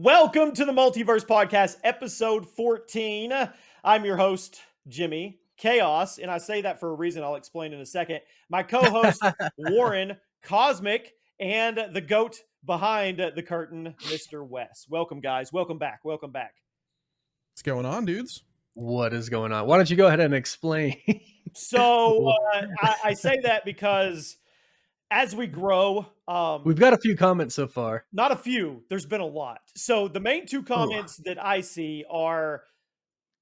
Welcome to the Multiverse Podcast, episode 14. I'm your host, Jimmy Chaos, and I say that for a reason I'll explain in a second. My co-host, Warren Cosmic, and the goat behind the curtain, Mr. Wes. Welcome, guys. Welcome back. Welcome back. What's going on, dudes? What is going on? Why don't you go ahead and explain? So I say that because as we grow, we've got a few comments so far. Not a few. There's been a lot. So the main two comments that I see are,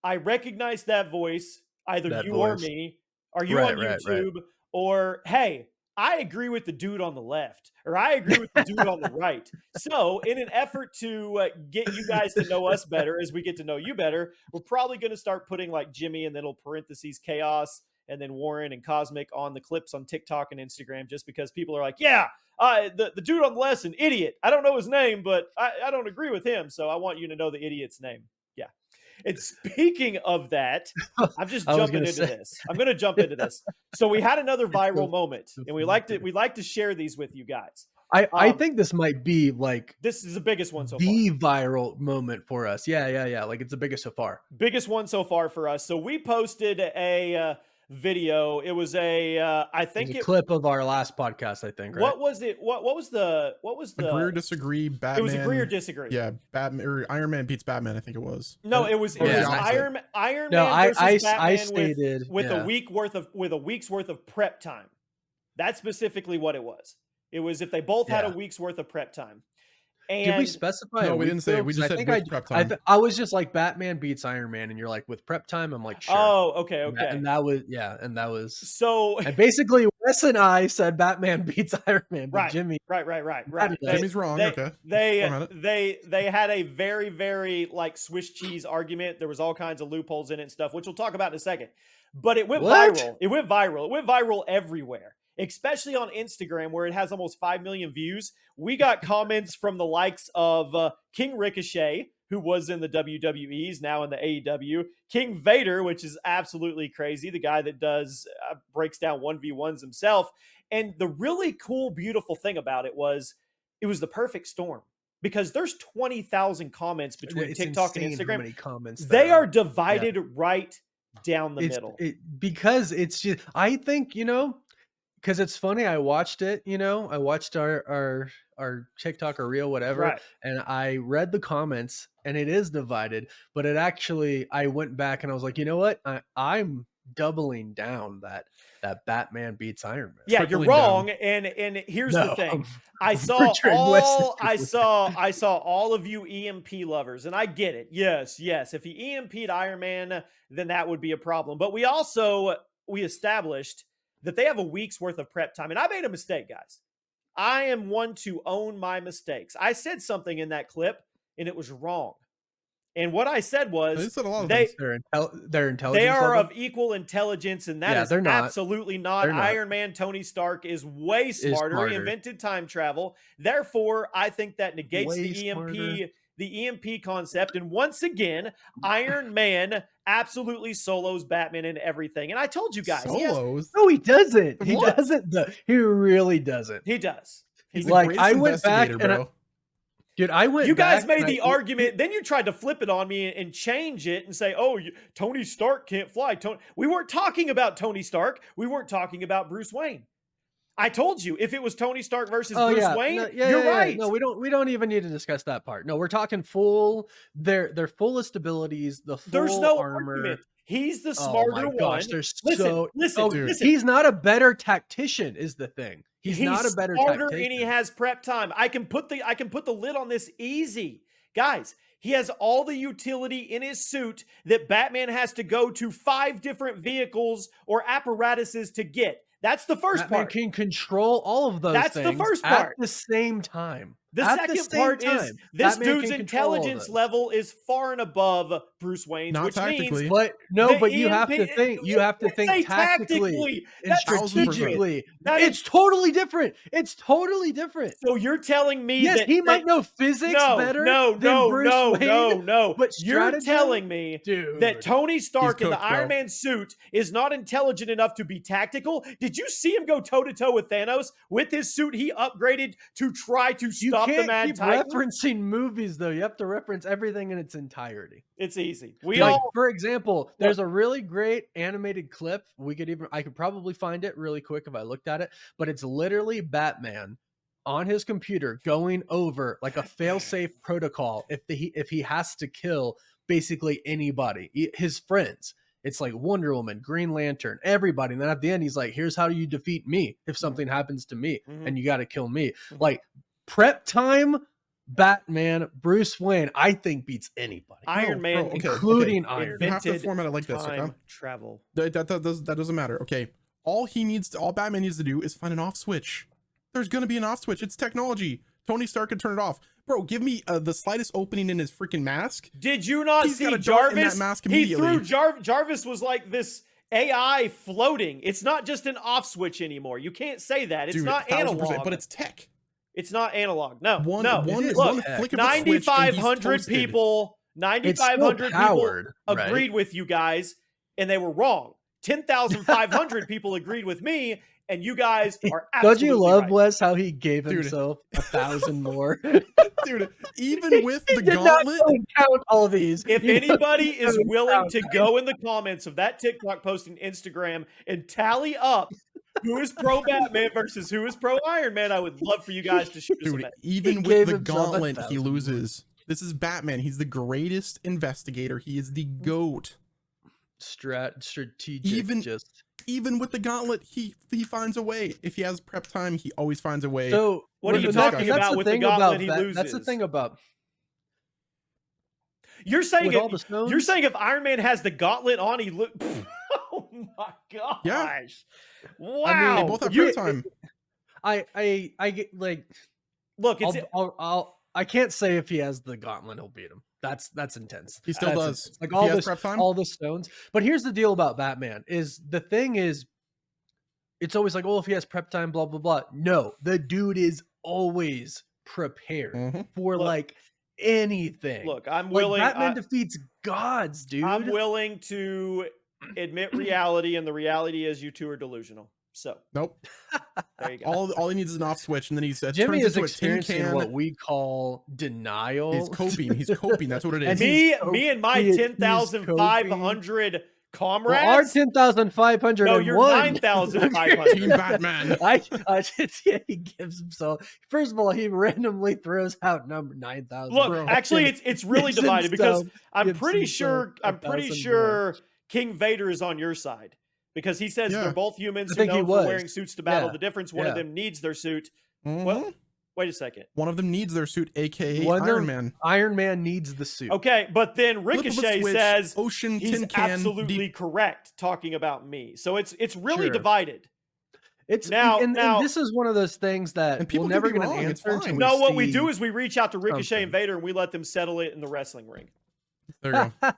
I recognize that voice, either That you voice. or me. Are you on YouTube? Right. Or, hey, I agree with the dude on the left, or I agree with the dude on the right. So in an effort to get you guys to know us better as we get to know you better, we're probably going to start putting like Jimmy and then it'll parentheses Chaos and then Warren and Cosmic on the clips on TikTok and Instagram, just because people are like, yeah, the dude on the left's an idiot. I don't know his name, but I don't agree with him. So I want you to know the idiot's name. Yeah. And speaking of that, I'm just jumping into this. I'm going to jump into this. So we had another viral moment, and we like to share these with you guys. I think this might be like this is the biggest one so far. The viral moment for us. Yeah. Like it's the biggest so far. Biggest one so far for us. So we posted a video. It was I think it was a clip of our last podcast, I think, right? What was it? What was the Agree or disagree? Batman. It was agree or disagree. Yeah, Batman or Iron Man beats Batman, I think it was. No, it was Iron no, Man versus I Batman stated with a week's worth of prep time. That's specifically what it was. It was if they both had a week's worth of prep time. And did we specify? No, we didn't say. We just said with prep time. I was just like Batman beats Iron Man, and you're like with prep time. I'm like, sure. Oh, okay. And that was so. And basically, Wes and I said Batman beats Iron Man, but right, Jimmy, right. Jimmy's wrong. They had a very, very like Swiss cheese argument. There was all kinds of loopholes in it and stuff, which we'll talk about in a second. But it went viral. It went viral everywhere. Especially on Instagram, where it has almost 5 million views. We got comments from the likes of King Ricochet, who was in the WWE, he's now in the AEW. King Vader, which is absolutely crazy, the guy that does breaks down 1v1s himself. And the really cool, beautiful thing about it was the perfect storm. Because there's 20,000 comments between TikTok and Instagram. How many comments they are divided right down the middle. Because it's just, I think, because it's funny, I watched it, I watched our TikTok or reel, whatever, and I read the comments, and it is divided, but it actually, I went back and I was like, you know what? I'm doubling down that Batman beats Iron Man. Yeah, you're wrong. And here's the thing. I saw all of you EMP lovers, and I get it. Yes. If he EMP'd Iron Man, then that would be a problem. But we established that they have a week's worth of prep time. And I made a mistake, guys. I am one to own my mistakes. I said something in that clip, and it was wrong. And what I said was they're intelligent. They are of equal intelligence, and that is they're not. Absolutely not. Iron Man, Tony Stark is way smarter. He invented time travel. Therefore, I think that negates the EMP concept. And once again, Iron Man absolutely solos Batman and everything. And I told you guys. Solos? No, he doesn't. He doesn't. He really doesn't. He does. He's like, I went back and you guys made the argument. Then you tried to flip it on me and change it and say, "Oh, Tony Stark can't fly." We weren't talking about Tony Stark. We weren't talking about Bruce Wayne. I told you if it was Tony Stark versus Bruce Wayne, you're right. No, we don't even need to discuss that part. No, we're talking full their fullest abilities, the full There's no armor. Argument. He's the smarter one. Listen. He's not a better tactician is the thing. He's not a better tactician. And he has prep time. I can put the lid on this easy. Guys, he has all the utility in his suit that Batman has to go to 5 different vehicles or apparatuses to get. That's the first part. Batman can control all of those things. That's the first part. At the same time. The second part is this dude's intelligence level is far and above Bruce Wayne's, Not which tactically. means but you have to think. You have to think tactically and strategically. It's totally different. It's totally different. So you're telling me that he might know physics better than Bruce Wayne? No. But you're telling me that Tony Stark in the Iron Man suit is not intelligent enough to be tactical? Did you see him go toe-to-toe with Thanos? With his suit he upgraded to try to stop Stop the Mad keep Titan. referencing movies though. You have to reference everything in its entirety. It's easy. For example, there's a really great animated clip. I could probably find it really quick if I looked at it, but it's literally Batman on his computer going over like a fail-safe protocol if he has to kill basically anybody, his friends. It's like Wonder Woman, Green Lantern, everybody. And then at the end, he's like, here's how you defeat me if something happens to me and you got to kill me. Like prep time, Batman, Bruce Wayne, I think beats anybody. Iron Man, including Iron Man. You have to format it like this, okay? Travel. That doesn't matter. Okay. All Batman needs to do is find an off switch. There's going to be an off switch. It's technology. Tony Stark can turn it off. Bro, give me the slightest opening in his freaking mask. Did you not see Jarvis? He threw Jarvis was like this AI floating. It's not just an off switch anymore. You can't say that. It's not analog. But it's tech. It's not analog. No. One flick of 9,500 people. 9,500 people agreed with you guys, and they were wrong. 10,500 people agreed with me, and you guys are absolutely Don't you love right. Wes how he gave himself 1,000 more? Dude, even with the did gauntlet, not count all these. If anybody is willing to go in the comments of that TikTok post and Instagram and tally up who is pro Batman versus who is pro Iron Man, I would love for you guys to shoot us a message. Even with the gauntlet, he loses. This is Batman. He's the greatest investigator. He is the GOAT. Strategic. Even with the gauntlet, he finds a way. If he has prep time, he always finds a way. So what are you talking about with the gauntlet? He loses. That's the thing about. You're saying if Iron Man has the gauntlet on, he look. Oh my gosh! Yeah. Wow. I mean, they both have prep time. I get like. Look, I can't say if he has the gauntlet, he'll beat him. That's intense. He still does. Intense. Like all the stones. But here's the deal about Batman is it's always like, oh, if he has prep time, blah, blah, blah. No, the dude is always prepared for like anything. Look, I'm willing. Batman defeats gods, dude. I'm willing to admit reality, and the reality is you two are delusional. So nope. There you go. All he needs is an off switch, and then he's Jimmy turns is into a tin experiencing can. what we call denial. He's coping. That's what it is. Me and my 10,500 comrades. Well, our 10,500. No, you're 9,500. Team Batman. He gives himself. First of all, he randomly throws out number 9,000. Look, actually, it's really divided because I'm pretty sure King Vader is on your side. Because he says they're both humans who know for wearing suits to battle. The difference, one of them needs their suit. Well, wait a second. One of them needs their suit, a.k.a. Iron Man. Iron Man needs the suit. Okay, but then Ricochet says Ocean he's tin can absolutely correct talking about me. So it's really divided. It's now this is one of those things that we're never going to answer. No, what we do is we reach out to Ricochet and Vader and we let them settle it in the wrestling ring. There you go.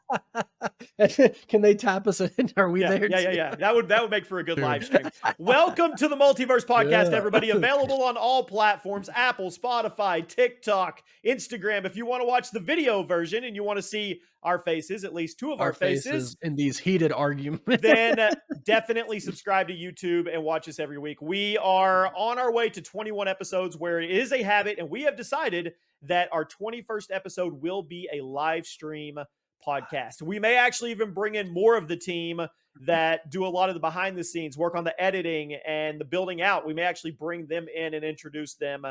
Can they tap us in? Are we there? Yeah. That would make for a good live stream. Welcome to the Multiverse Podcast, everybody. Available on all platforms: Apple, Spotify, TikTok, Instagram. If you want to watch the video version and you want to see our faces, at least two of our faces in these heated arguments, then definitely subscribe to YouTube and watch us every week. We are on our way to 21 episodes, where it is a habit, and we have decided that our 21st episode will be a live stream podcast. We may actually even bring in more of the team that do a lot of the behind the scenes work on the editing and the building out. We may actually bring them in and introduce them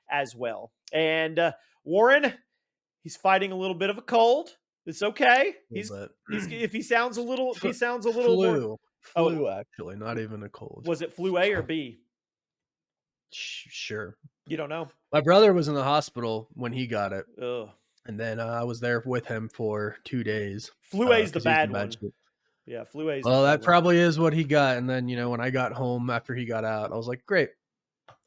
as well. And Warren, he's fighting a little bit of a cold. It's okay. If he sounds a little flu, actually, not even a cold. Was it flu A or B? Sure. You don't know? My brother was in the hospital when he got it. Ugh. And then I was there with him for 2 days. Flu A is the bad one. Yeah, flu A. Well, that probably is what he got. And then, when I got home after he got out, I was like, great,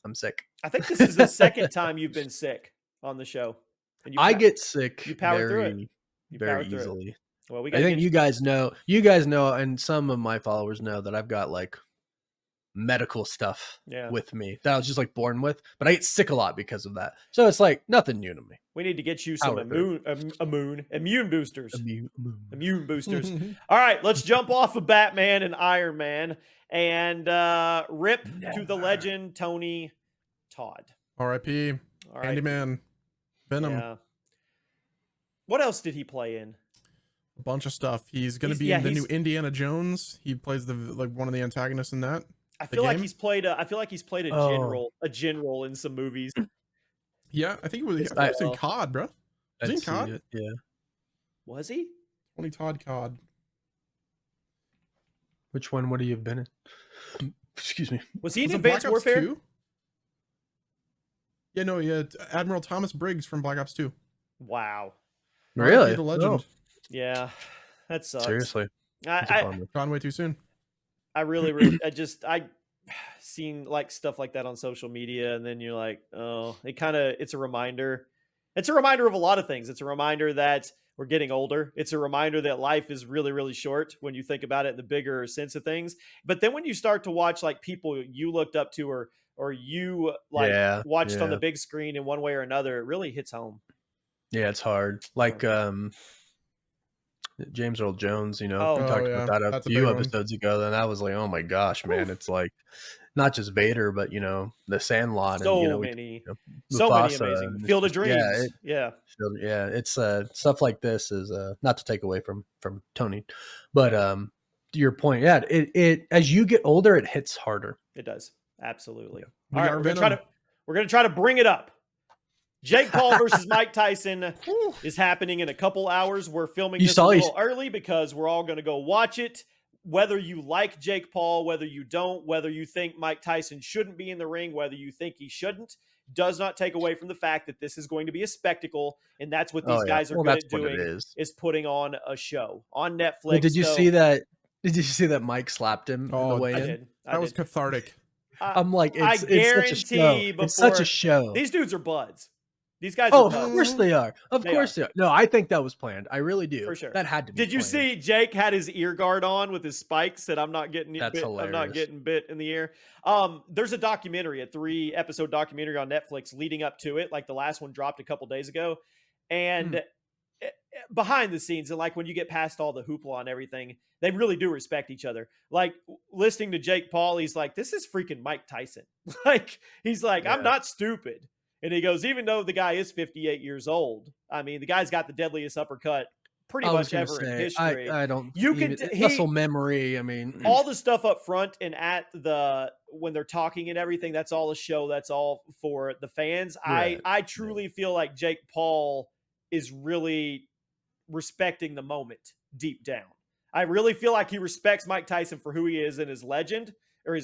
I'm sick. I think this is the second time you've been sick on the show. And I get sick you power through it. Very easily. Well, I think you guys know, and some of my followers know that I've got like medical stuff with me that I was just like born with, but I get sick a lot because of that. So it's like nothing new to me. We need to get you some immune boosters. Immune boosters. All right, let's jump off of Batman and Iron Man and rip to the legend Tony Todd. R.I.P. All right. Candyman, Venom, Yeah. What else did he play in? a bunch of stuff. He's gonna be in the new Indiana Jones. He plays one of the antagonists in that. I feel like he's played a general in some movies. Yeah, I think it was in COD, bro. Was he in COD? Yeah. Was he? Tony Todd COD. Which one would he have been in? Excuse me. Was he in Advanced Warfare? 2? Yeah, no, yeah. Admiral Thomas Briggs from Black Ops 2. Wow. Really? The legend. Oh. Yeah, that sucks. Seriously. Gone way too soon. I really, I seen like stuff like that on social media, and then you're like, oh, it's a reminder. It's a reminder of a lot of things. It's a reminder that we're getting older. It's a reminder that life is really, really short when you think about it in the bigger sense of things. But then when you start to watch like people you looked up to or you watched on the big screen in one way or another, it really hits home. Yeah, it's hard. Like James Earl Jones, we talked about that a few episodes ago, and I was like, oh my gosh, man. It's like not just Vader, but the Sandlot, so many amazing Field of Dreams. It's stuff like this is not to take away from Tony, but to your point, it as you get older, it hits harder. It does, absolutely. All right, we're gonna try to bring it up. Jake Paul versus Mike Tyson is happening in a couple hours. We're filming this a little early because we're all going to go watch it. Whether you like Jake Paul, whether you don't, whether you think Mike Tyson shouldn't be in the ring, whether you think he shouldn't, does not take away from the fact that this is going to be a spectacle, and that's what these guys are good at doing, is putting on a show on Netflix. Well, did you see that? Did you see that Mike slapped him on the way in? That was cathartic. I'm like, I guarantee it's such a show. These dudes are buds. These guys are of course they are. Of course they are. No, I think that was planned. I really do. For sure. That had to be Did you see Jake had his ear guard on with his spikes, said I'm not getting bit in the ear. There's a documentary, a 3-episode documentary on Netflix leading up to it. Like the last one dropped a couple days ago. And behind the scenes, and like when you get past all the hoopla and everything, they really do respect each other. Like listening to Jake Paul, he's like, this is freaking Mike Tyson. He's like, I'm not stupid. And he goes, even though the guy is 58 years old, I mean, the guy's got the deadliest uppercut pretty much ever in history. I don't. Muscle memory. I mean, all the stuff up front and when they're talking and everything, that's all a show. That's all for the fans. Right. I truly feel like Jake Paul is really respecting the moment deep down. I really feel like he respects Mike Tyson for who he is and his legend.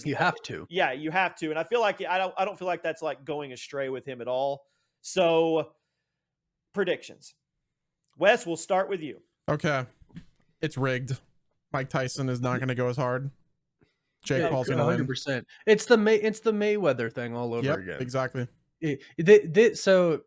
You have to. Yeah, you have to. And I feel like I don't feel like that's like going astray with him at all. So predictions. Wes, we'll start with you. Okay. It's rigged. Mike Tyson is not going to go as hard. Jake Paul's going to win. 100%. It's the Mayweather thing all over again. Exactly. So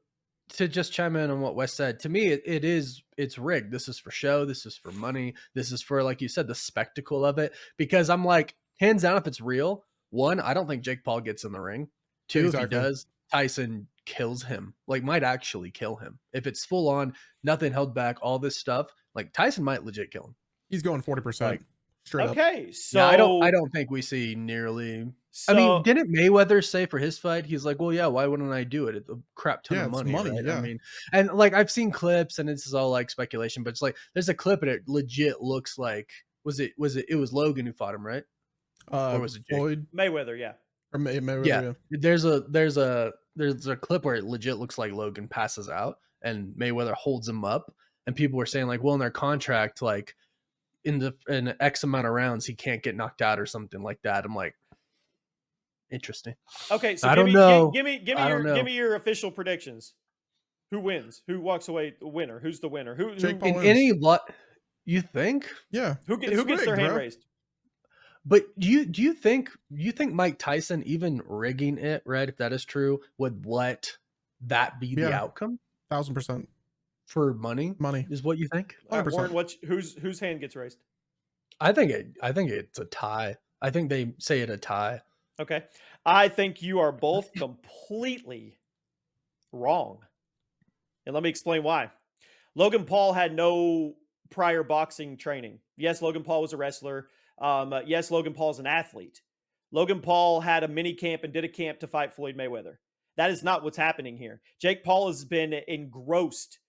to just chime in on what Wes said, to me, it's rigged. This is for show. This is for money. This is for, like you said, the spectacle of it. Because I'm like, hands down, if it's real, 1, I don't think Jake Paul gets in the ring. 2, if he does, Tyson kills him. Like, might actually kill him. If it's full on, nothing held back, all this stuff, like Tyson might legit kill him. He's going 40%. Straight up. Okay, so I don't think we see nearly. I mean, didn't Mayweather say for his fight, he's like, well, yeah, why wouldn't I do it? It's a crap ton of money. Right? Yeah. I mean, and like I've seen clips, and this is all like speculation, but it's like there's a clip and it legit looks like it was Logan who fought him, right? Or was it Floyd? Mayweather? Yeah. Or Mayweather? Yeah. There's a clip where it legit looks like Logan passes out and Mayweather holds him up, and people were saying like, well, in their contract, like in X amount of rounds, he can't get knocked out or something like that. I'm like, interesting. Okay, so I don't know. Give me your official predictions. Who wins? Who walks away the winner? Who's the winner? Who in any lot? You think? Yeah. Who gets their hand raised? But do you think Mike Tyson, even rigging it, Red, if that is true, would let that be the outcome? 1,000%. For money? Money is what you think? Warren, whose hand gets raised? I think it's a tie. I think they say it a tie. Okay. I think you are both completely wrong. And let me explain why. Logan Paul had no prior boxing training. Yes, Logan Paul was a wrestler. Yes, Logan Paul's an athlete. Logan Paul had a mini camp and did a camp to fight Floyd Mayweather. That is not what's happening here. Jake Paul has been engrossed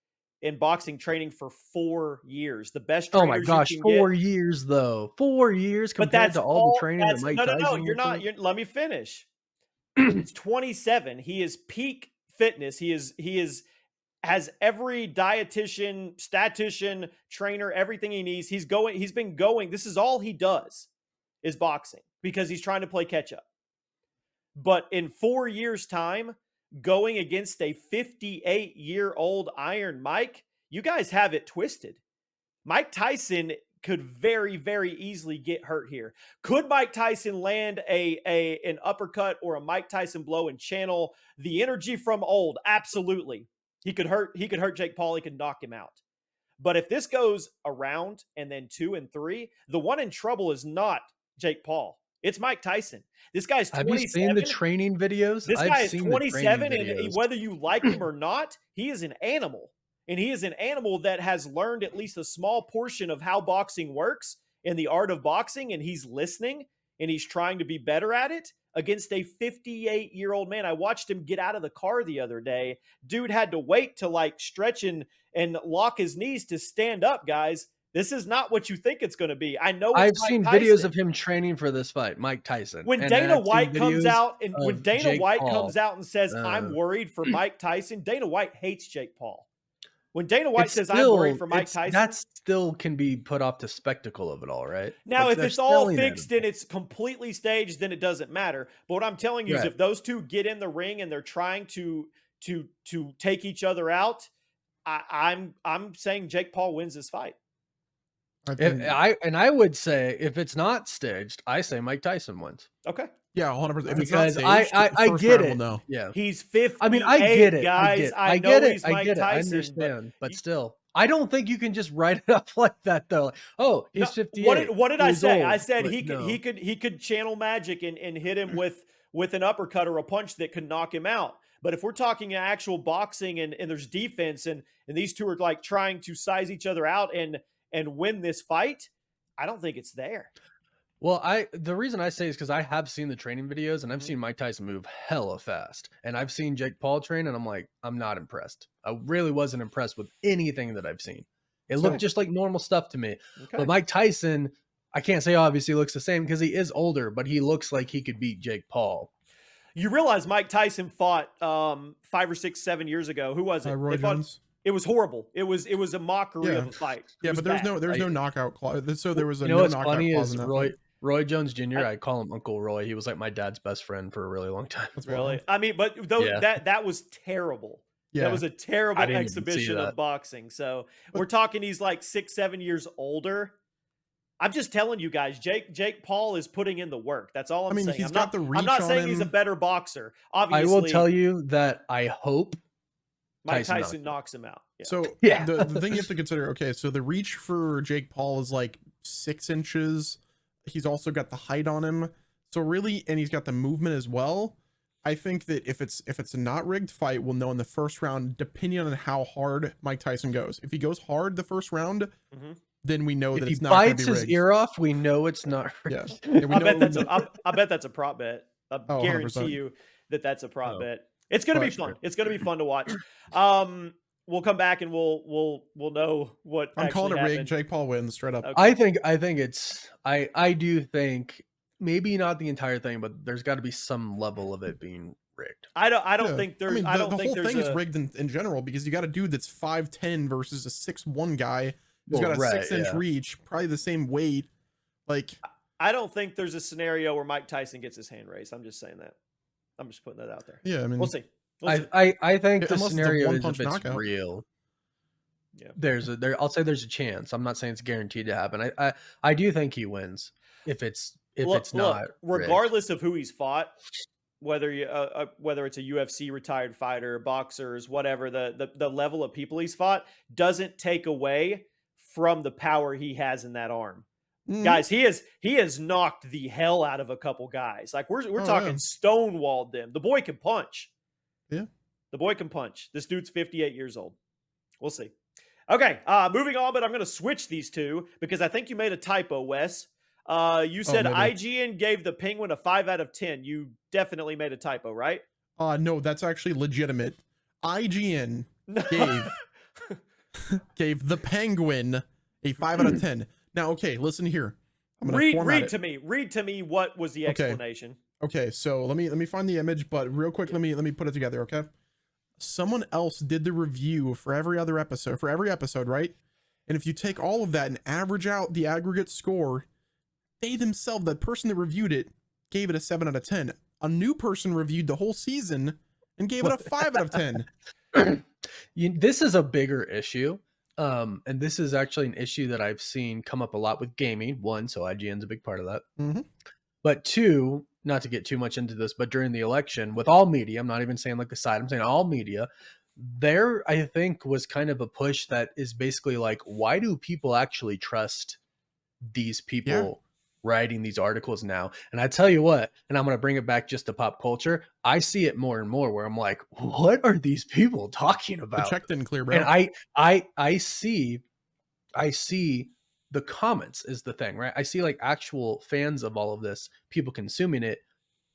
in boxing training for 4 years. The best trainers Oh my gosh, you can 4 get. years though. 4 years But compared that's to all the training that Mike Tyson no, went you're not. through? Let me finish. He's 27. He is peak fitness. He has every dietitian, statistician, trainer, everything he needs. He's been going. This is all he does is boxing because he's trying to play catch up. But in 4 years' time, going against a 58-year-old Iron Mike, you guys have it twisted. Mike Tyson could very, very easily get hurt here. Could Mike Tyson land an uppercut or a Mike Tyson blow and channel the energy from old? Absolutely. He could hurt Jake Paul. He could knock him out. But if this goes a round and then 2 and 3, the one in trouble is not Jake Paul. It's Mike Tyson. This guy's 27. Have you seen the training videos? This guy is 27, and whether you like him or not, he is an animal. And he is an animal that has learned at least a small portion of how boxing works and the art of boxing, and he's listening, and he's trying to be better at it against a 58-year-old man. I watched him get out of the car the other day. Dude had to wait to like stretch and lock his knees to stand up, guys. This is not what you think it's going to be. I know I've seen videos of him training for this fight, Mike Tyson. When Dana White comes out and and says, I'm worried for Mike Tyson, Dana White hates Jake Paul. When Dana White says, I'm worried for Mike Tyson, that still can be put off the spectacle of it all, right? Now, if it's all fixed and it's completely staged, then it doesn't matter. But what I'm telling you is if those two get in the ring and they're trying to take each other out, I'm saying Jake Paul wins this fight. I would say if it's not staged, I say Mike Tyson wins. Okay. Yeah, 100%. If it's not staged, I get it. No. Yeah, he's 50. I mean, I get it, guys. I get it. He's Mike Tyson, I understand, but still, I don't think you can just write it up like that, though. Like, oh, he's 58. What did I say? Old, I said he could channel magic and hit him with an uppercut or a punch that could knock him out. But if we're talking actual boxing and there's defense and these two are like trying to size each other out and win this fight, I don't think it's there. Well, the reason I say is because I have seen the training videos and I've seen Mike Tyson move hella fast, and I've seen Jake Paul train, and I'm like, I'm not impressed. I really wasn't impressed with anything that I've seen. It looked just like normal stuff to me. Okay. But Mike Tyson, I can't say obviously looks the same because he is older, but he looks like he could beat Jake Paul. You realize Mike Tyson fought 5 or 6, 7 years ago. Who was it? Roy Jones. It was horrible. It was a mockery of a fight. Yeah, but there's no knockout clause. So there was a no knockout what's funny clause is in that Roy Jones Jr. I call him Uncle Roy. He was like my dad's best friend for a really long time. Really? I mean, but that was terrible. Yeah. That was a terrible exhibition of boxing. So we're talking he's like 6, 7 years older. I'm just telling you guys, Jake Paul is putting in the work. That's all I'm saying. He's got the reach. I'm not saying him. He's a better boxer. Obviously, I will tell you that I hope Mike Tyson knocks him out. Yeah. So the thing you have to consider, okay, so the reach for Jake Paul is like 6 inches. He's also got the height on him. So really, and he's got the movement as well. I think that if it's a not rigged fight, we'll know in the first round, depending on how hard Mike Tyson goes. If he goes hard the first round, then we know that it's not going to be rigged. If he bites his ear off, we know it's not rigged. Yeah. I bet that's a prop bet. I guarantee 100%. you that's a prop bet. It's going to be fun. Sure. It's going to be fun to watch. We'll come back and we'll know what I'm calling it happened. rigged. Jake Paul wins straight up. Okay. I think it's I do think maybe not the entire thing, but there's got to be some level of it being rigged. I don't think there's. I mean, the whole thing is rigged in general because you got a dude that's 5'10" versus a 6'1" guy who's got a 6-inch reach, probably the same weight. Like, I don't think there's a scenario where Mike Tyson gets his hand raised. I'm just saying that. I'm just putting that out there. Yeah, I mean, we'll see. I think the scenario is if it's knockout. real. Yeah, I'll say there's a chance. I'm not saying it's guaranteed to happen. I do think he wins if it's not regardless of who he's fought, whether it's a UFC retired fighter, boxers, whatever. The level of people he's fought doesn't take away from the power he has in that arm. Guys, he has knocked the hell out of a couple guys. Like we're talking stonewalled them. The boy can punch. Yeah. The boy can punch. This dude's 58 years old. We'll see. Okay, moving on, but I'm going to switch these two because I think you made a typo, Wes. You said IGN gave the Penguin a 5 out of 10. You definitely made a typo, right? No, that's actually legitimate. IGN gave The Penguin a 5 out of 10. Now, okay, listen here. I'm gonna read to me what was the explanation. Okay, so let me find the image, but real quick, let me put it together, okay? Someone else did the review for every episode, right? And if you take all of that and average out the aggregate score, that person that reviewed it gave it a 7 out of 10. A new person reviewed the whole season and gave it a 5 out of 10. This is a bigger issue. And this is actually an issue that I've seen come up a lot with gaming. One, so IGN's a big part of that. Mm-hmm. But two, not to get too much into this, but during the election, with all media, I'm not even saying like a side, I'm saying all media, there, I think, was kind of a push that is basically like, why do people actually trust these people writing these articles now? And I tell you what, and I'm going to bring it back just to pop culture, I see it more and more where I'm like, what are these people talking about? The check didn't clear, bro. And I see the comments is the thing, right? I see like actual fans of all of this, people consuming it,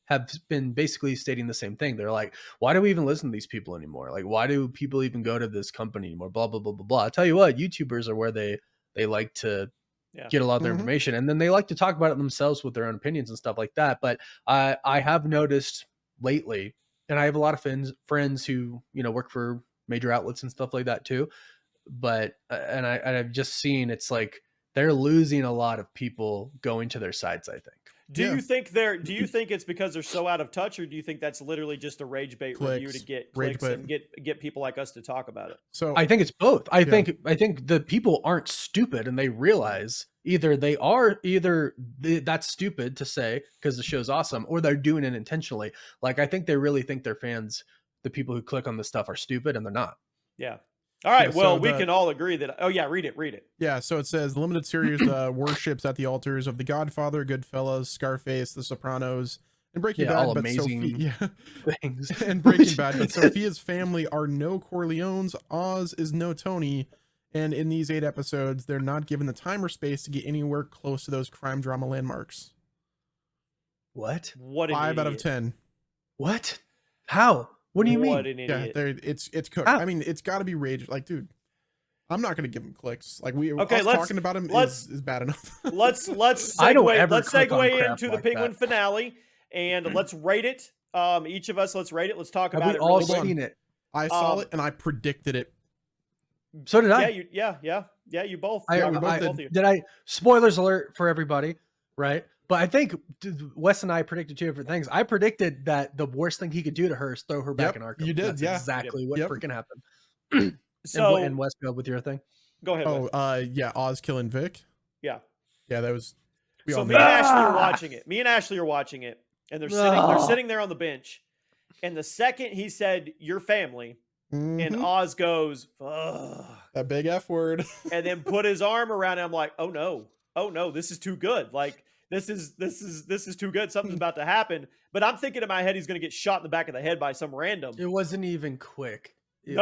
have been basically stating the same thing. They're like, why do we even listen to these people anymore? Like, why do people even go to this company anymore? Blah, blah, blah, blah, blah. I tell you what, YouTubers are where they like to get a lot of their information. And then they like to talk about it themselves with their own opinions and stuff like that. But I have noticed lately, and I have a lot of friends who, work for major outlets and stuff like that too. But, and I've just seen, it's like, they're losing a lot of people going to their sites, I think. Do you think it's because they're so out of touch, or do you think that's literally just a rage bait review to get clicks and get people like us to talk about it? So I think it's both. I think the people aren't stupid, and they realize either that's stupid to say because the show's awesome, or they're doing it intentionally. Like, I think they really think their fans, the people who click on this stuff, are stupid, and they're not. Yeah. All right. Well, we can all agree that. Oh yeah, read it. Yeah. So it says limited series worships at the altars of The Godfather, Goodfellas, Scarface, The Sopranos, and Breaking Bad. All amazing things. And Breaking Bad. But Sophia's family are no Corleones. Oz is no Tony. And in these 8 episodes, they're not given the time or space to get anywhere close to those crime drama landmarks. What? 5 out of 10. What? How? What do you mean? It's cooked. I mean, it's got to be rage. Like, dude, I'm not gonna give him clicks. Like, talking about him is bad enough. let's segue into the Penguin finale, and let's rate it. Each of us, let's rate it. Let's talk about it. We've all seen it. I saw it and I predicted it. So did I. Yeah, you both. Did I? Spoilers alert for everybody, right? But I think Wes and I predicted 2 different things. I predicted that the worst thing he could do to her is throw her back in Arkham. You did, That's exactly what freaking happened. So, and Wes, go with your thing. Go ahead. Wes. Oz killing Vic. Yeah, that was. So me and Ashley are watching it, and they're sitting there on the bench, and the second he said "your family," and Oz goes, "Ugh," that big F word, and then put his arm around it. I'm like, oh no, this is too good. Like, this is too good. Something's about to happen. But I'm thinking in my head he's going to get shot in the back of the head by some random. It wasn't even quick. It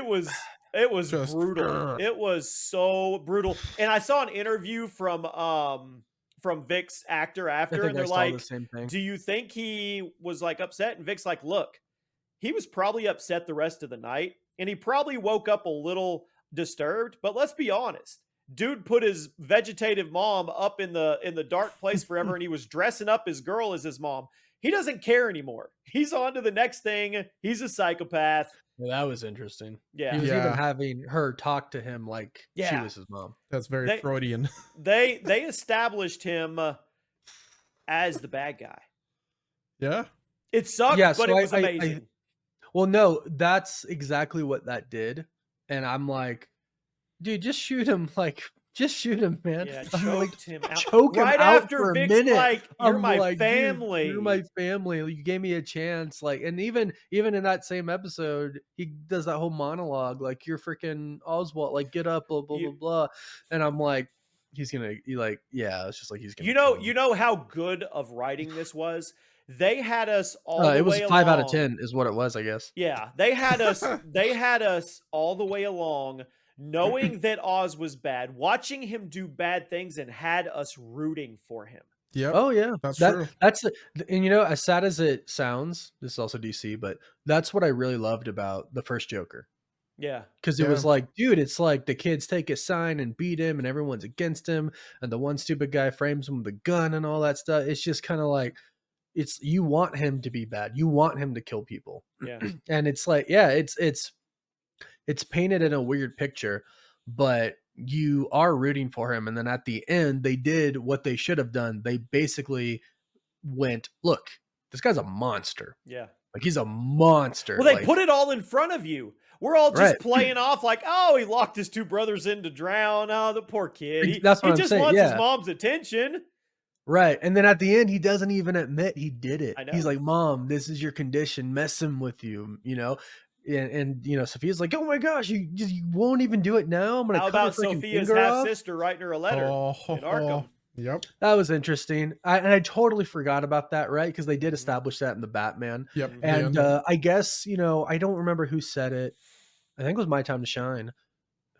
was brutal. It was so brutal. And I saw an interview from Vic's actor after, and they're like, do you think he was like upset? And Vic's like, look, he was probably upset the rest of the night, and he probably woke up a little disturbed. But let's be honest. Dude put his vegetative mom up in the dark place forever, and he was dressing up his girl as his mom. He doesn't care anymore. He's on to the next thing. He's a psychopath. Well, that was interesting. Yeah. He was even having her talk to him like she was his mom. That's very Freudian. They established him as the bad guy. Yeah. It sucked, but it was amazing. Well, no, that's exactly what that did. And I'm like, dude, just shoot him. Like, just shoot him, man. Yeah, choked him out. Choke him right out after for a Vic's minute. Like, you're I'm my like, family. Dude, you're my family. You gave me a chance. Like, and even in that same episode, he does that whole monologue. Like, you're freaking Oswald. Like, get up, blah blah blah blah. And I'm like, it's just like he's gonna. You know how good of writing this was. They had us all the way along. It was 5 out of 10 is what it was, I guess. Yeah, they had us. They had us all the way along, knowing that Oz was bad, watching him do bad things, and had us rooting for him. Yep. Oh yeah, That's true. That's and you know, as sad as it sounds, this is also DC, but that's what I really loved about the first Joker. Yeah. Because it Yeah. was like, dude, it's like the kids take his sign and beat him, and everyone's against him, and the one stupid guy frames him with a gun and all that stuff. It's just kind of like, it's you want him to be bad, you want him to kill people, Yeah. and it's like, yeah, it's painted in a weird picture, but you are rooting for him. And then at the end, they did what they should have done. They basically went, look, this guy's a monster. Yeah. Like, he's a monster. Well, they like, put it all in front of you. We're all just Right. playing off like, oh, he locked his two brothers in to drown. Oh, the poor kid. That's what he I'm just saying, wants his yeah. mom's attention. Right. And then at the end, he doesn't even admit he did it. I know. He's like, Mom, this is your condition, messing with you, you know? And you know, Sophia's like, oh my gosh, you won't even do it now? I'm gonna How cut about your freaking Sophia's finger half off? sister writing her a letter in Arkham? Yep. That was interesting. I totally forgot about that, right? Because they did establish that in the Batman. Yep. Mhm. And Yeah. I guess, you know, I don't remember who said it. I think it was My Time to Shine,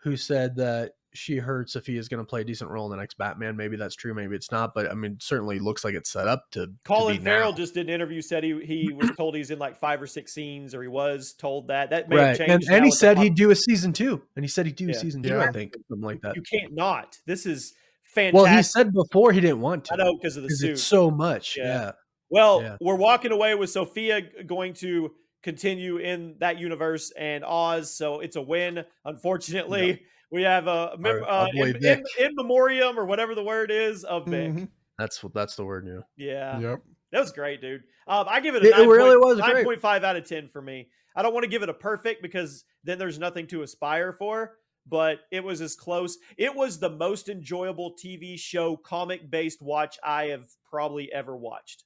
who said that she heard Sophia's going to play a decent role in the next Batman. Maybe that's true, maybe it's not. But I mean, certainly looks like it's set up to Colin be Farrell now. just did an interview, said he was told he's in like 5 or 6 scenes, or he was told that. That may have Right. changed. And now he with the said he'd do a season 2. And he said he'd do a Yeah. season 2, Yeah. I think. Something like that. You can't not. This is fantastic. Well, he said before he didn't want to. I know, because of the Because suit. it's so much. Yeah. Yeah. Well, Yeah. we're walking away with Sophia going to continue in that universe and Oz, so it's a win. Unfortunately, we have a Our boy Vic. in memoriam, or whatever the word is, of Vic. Mhm. That's the word, yeah. Yeah, Yep. that was great, dude. I give it a It really was great. 9.5 out of 10 for me. I don't want to give it a perfect because then there's nothing to aspire for, but it was as close. It was the most enjoyable TV show, comic-based watch I have probably ever watched.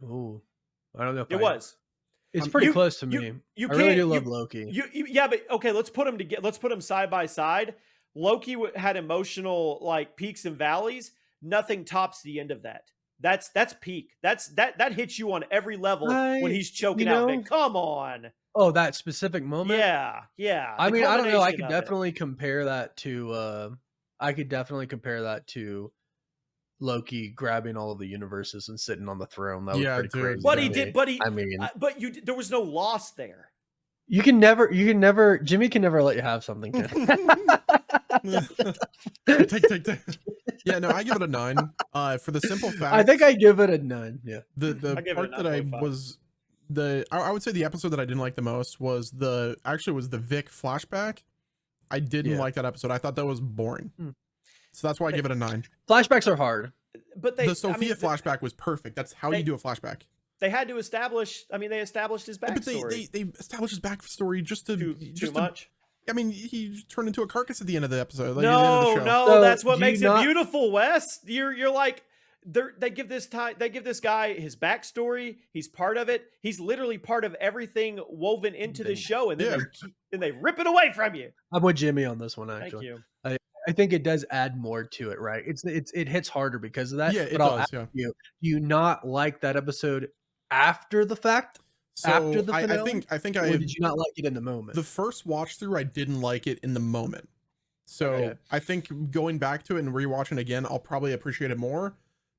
Ooh. I don't know if It was. It's pretty You- close to you- me. You I really can't- do love Loki. Yeah, but okay, let's put them together. Let's put them side by side. Loki had emotional like peaks and valleys. Nothing tops the end of that. That's peak. That hits you on every level when he's choking out Vic. Come on. Oh, that specific moment? Yeah. I The mean, I don't know. I culmination could of it. definitely compare that to Loki grabbing all of the universes and sitting on the throne. That was Yeah, pretty dude. crazy. But to he me. did. But I mean, there was no loss there. you can never. Jimmy can never let you have something. Take. Yeah, no, I give it a 9. For the simple fact, I think I give it a 9. Yeah. the I give it part a that I 9.5. was I would say the episode that I didn't like the most was the Vic flashback. I didn't Yeah. like that episode. I thought that was boring. So that's why I give it a 9. Flashbacks are hard. But The Sophia flashback was perfect. That's how they- you do a flashback. They had to establish. I mean, they established his But backstory. they established his backstory just to Too much. I mean, he turned into a carcass at the end of the episode. Like, at the end of the show. No, So, that's what do makes you it not- beautiful, Wes. You're like they give this guy his backstory. He's part of it. He's literally part of everything woven into the show, and then they rip it away from you. I'm with Jimmy on this one. Actually, Thank you. I think it does add more to it, right? It hits harder because of that. Yeah, it but I'll does. ask Yeah. you, do you not like that episode after the fact? So After the I finale? think Or did you not like it in the moment? the first watch through, I didn't like it in the moment. So Okay. I think going back to it and rewatching again, I'll probably appreciate it more.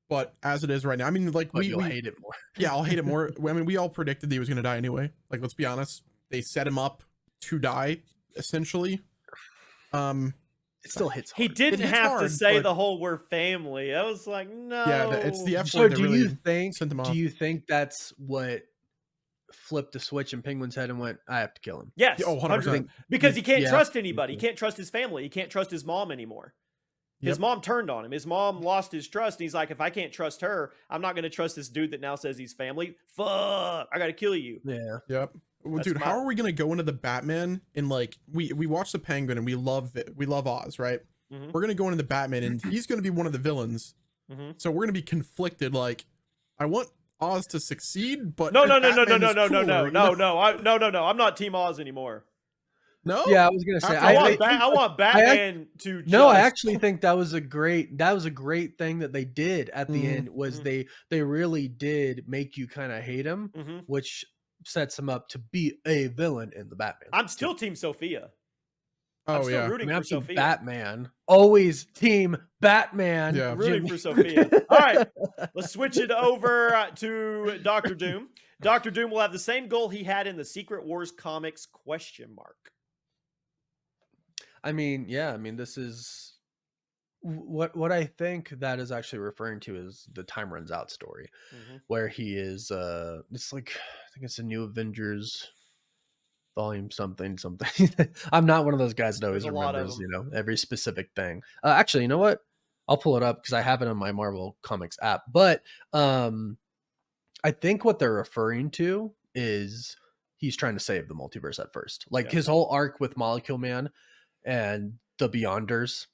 But as it is right now, I mean, like But we you'll hate it more. yeah, I'll hate it more. I mean, we all predicted that he was going to die anyway. Like, let's be honest, they set him up to die essentially. It still hits hard. He didn't hits have to hard, say but- the whole "we're family." I was like, no. Yeah, it's the F So word that do really you think sent him off. do you think that's what flipped the switch in Penguin's head and went, I have to kill him? Yes, Oh, 100%. 100%. Because he can't Yeah. trust anybody. He can't trust his family. He can't trust his mom anymore. His Yep. mom turned on him. His mom lost his trust. And he's like, if I can't trust her, I'm not going to trust this dude that now says he's family. Fuck, I got to kill you. Yeah. Yep. Well, That's dude, how my- are we gonna go into the Batman and like we watch the Penguin and we love it. We love Oz, right? Mhm. We're gonna go into the Batman and he's gonna be one of the villains. Mhm. So we're gonna be conflicted. Like, I want Oz to succeed, but No. Batman is I'm not Team Oz anymore. No. Yeah, I was gonna say After I I want Batman to. No, I just- actually think that was a great thing that they did at the end was Mhm. they really did make you kind of hate him, Mhm. which sets him up to be a villain in the Batman. I'm still Team Sophia. I'm Oh still yeah. rooting I'm for team Sophia. Batman. Always team Batman. Yeah. I'm rooting Jimmy. for Sophia. All right, let's switch it over to Doctor Doom. Doctor Doom will have the same goal he had in the Secret Wars comics ? I mean, yeah. I mean, this is what I think that is actually referring to is the Time Runs Out story, where he is. It's like I think it's a New Avengers volume something. I'm not one of those guys that always There's a lot of remembers, them. every specific thing. Actually, you know what? I'll pull it up because I have it on my Marvel Comics app. But I think what they're referring to is he's trying to save the multiverse at first. Like his whole arc with Molecule Man and the Beyonders.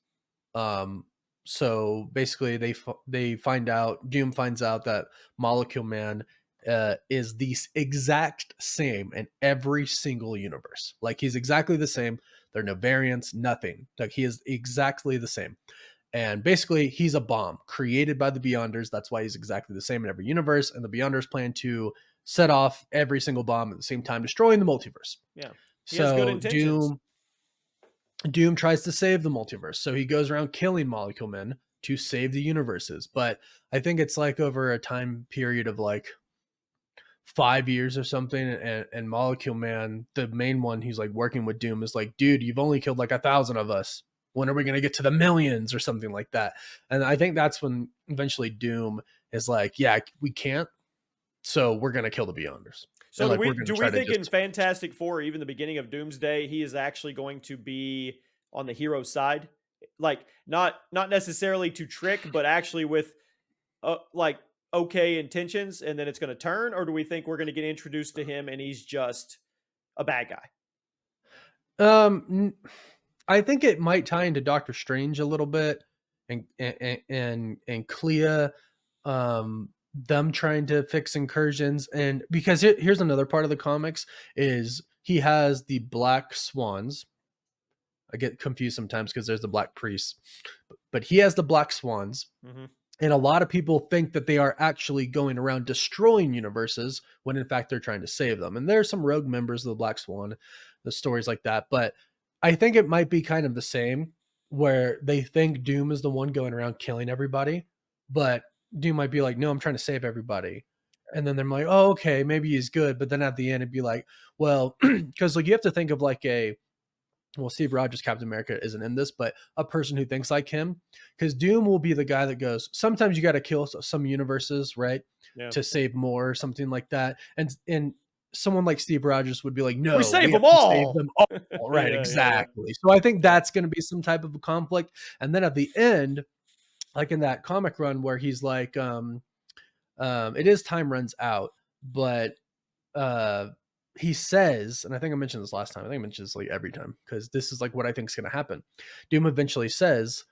So basically they find out, Doom finds out that Molecule Man is the exact same in every single universe. Like he's exactly the same. There are no variants, nothing. Like he is exactly the same. And basically he's a bomb created by the Beyonders. That's why he's exactly the same in every universe. And the Beyonders plan to set off every single bomb at the same time, destroying the multiverse. Yeah. He has good intentions. Doom tries to save the multiverse. So he goes around killing Molecule Men to save the universes. But I think it's like over a time period of like 5 years or something. And Molecule Man, the main one who's like working with Doom, is like, dude, you've only killed like 1,000 of us. When are we going to get to the millions or something like that? And I think that's when eventually Doom is like, yeah, we can't. So we're going to kill the Beyonders. So do we think in Fantastic Four, even the beginning of Doomsday, he is actually going to be on the hero side? Like not necessarily to trick, but actually with like okay intentions, and then it's going to turn? Or do we think we're going to get introduced to him and he's just a bad guy? I think it might tie into Doctor Strange a little bit, and Clea, them trying to fix incursions. And because here's another part of the comics is he has the Black Swans. I get confused sometimes because there's the Black Priests, but he has the Black Swans. And a lot of people think that they are actually going around destroying universes when in fact they're trying to save them. And there's some rogue members of the Black Swan, the stories like that. But I think it might be kind of the same where they think Doom is the one going around killing everybody, but Doom might be like, no, I'm trying to save everybody. And then they're like, oh, okay, maybe he's good. But then at the end, it'd be like, well, because like you have to think of like Steve Rogers, Captain America isn't in this, but a person who thinks like him, because Doom will be the guy that goes, sometimes you got to kill some universes, right? Yeah. To save more or something like that. And someone like Steve Rogers would be like, no, we save them all. Save them all. Right. Exactly. Yeah. So I think that's going to be some type of a conflict. And then at the end, like in that comic run where he's like, it is Time Runs Out, but he says, and I think I mentioned this last time, I think I mentioned this like every time, because this is like what I think is going to happen. Doom eventually says,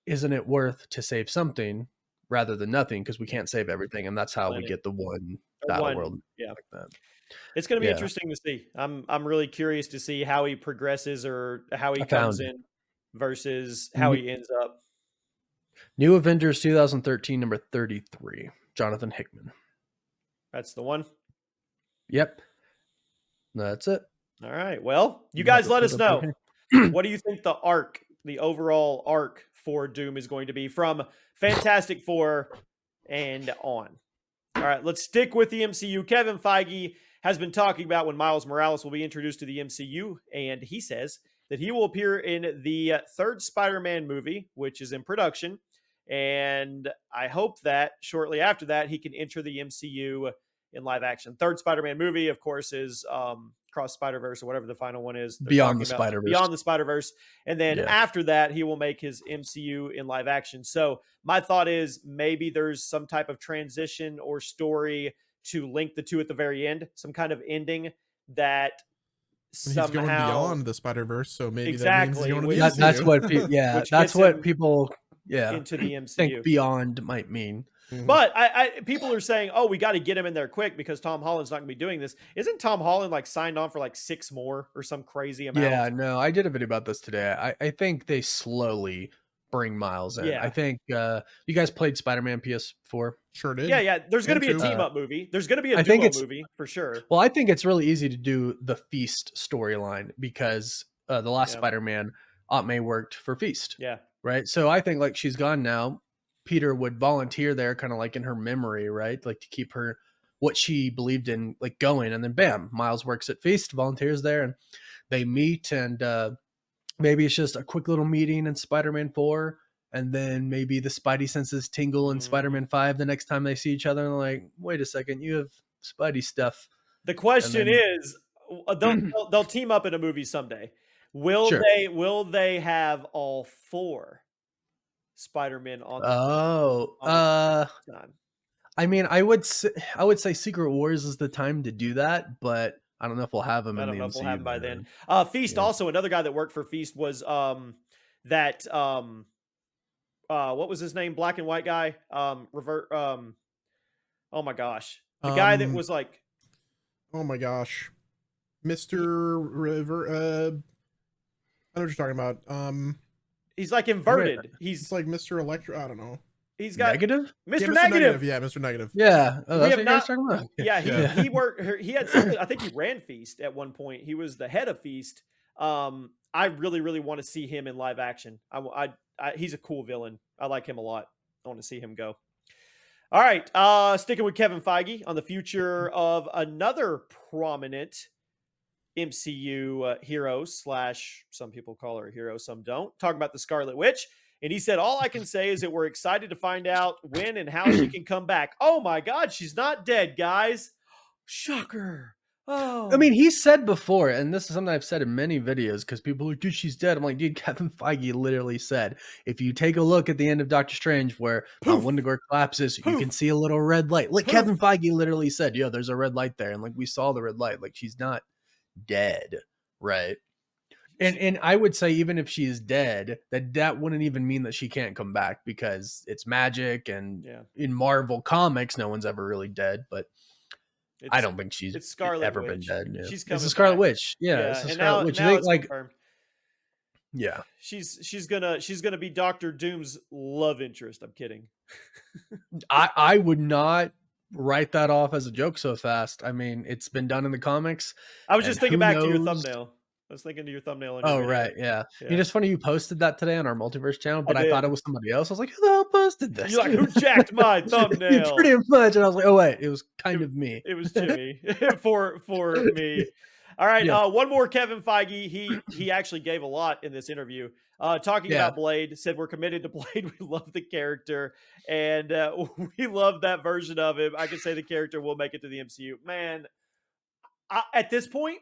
isn't it worth to save something rather than nothing? Because we can't save everything. And that's how we get the one battle world. Yeah. Like that. It's going to be interesting to see. I'm really curious to see how he progresses or how he comes in versus how he ends up. New Avengers 2013, number 33, Jonathan Hickman. That's the one? Yep. That's it. All right. Well, you guys let us know. What do you think the overall arc for Doom is going to be from Fantastic Four and on? All right, let's stick with the MCU. Kevin Feige has been talking about when Miles Morales will be introduced to the MCU, and he says that he will appear in the third Spider-Man movie, which is in production. And I hope that shortly after that, he can enter the MCU in live action. Third Spider-Man movie, of course, is Cross Spider-Verse or whatever the final one is. Beyond the Spider-Verse. Beyond the Spider-Verse. And then after that, he will make his MCU in live action. So my thought is maybe there's some type of transition or story to link the two at the very end. Some kind of ending that somehow... He's going beyond the Spider-Verse, so maybe exactly. that means he's going to the MCU. That's what people... into the MCU. Think beyond might mean. But people are saying, oh, we got to get him in there quick because Tom Holland's not going to be doing this. Isn't Tom Holland like signed on for like 6 more or some crazy amount? Yeah, no, I did a video about this today. I think they slowly bring Miles in. Yeah. I think you guys played Spider-Man PS4. Sure did. Yeah. There's going to be a team up movie. There's going to be a duo movie for sure. Well, I think it's really easy to do the Feast storyline because the last Spider-Man Aunt May worked for Feast. Yeah. Right. So I think like she's gone now. Peter would volunteer there kind of like in her memory, right? Like to keep her what she believed in like going. And then bam, Miles works at Feast, volunteers there, and they meet, and maybe it's just a quick little meeting in Spider-Man 4. And then maybe the Spidey senses tingle in Spider-Man 5 the next time they see each other, and they're like, wait a second, you have Spidey stuff. The question is, they'll team up in a movie someday. Will they have all 4 Spider-Man on the time? I mean, I would say Secret Wars is the time to do that, but I don't know if we'll have them in the MCU. If we'll have them by then. Feast also, another guy that worked for Feast was what was his name? Black and white guy. Oh my gosh. The guy that was like, oh my gosh. Mr. River, I know what you're talking about. He's like inverted. He's like Mr. Electro. I don't know. He's got Negative. Mr. Negative. Yeah, Mr. Negative. Yeah. Oh, that's what you guys talking about. Yeah. He worked. He had something. I think he ran Feast at one point. He was the head of Feast. I really, really want to see him in live action. He's a cool villain. I like him a lot. I want to see him go. All right. Sticking with Kevin Feige on the future of another prominent MCU hero / some people call her a hero, some don't. Talking about the Scarlet Witch. And he said, all I can say is that we're excited to find out when and how she can come back. Oh my God, she's not dead, guys. Shocker. Oh. I mean, he said before, and this is something I've said in many videos, because people are like, dude, she's dead. I'm like, dude, Kevin Feige literally said, if you take a look at the end of Doctor Strange where Wendigo collapses, you can see a little red light. Like Kevin Feige literally said, yeah, there's a red light there. And like, we saw the red light. Like, she's not dead, right? And I would say even if she is dead, that wouldn't even mean that she can't come back, because it's magic, and in Marvel comics, no one's ever really dead. But I don't think she's ever been dead. Yeah. She's coming. It's a Scarlet Witch. Yeah, it's a Scarlet Witch. Now it's like, confirmed. Yeah, she's gonna be Doctor Doom's love interest. I'm kidding. I would not write that off as a joke so fast. I mean, it's been done in the comics. I was just thinking back to your thumbnail. I was thinking to your thumbnail. Oh, right. Yeah. It's funny you posted that today on our Multiverse channel, but I thought it was somebody else. I was like, who the hell posted this? You're like, who jacked my thumbnail? Pretty much. And I was like, oh, wait, it was kind of me. It was Jimmy for me. All right. One more Kevin Feige. He actually gave a lot in this interview. Talking about Blade, said we're committed to Blade. We love the character, and we love that version of him. I can say the character will make it to the MCU. Man, at this point,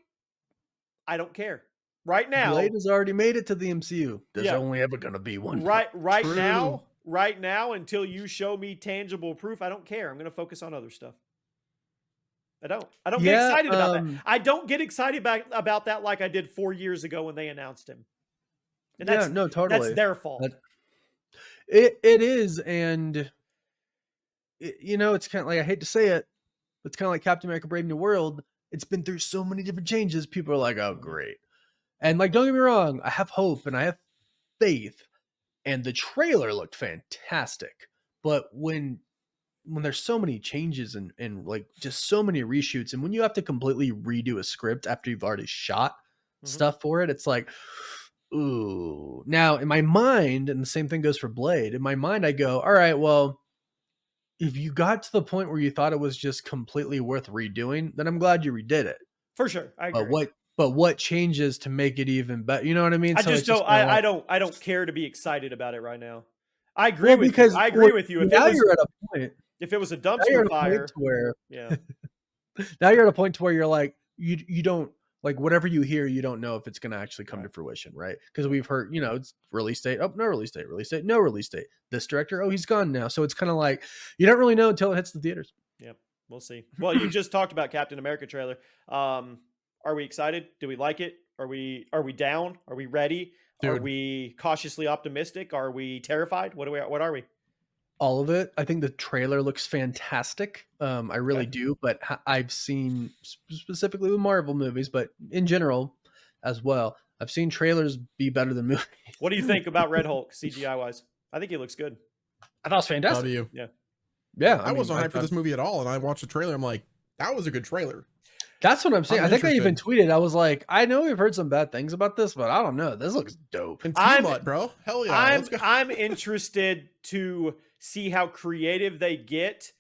I don't care. Right now, Blade has already made it to the MCU. There's only ever going to be one. Right now, until you show me tangible proof, I don't care. I'm going to focus on other stuff. I don't get excited about that. I don't get excited about that like I did 4 years ago when they announced him. And that's, no, totally. That's their fault. It is, and it's kind of like, I hate to say it, but it's kind of like Captain America: Brave New World. It's been through so many different changes. People are like, oh, great. And like, don't get me wrong, I have hope and I have faith. And the trailer looked fantastic. But when there's so many changes and like just so many reshoots, and when you have to completely redo a script after you've already shot stuff for it, it's like, ooh. Now, in my mind, and the same thing goes for Blade, in my mind, I go, all right, well, if you got to the point where you thought it was just completely worth redoing, then I'm glad you redid it. For sure. I agree. But what changes to make it even better? You know what I mean? I don't care to be excited about it right now. I agree with you. I agree with you. If now you're at a point. If it was a dumpster fire, now you're at a point to where you're like, you don't, like, whatever you hear, you don't know if it's going to actually come to fruition, right? Because we've heard, it's release date, oh, no release date, no release date. This director, oh, he's gone now. So it's kind of like, you don't really know until it hits the theaters. Yep, we'll see. Well, you just talked about Captain America trailer. Are we excited? Do we like it? Are we down? Are we ready? Dude. Are we cautiously optimistic? Are we terrified? What are we? All of it. I think the trailer looks fantastic. I really do, but I've seen, specifically with Marvel movies, but in general as well, I've seen trailers be better than movies. What do you think about Red Hulk CGI wise? I think he looks good. I thought it was fantastic. Yeah. I wasn't hyped for this movie at all, and I watched the trailer. I'm like, that was a good trailer. That's what I'm saying. I'm I think I even interested. tweeted. I was like, I know we've heard some bad things about this, but I don't know. This looks dope. And I'm- T-Mut, bro. Hell yeah. Let's go. I'm interested to see how creative they get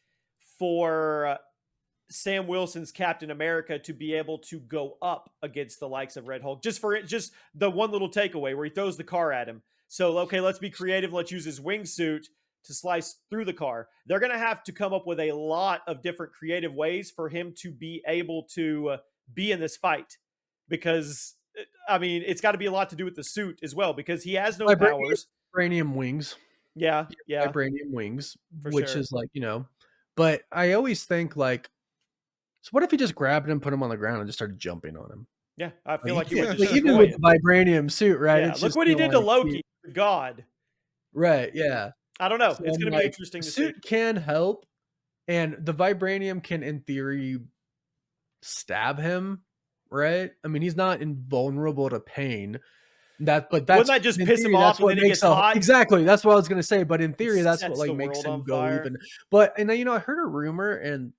for Sam Wilson's Captain America to be able to go up against the likes of Red Hulk. Just the one little takeaway where he throws the car at him. So, okay, let's be creative. Let's use his wingsuit to slice through the car. They're going to have to come up with a lot of different creative ways for him to be able to be in this fight. Because, I mean, it's got to be a lot to do with the suit as well, because he has no powers. Vibranium wings. Yeah. Vibranium wings, For which sure. is like, but I always think like, so what if he just grabbed him, put him on the ground, and just started jumping on him? Yeah, I feel Like, like he would yeah, just even destroy with him. the vibranium suit, right? Yeah, It's look just what he gonna, did to like, Loki. God. Right, yeah. I don't know. So It's I'm going to like, be interesting the to suit see. can help, and the vibranium can, in theory, stab him, right? I mean, he's not invulnerable to pain. But that's Wouldn't that just in piss him theory, off that's and what then he makes gets hot? exactly. That's what I was gonna say. But in theory, that's what Sets like the makes world him on go fire. even. But and I heard a rumor, and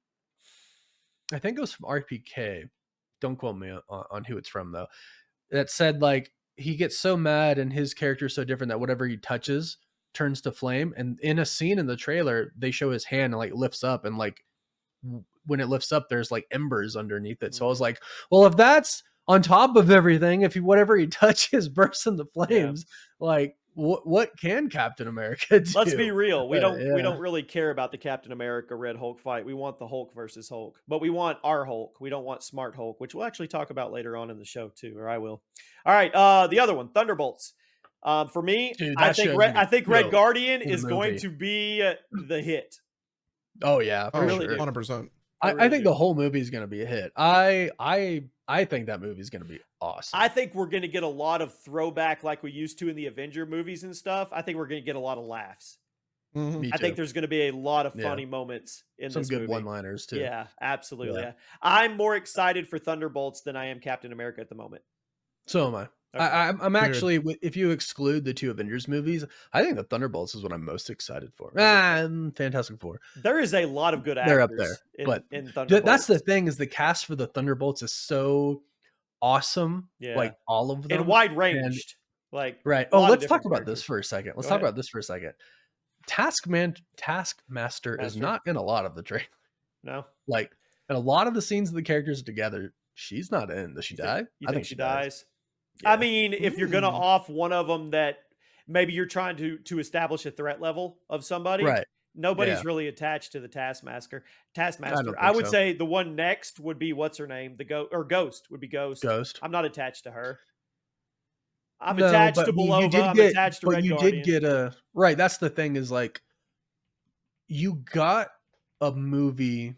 I think it was from RPK. Don't quote me on who it's from though. That said, like, he gets so mad and his character is so different that whatever he touches turns to flame. And in a scene in the trailer, they show his hand and like lifts up, and like when it lifts up, there's like embers underneath it. So I was like, well, if that's on top of everything, if whatever he touches bursts into flames, like what can Captain America do? Let's be real. We don't Yeah. really care about the Captain America Red Hulk fight. We want the Hulk versus Hulk, but we want our Hulk. We don't want Smart Hulk, which we'll actually talk about later on in the show too, or I will. All right, the other one, Thunderbolts. For me, Dude, I that think show's Red, gonna I think be Red dope Guardian in the is going movie. to be the hit. Oh yeah, Oh, for really sure. do. 100%. I I really think do. the whole movie is going to be a hit. I think that movie is going to be awesome. I think we're going to get a lot of throwback like we used to in the Avenger movies and stuff. I think we're going to get a lot of laughs. Mhm. Me I think too. there's going to be a lot of Yeah. funny moments in Some this good movie. one-liners too. Yeah, absolutely. Yeah. I'm more excited for Thunderbolts than I am Captain America at the moment. So am I. Okay. I'm actually, if you exclude the two Avengers movies, I think the Thunderbolts is what I'm most excited for. Fantastic Four. There is a lot of good actors They're up there, but in Thunderbolts. That's the thing, is the cast for the Thunderbolts is so awesome. Yeah. Like all of them. and wide ranged. Like Right. a Oh, lot of let's talk different about this characters. for a second. Let's Go talk ahead. about this for a second. Taskmaster is Master. not in a lot of the trailer. No, Like, in a lot of the scenes of the characters together, she's not in. Does she die? You I think she dies? Yeah. I mean, if you're gonna Ooh. off one of them that maybe you're trying to establish a threat level of somebody, Right. Nobody's Yeah. really attached to the Taskmaster. don't I think would so. say the one next would be what's her name, Ghost would be Ghost. Ghost. I'm not attached to her. I'm No, attached but to you Belova. did I'm get- attached to but Red you Guardian. did get a right. That's the thing, is like, you got a movie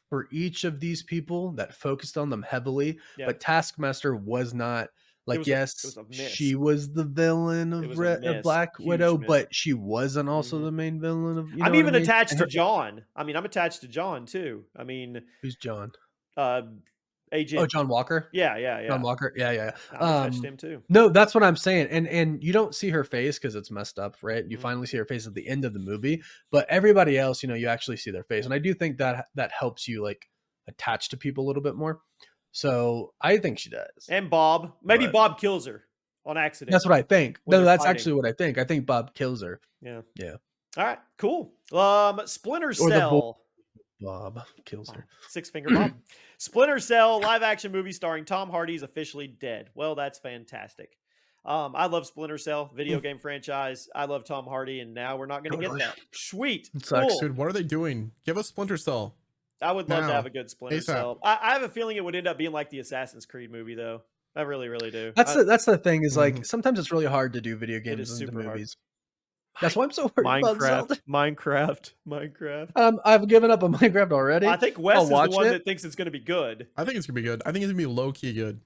for each of these people that focused on them heavily, Yeah. but Taskmaster was not. Like, was a- yes, it was a miss. she was the villain It of, was a of miss. Black Huge Widow, miss. but she wasn't also Mhm. the main villain of. You know I'm what even I mean? attached And to her- John. I mean, I'm attached to John too. I mean, Who's John? Agent. Oh, John Walker. Yeah. John Walker. Yeah. I'm attached to him too. No, that's what I'm saying. And you don't see her face because it's messed up, right? You Mhm. finally see her face at the end of the movie, but everybody else, you actually see their face. And I do think that helps you like attach to people a little bit more. So I think she does. And Bob. Maybe But- Bob kills her on accident. That's what I think. when No, they're that's fighting. actually what I think. I think Bob kills her. Yeah. Yeah. All right. Cool. Splinter Or the Cell. Bob kills her. Six Finger Bob. Splinter Cell live action movie starring Tom Hardy is officially dead. Well, that's fantastic. I love Splinter Cell video game franchise. I love Tom Hardy, and now we're not going to get that. Sweet. It sucks. Cool. Dude, what are they doing? Give us Splinter Cell. I would love to Now. have a good Splinter ASAP. Cell. I have a feeling it would end up being like the Assassin's Creed movie, though. I really, really do. That's the thing, is like, Mhm. sometimes it's really hard to do video is games into super hard. movies. That's why I'm so worried about Zelda. Minecraft. I've given up on Minecraft already. I think Wes I'll is the watch one it. that thinks it's going to be good. I think it's gonna be good. I think it's gonna be low key good.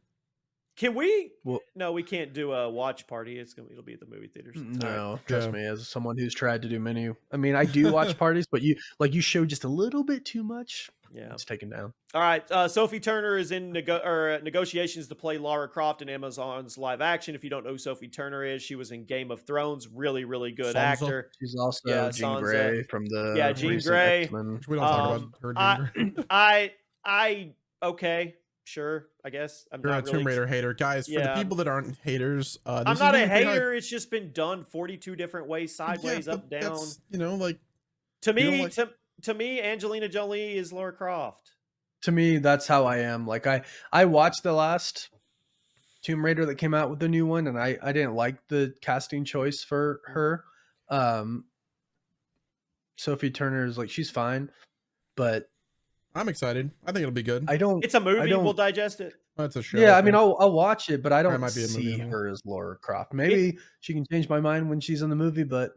Can we? Well- No, we can't do a watch party. It'll be at the movie theaters. All right. No, trust Yeah. me, as someone who's tried to do many, I mean, I do watch parties, but you show just a little bit too much. Yeah. It's taken down. All right. Sophie Turner is in negotiations to play Lara Croft in Amazon's live action. If you don't know who Sophie Turner is, she was in Game of Thrones. Really, really good Sansa? actor. She's also Yeah, Jean Sansa. Grey from the Yeah, Jean recent Grey. X-Men. We don't talk about her gender. I okay. sure, I guess. I'm You're not a Tomb really Raider hater, guys. For the yeah. people that aren't haters, I'm this not is a gonna be pretty high. hater. It's just been done 42 different ways, Yeah, sideways, but up, down. that's, you know, like To you don't me, like. to me, Angelina Jolie is Lara Croft. To me, that's how I am. Like I watched the last Tomb Raider that came out with the new one, and I didn't like the casting choice for her. Sophie Turner is like, she's fine, but I'm excited. I think it'll be good. I don't. It's a movie. don't- We'll digest it. That's a show. Yeah, I think. mean, I'll watch it, but I don't might be a movie see as well. her as Laura Croft. Maybe she can change my mind when she's in the movie, but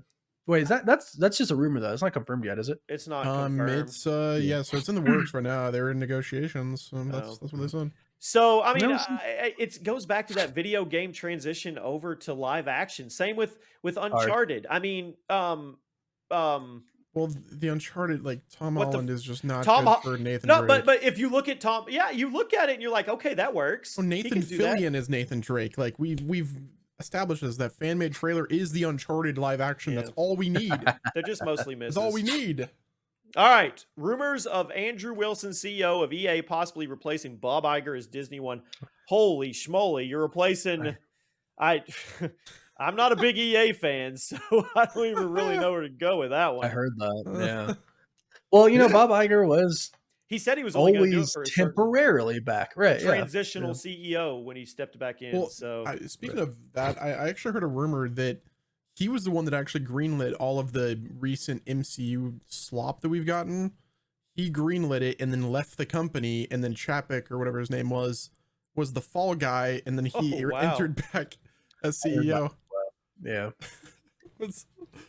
wait, is that's just a rumor though? It's not confirmed yet, is it? It's not confirmed. It's yeah, so it's in the works right now. They're in negotiations. So that's what they said. So I mean, No, some- it goes back to that video game transition over to live action. Same with Uncharted. I mean, Well, the Uncharted, like Tom What the Holland is just not Tom good Ho- for Nathan no, Drake. but if you look at Tom, yeah, you look at it and you're like, okay, that works. Well, He Nathan can do that. Fillion is Nathan Drake. Like we've established this, that fan made trailer is the Uncharted live action. Yeah. That's all we need. They're just mostly misses. That's all we need. All right. Rumors of Andrew Wilson, CEO of EA, possibly replacing Bob Iger as Disney one. Holy schmoly, you're replacing. I'm not a big EA fan, so I don't even really know where to go with that one. I heard that. Yeah. Well, you know, Bob Iger was He said he was only going to do it always for a certain temporarily back, right? Yeah. transitional CEO when he stepped back in. Well, so speaking of that, I actually heard a rumor that he was the one that actually greenlit all of the recent MCU slop that we've gotten. He greenlit it and then left the company, and then Chapek or whatever his name was the fall guy, and then he Oh, wow. entered back as CEO. Yeah. Who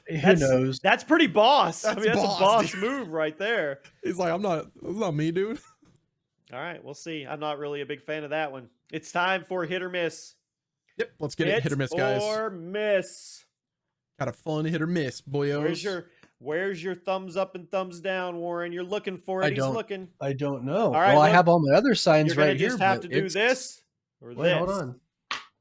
That's- knows? that's pretty boss. I That's mean, that's boss, a boss dude. move right there. He's like, that's not me, dude. All right, we'll see. I'm not really a big fan of that one. It's time for hit or miss. Yep, let's get it. Hit or miss, guys. Or miss. Got a fun hit or miss, boyos. Where's your thumbs up and thumbs down, Warren? You're looking for it. I He's don't- looking. I don't know. All right, well, I look, have all my other signs You're gonna right here. just have but to do it's- this or Wait, this. hold on.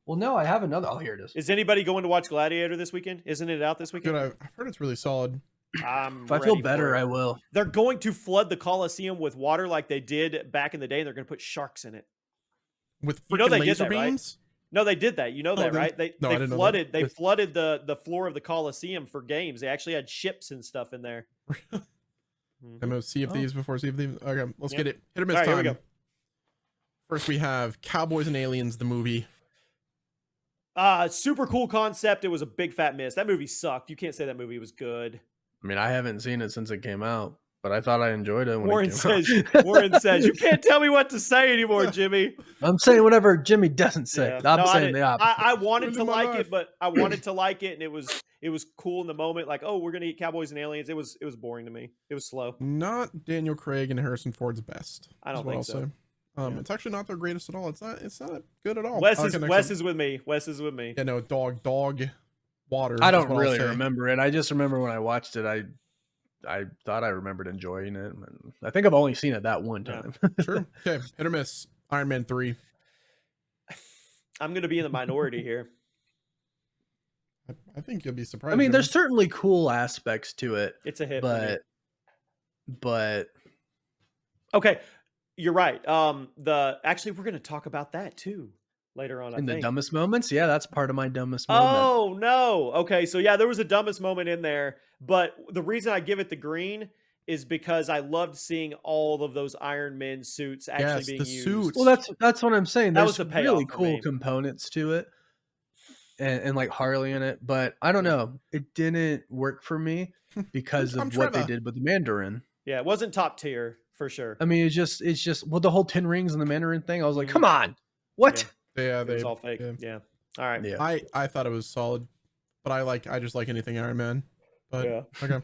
Well, no, I have another. Oh, here it is. Is anybody going to watch Gladiator this weekend? Isn't it out this Good. weekend? I've heard it's really solid. I'm If I feel ready for better, it. I will. They're going to flood the Coliseum with water like they did back in the day, and they're going to put sharks in it. With You know freaking they did laser that, right? beams. No, they did that. You know that, they- right? They no, I didn't know that. flooded. They With- flooded the floor of the Coliseum for games. They actually had ships and stuff in there. Mhm. I'm gonna see if these before see if these. Okay, let's Yep. get it. Hit or miss All right, here time. we go. First, we have Cowboys and Aliens, the movie. Super cool concept. It was a big fat miss. That movie sucked. You can't say that movie was good. I mean, I haven't seen it since it came out, but I thought I enjoyed it when Warren it came says. out. Warren says you can't tell me what to say anymore, Jimmy. I'm saying whatever Jimmy doesn't say. Yeah. I'm No, saying the opposite. I wanted Ruined to my like life. it, but I wanted to like it, and it was cool in the moment. Like, oh, we're gonna eat Cowboys and Aliens. It was boring to me. It was slow. Not Daniel Craig and Harrison Ford's best. I don't is what think I'll so. say. Yeah. It's actually not their greatest at all. It's not good at all. Wes Okay, next is one. with me. Wes is with me. Yeah, no, dog, water. I is don't what I'll really say. remember it. I just remember when I watched it, I thought I remembered enjoying it. And I think I've only seen it that one Yeah. time. Sure. Okay, hit or miss. Iron Man 3. I'm gonna be in the minority here. I think you'll be surprised. I mean, Jimmy. there's certainly cool aspects to it, It's a hit. for me. but Okay, you're right. Actually we're gonna talk about that too later on. I in the think. dumbest moments, yeah, that's part of my dumbest moment. Oh no. Okay, so yeah, there was a dumbest moment in there, but the reason I give it the green is because I loved seeing all of those Iron Man suits actually Yes, being the used. suits. Well, that's what I'm saying. That There's was the payoff really for cool me. components to it, and like Harley in it, but I don't know. It didn't work for me because I'm of what they Trevor. did with the Mandarin. Yeah, it wasn't top tier for sure. I mean, it's just well, the whole 10 rings and the Mandarin thing. I was like, come on, what? Yeah, It was they all fake. yeah. Yeah. All right. Yeah. I thought it was solid, but I just like anything Iron Man. But Yeah. okay.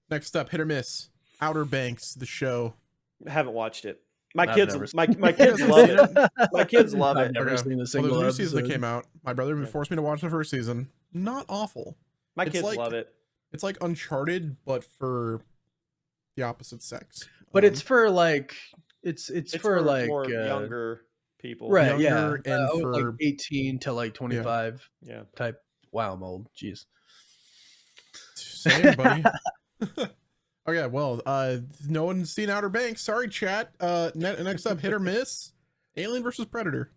Next up, hit or miss. Outer Banks, the show. I haven't watched it. My I've kids never my kids love it. My kids love I've it. never Okay. seen a Well, single there's a new season that episode. came out. My brother Yeah. forced me to watch the first season. Not awful. My It's kids like- love it. It's like Uncharted, but for the opposite sex. But it's for like it's It's for like more younger people. right, yeah, younger and like for 18 to like 25 Yeah. type. Wow, I'm old. Jeez. Same, buddy. Okay, well, no one's seen Outer Banks. Sorry, chat. Next up, hit or miss. Alien versus Predator.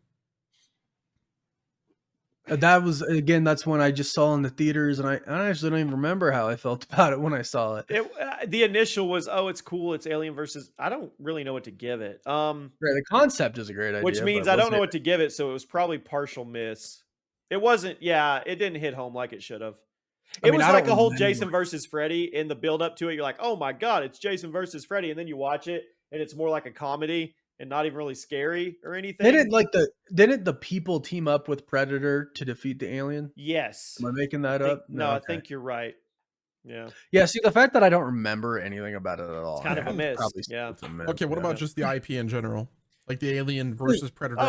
That was, again, that's one I just saw in the theaters, and I actually don't even remember how I felt about it when I saw it. The initial was, oh, it's cool. It's Alien versus. I don't really know what to give it. Right, the concept is a great idea, Which means but I don't know what to give it, so it was probably partial miss. It wasn't. Yeah, it didn't hit home like it should have. It was like a whole Jason versus Freddy. In the build up to it, you're like, oh my god, it's Jason versus Freddy, and then you watch it, and it's more like a comedy and not even really scary or anything. Didn't the people team up with Predator to defeat the alien? Yes. Am I making that up? No, I think you're right. Yeah. Yeah. See, the fact that I don't remember anything about it at all, it's kind of a miss. Yeah. Okay. What about just the IP in general, like the Alien versus Predator?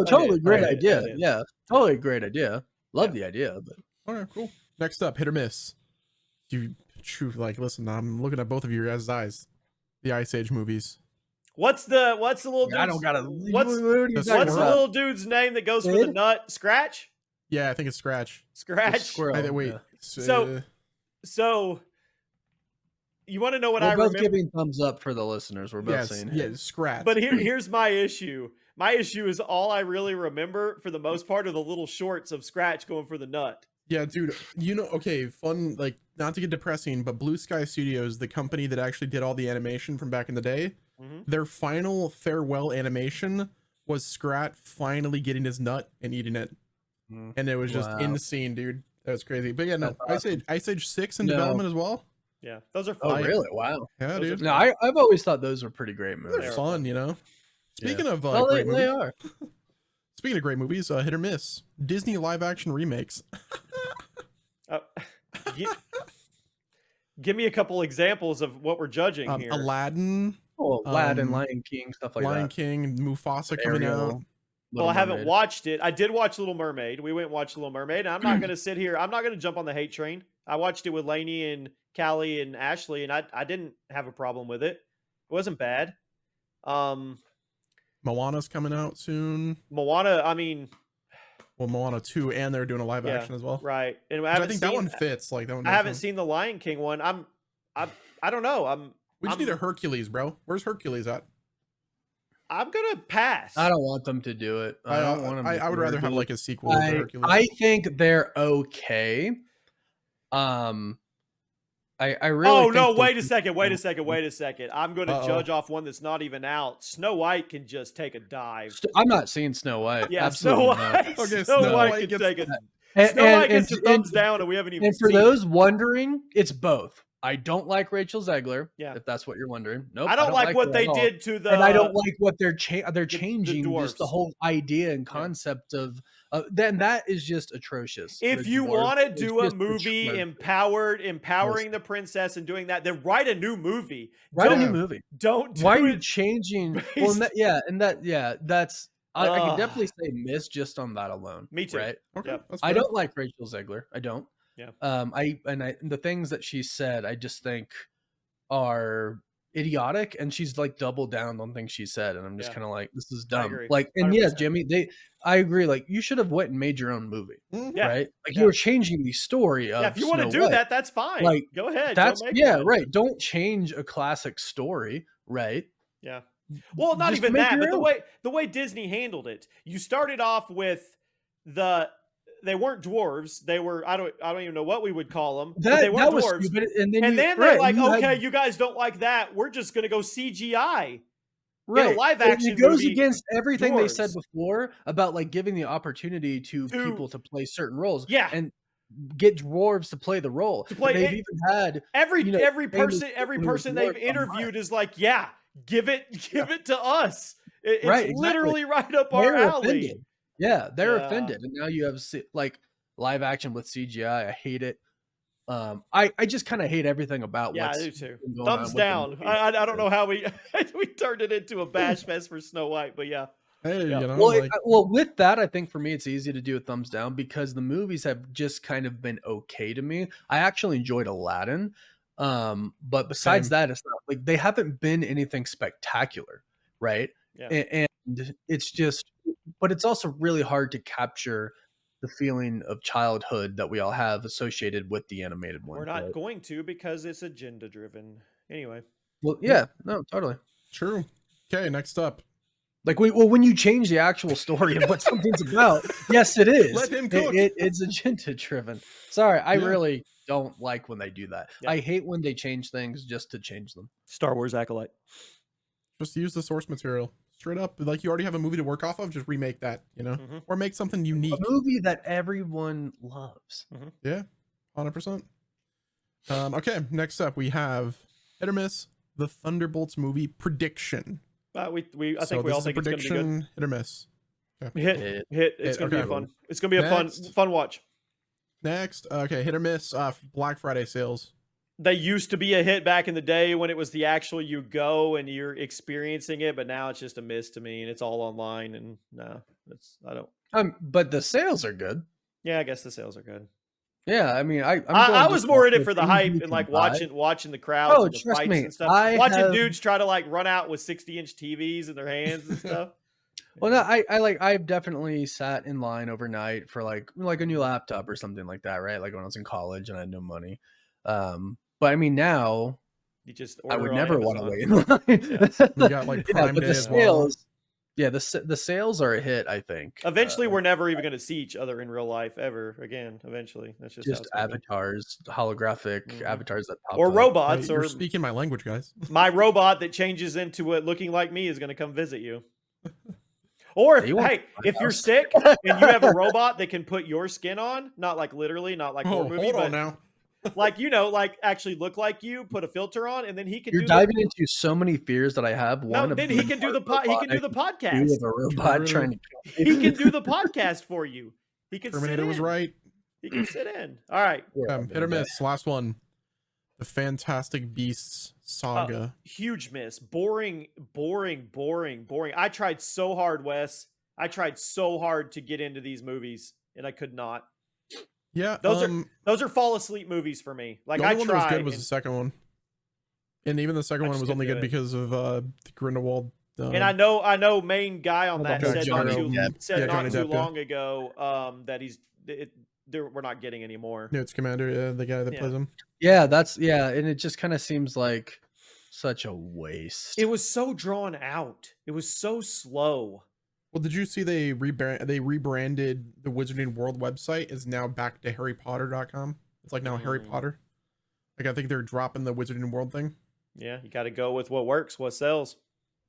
Totally great idea. Yeah, totally great idea. Love the idea, but all right, cool. Next up, hit or miss. Listen, I'm looking at both of your guys' eyes. The Ice Age movies. What's the little dude? I don't gotta. What's the little dude's name that goes for the nut? Scratch? Yeah, I think it's Scratch. Scratch. Squirrel. Wait. Yeah. So you want to know what I remember? We're both giving thumbs up for the listeners. We're both saying Scratch. But here's my issue. My issue is all I really remember for the most part are the little shorts of Scratch going for the nut. Yeah, dude. Okay, fun. Like, not to get depressing, but Blue Sky Studios, the company that actually did all the animation from back in the day, their final farewell animation was Scrat finally getting his nut and eating it, and it was just insane, dude. That was crazy. But yeah, no, Ice Age 6 in development as well. Yeah, those are fun. Oh, really? Wow. Yeah, dude. No, I've always thought those were pretty great movies. They're fun, Speaking of great movies, they are. Speaking of great movies, hit or miss. Disney live action remakes. Give me a couple examples of what we're judging here. Aladdin. Aladdin, Lion King, stuff like that. Lion King, Mufasa coming out. Well, I haven't watched it. I did watch Little Mermaid. We went and watched Little Mermaid. And I'm not going to sit here. I'm not going to jump on the hate train. I watched it with Lainey and Callie and Ashley, and I didn't have a problem with it. It wasn't bad. Moana's coming out soon. Moana, I mean... Well, Moana 2, and they're doing a live action as well. Right. And I think that one fits. Like that one. I haven't seen the Lion King one. I don't know. We just need a Hercules, bro. Where's Hercules at? I'm gonna pass. I don't want them to do it. I don't want them. I would rather have like a sequel to Hercules. I think they're okay. I really. Oh no! Wait a second. I'm going to judge off one that's not even out. Snow White can just take a dive. I'm not seeing Snow White. Yeah, Snow White. Okay, Snow White can take a. Snow White gets a thumbs down, and we haven't even. And for those wondering, it's both. I don't like Rachel Zegler. Yeah, if that's what you're wondering. Nope. I don't like what they did to the. And I don't like what they're changing. Just the whole idea and concept of. Then that is just atrocious. If you want to do a movie empowering the princess and doing that, then write a new movie. Why are you changing? That's. I can definitely say miss just on that alone. Me too. Right? Okay, yep. I don't like Rachel Zegler. I don't. Yeah. The things that she said, I just think are idiotic, and she's like doubled down on things she said, and I'm just kind of like, this is dumb. Like, and 100%. Yeah, Jimmy, I agree. Like, you should have went and made your own movie, right? Like, you were changing the story of. Yeah, if you want to do that, that's fine. Like, go ahead. That's right. Don't change a classic story, right? Yeah. Well, not even that, but the way Disney handled it. You started off with they weren't dwarves. They were I don't even know what we would call them. But they weren't dwarves. Stupid. And then they're like, okay, you guys don't like that. We're just gonna go CGI. Right. In a live action it goes against everything they said before about like giving the opportunity to people to play certain roles. Yeah. And get dwarves to play the role. They've even had every person they've interviewed is like, yeah, give it to us. It's literally right up our alley. Offended. Yeah, they're offended, and now you have like live action with CGI. I hate it. I just kind of hate everything about. Yeah, I do too. Thumbs down. I don't know how we turned it into a bash fest for Snow White, but yeah. Hey, well, with that, I think for me it's easy to do a thumbs down because the movies have just kind of been okay to me. I actually enjoyed Aladdin, but besides that, it's not like they haven't been anything spectacular, right? Yeah. And it's just. But it's also really hard to capture the feeling of childhood that we all have associated with the animated one. We're not going to because it's agenda driven. Anyway. Well, yeah, no, totally. True. Okay, next up. Like when you change the actual story of what something's about, yes, it is. Let him cook. It's agenda driven. Sorry, I really don't like when they do that. Yeah. I hate when they change things just to change them. Star Wars Acolyte. Just use the source material straight up. Like you already have a movie to work off of, just remake that, or make something unique. A movie that everyone loves. Yeah, 100%. Okay, next up we have hit or miss the Thunderbolts movie prediction. I think we all think it's going to be good. Hit or miss. Okay. Hit. It's going to be fun. It's going to be a fun watch. Next, okay, hit or miss. Black Friday sales. They used to be a hit back in the day when it was the actual you go and you're experiencing it, but now it's just a miss to me, and it's all online. And no, I don't. But the sales are good. Yeah, I guess the sales are good. Yeah, I mean, I was more in it for the hype and like watching the crowds and the fights and stuff. Watching dudes try to like run out with 60-inch TVs in their hands and stuff. Well, no, I've definitely sat in line overnight for like a new laptop or something like that, right? Like when I was in college and I had no money. But I mean now, I would never want to wait in line. You got like Prime Day as well. Yeah, the sales are a hit, I think. Eventually, we're never even going to see each other in real life ever again. Eventually, that's just avatars, holographic avatars that pop or up. robots. You're speaking my language, guys. My robot that changes into it looking like me is going to come visit you. Or if you're sick and you have a robot that can put your skin on, not like literally, not like horror movie, hold but on now. like like actually look like you, put a filter on, and then he can. You're diving into so many fears that I have. Then he can do the podcast. With a robot trying to. He can do the podcast for you. He can. Terminator was right. He can sit in. All right. Hit or miss. Last one. The Fantastic Beasts saga. Huge miss. Boring. I tried so hard, Wes. I tried so hard to get into these movies, and I could not. Yeah, those are fall asleep movies for me. Like the only one that was good was the second one, and even the second one was only good because of the Grindelwald. And I know main guy on that said not too Depp, long ago that we're not getting anymore. Newt Scamander, the guy that plays him. Yeah, and it just kind of seems like such a waste. It was so drawn out. It was so slow. Well, did you see they rebranded the Wizarding World website is now back to HarryPotter.com? It's like now Harry Potter. Like I think they're dropping the Wizarding World thing. Yeah, you got to go with what works, what sells.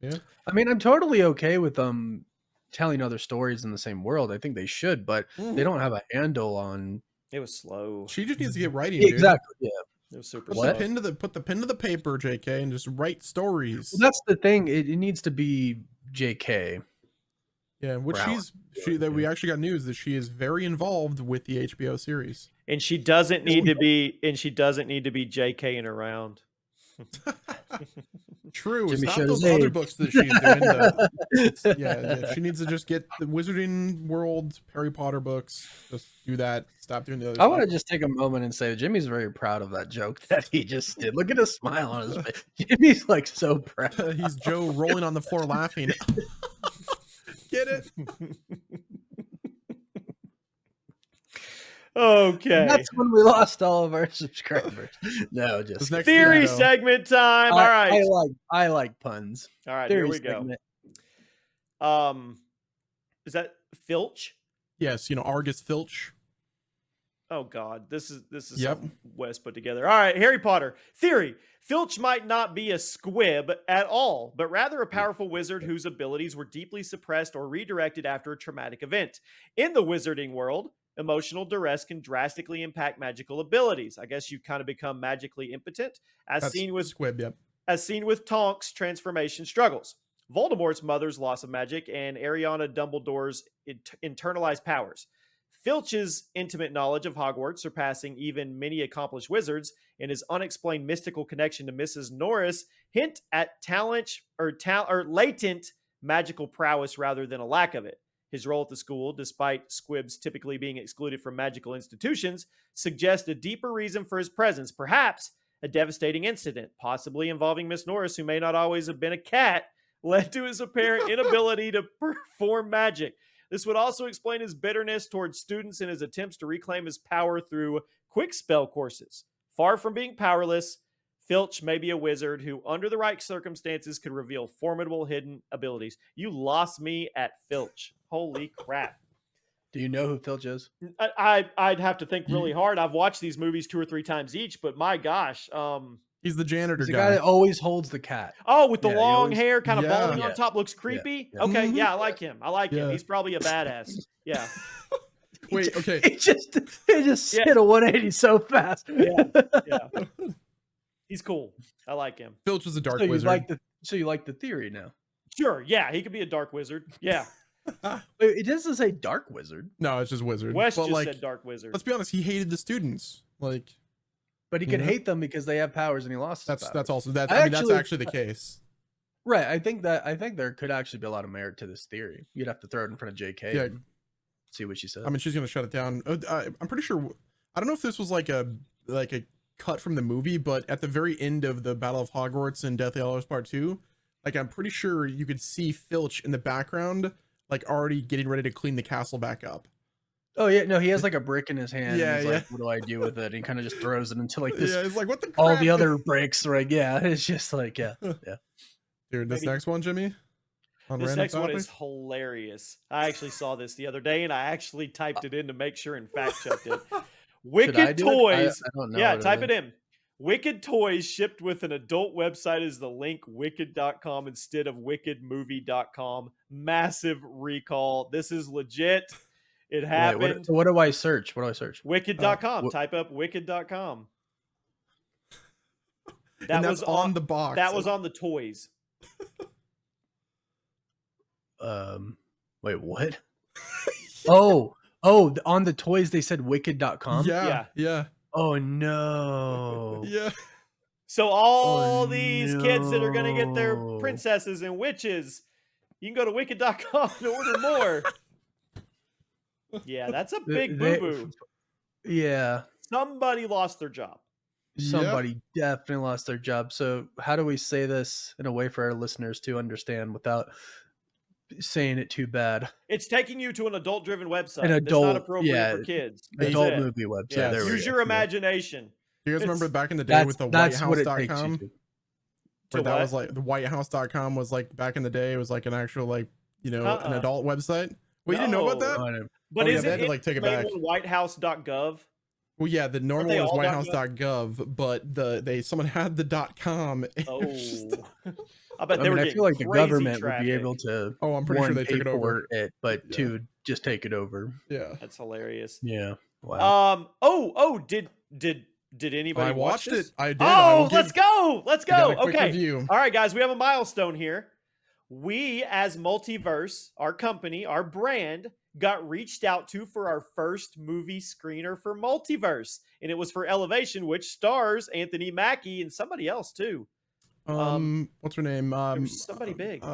Yeah, I mean, I'm totally okay with them telling other stories in the same world. I think they should, but they don't have a handle on. It was slow. She just needs to get writing. Dude. Exactly. Yeah. It was super. Put the pen to the paper, JK, and just write stories. Well, that's the thing. It needs to be JK. Yeah, which we actually got news that she is very involved with the HBO series. And she doesn't need to be JKing around. True. It's not those other books that she's doing. Yeah, she needs to just get the Wizarding World Harry Potter books. Just do that. Stop doing the other stuff. I want to just take a moment and say Jimmy's very proud of that joke that he just did. Look at his smile on his face. Jimmy's like so proud. He's Joe rolling on the floor laughing. Get it? Okay. And that's when we lost all of our subscribers. No, just theory segment time. All right. I like puns. All right, theory here we segment. go. Is that Filch? Yes, Argus Filch. Oh God, this is something Wes put together. All right, Harry Potter theory. Filch might not be a squib at all, but rather a powerful wizard whose abilities were deeply suppressed or redirected after a traumatic event. In the wizarding world, emotional duress can drastically impact magical abilities. I guess you kind of become magically impotent, as seen with Squib. Yep. As seen with Tonk's transformation struggles, Voldemort's mother's loss of magic, and Ariana Dumbledore's internalized powers. Filch's intimate knowledge of Hogwarts, surpassing even many accomplished wizards, and his unexplained mystical connection to Mrs. Norris hint at talent or latent magical prowess rather than a lack of it. His role at the school, despite squibs typically being excluded from magical institutions, suggests a deeper reason for his presence, perhaps a devastating incident, possibly involving Miss Norris, who may not always have been a cat, led to his apparent inability to perform magic. This would also explain his bitterness towards students in his attempts to reclaim his power through quick spell courses. Far from being powerless, Filch may be a wizard who, under the right circumstances, could reveal formidable hidden abilities. You lost me at Filch. Holy crap. Do you know who Filch is? I'd have to think really hard. I've watched these movies 2 or 3 times each, but my gosh. He's the janitor He's the guy that always holds the cat. Oh, with the Yeah, long always- hair, kind of Yeah. balding on top, looks creepy. Yeah. Okay, Mhm. yeah, I like him. I like him. Yeah. He's probably a badass. Yeah. Wait, okay. He just Yeah. hit a 180 so fast. Yeah. He's cool. I like him. Filch is a dark So you wizard. like the theory now? Sure. Yeah, he could be a dark wizard. Yeah. Wait, it doesn't say dark wizard, No, it's just wizard. Wes but just like, said dark wizard. let's be honest, he hated the students. Like, but he could Yeah. hate them because they have powers and he lost. His that's powers. also that's I I mean that's actually- actually the case. Right. I think there could actually be a lot of merit to this theory. You'd have to throw it in front of JK Yeah. and see what she says. I mean, she's gonna shut it down. I'm pretty sure. I don't know if this was like a cut from the movie, but at the very end of the Battle of Hogwarts and Deathly Hallows Part 2, like I'm pretty sure you could see Filch in the background, like already getting ready to clean the castle back up. Oh yeah, no, he has like a brick in his hand. Yeah, and he's yeah. like, what do I do with it? And he kind of just throws it into like this. Yeah, it's like what the crap? All the other bricks, right? Yeah, it's just like Dude, this Maybe- next one, Jimmy. On This random next one topic? is hilarious. I actually saw this the other day and I actually typed it in to make sure and fact checked it. Should I Wicked do it? Toys. I don't know. Yeah, what type is. it in. Wicked Toys shipped with an adult website as the link wicked.com instead of wickedmovie.com. Massive recall. This is legit. It Wait, happened. what do I search? What do I search? Wicked.com. wh- Type up wicked.com. and That that's was on the box. That was on the toys. Wait, what? oh, on the toys they said wicked.com. Yeah, yeah, Oh no. yeah. So all Oh, these kids that are going to get their no. princesses and witches, you can go to wicked.com to order more. Yeah, that's a big They- boo-boo. Yeah. Somebody lost their job. Somebody definitely lost their job. So how do we say this in a way for our listeners to understand without saying it too bad? It's taking you to an adult-driven website. An That's adult- not appropriate yeah, for kids. That's Adult it. movie website. Yeah, There we use go. your Yeah. imagination. Do you guys remember It's- back in the day with the That's what it takes you whitehouse.com? to. Where To that what? was like the whitehouse.com was like back in the day, it was like an actual like, you know, an Uh-uh. adult website. Well, you didn't know about that? I know. But Oh, yeah, is they it had to, like, take it back. whitehouse.gov? Well, yeah, the normal they one is all whitehouse.gov, but someone had the .com. It Oh. was just- I bet I they mean, were I getting feel like the crazy government would traffic. be able to oh, I'm pretty sure one, they took pay it over. for it, but Yeah. two, just take it over. Yeah. That's hilarious. Yeah. Wow. Did anybody I watch watched this? it. I did. I Oh, will let's give- go. Let's I got go. a quick Okay. review. All right, guys, we have a milestone here. We, as Multiverse, our company, our brand, got reached out to for our first movie screener for Multiverse. And it was for Elevation, which stars Anthony Mackie and somebody else, too. What's her name? was somebody big.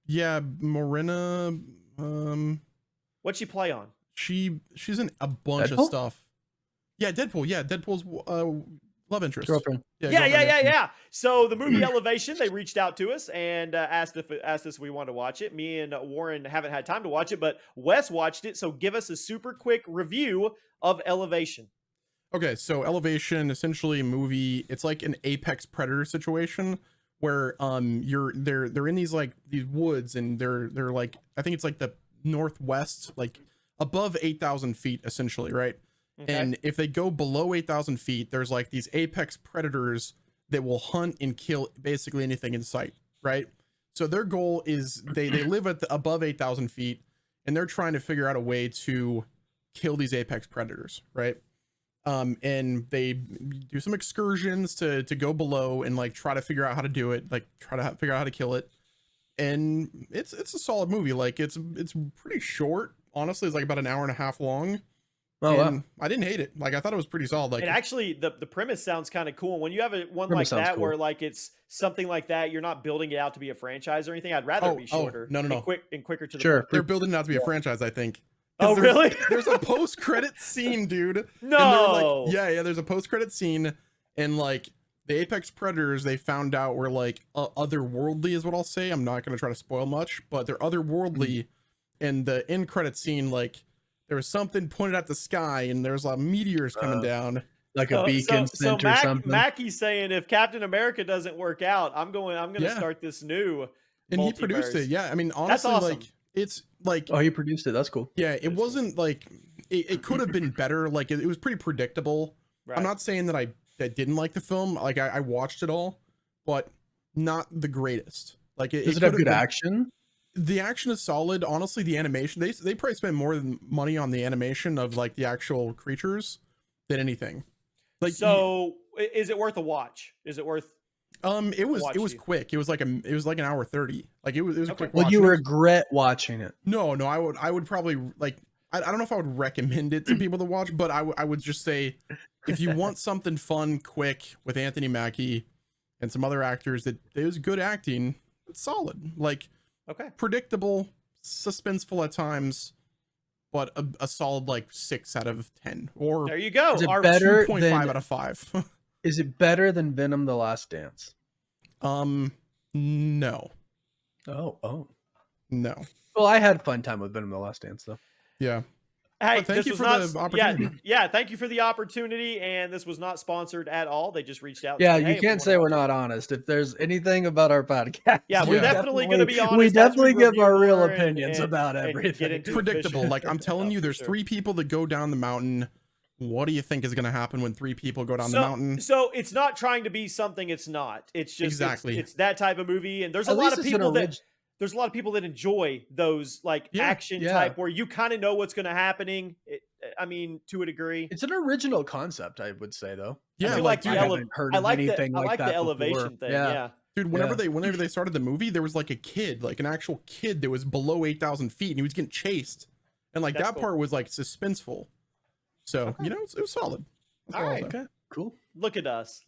Yeah, Morena. What'd she play on? She's in a bunch of Deadpool? stuff. Yeah, Deadpool. Yeah, Deadpool's love interest. Girlfriend. Yeah. So the movie Elevation, they reached out to us and asked us if we wanted to watch it. Me and Warren haven't had time to watch it, but Wes watched it. So give us a super quick review of Elevation. Okay, so Elevation, essentially a movie. It's like an apex predator situation where they're in these woods and they're like, I think it's like the northwest, like above 8,000 feet essentially, right? Okay. And if they go below 8,000 feet, there's like these apex predators that will hunt and kill basically anything in sight, right? So their goal is they live at above 8,000 feet and they're trying to figure out a way to kill these apex predators, right? And they do some excursions to go below and like try to figure out how to do it, like try to figure out how to kill it. And it's a solid movie. Like it's pretty short. Honestly, it's like about an hour and a half long. Oh, wow. And I didn't hate it. Like I thought it was pretty solid. Like And actually, the premise sounds kind of cool. When you have one like Premise sounds that, cool. where like it's something like that, you're not building it out to be a franchise or anything. I'd rather it be shorter. no. And quicker to the Sure. point. they're building it out to be a franchise, I think. 'Cause Oh, there's- really? There's a post-credit scene, dude. And they're No. like, yeah, there's a post-credit scene, and like the apex predators they found out were like otherworldly is what I'll say. I'm not gonna try to spoil much, but they're otherworldly. And the end credit scene, like there was something pointed at the sky, and there's meteors coming down, like a beacon scent or something. Mackey's saying if Captain America doesn't work out, I'm gonna start this new and multiverse. he produced it. Yeah, I mean, honestly, that's awesome. like it's like he produced it. That's cool. Yeah, it wasn't like it could have been better. Like it was pretty predictable. Right. I'm not saying that I didn't like the film. Like I watched it all, but not the greatest. Like does it have good action? The action is solid. Honestly, the animation, they probably spent more money on the animation of like the actual creatures than anything. Like, so is it worth a watch? Is it worth it was quick. It was like an hour 30. Like it was a quick watch. Well, you regret watching it? No, I would probably like I don't know if I would recommend it to people to watch, but I would just say if you want something fun, quick with Anthony Mackie and some other actors that is good acting, it's solid. Like predictable, suspenseful at times, but a solid like 6 out of 10. Or there you go. Is it better 2.5 out of 5. Is it better than Venom: The Last Dance? No. Oh. No. Well, I had fun time with Venom: The Last Dance though. Yeah. Hey, thank you for the opportunity. Yeah, thank you for the opportunity. And this was not sponsored at all. They just reached out. Yeah, you can't say we're not honest. If there's anything about our podcast, yeah, we're definitely going to be honest. We definitely give our real opinions about everything. Predictable. Like I'm telling you, there's 3 people that go down the mountain. What do you think is going to happen when 3 people go down the mountain? So it's not trying to be something it's not. It's just it's that type of movie. And there's a lot of people that enjoy those like action type where you kind of know what's going to happening. I mean, to a degree, it's an original concept, I would say, though. Yeah, I like the elevation thing. Yeah. Dude, whenever they started the movie, there was like a kid, like an actual kid that was below 8,000 feet, and he was getting chased, and like that part was like suspenseful. So you know, it was solid. All right, okay, cool. Look at us,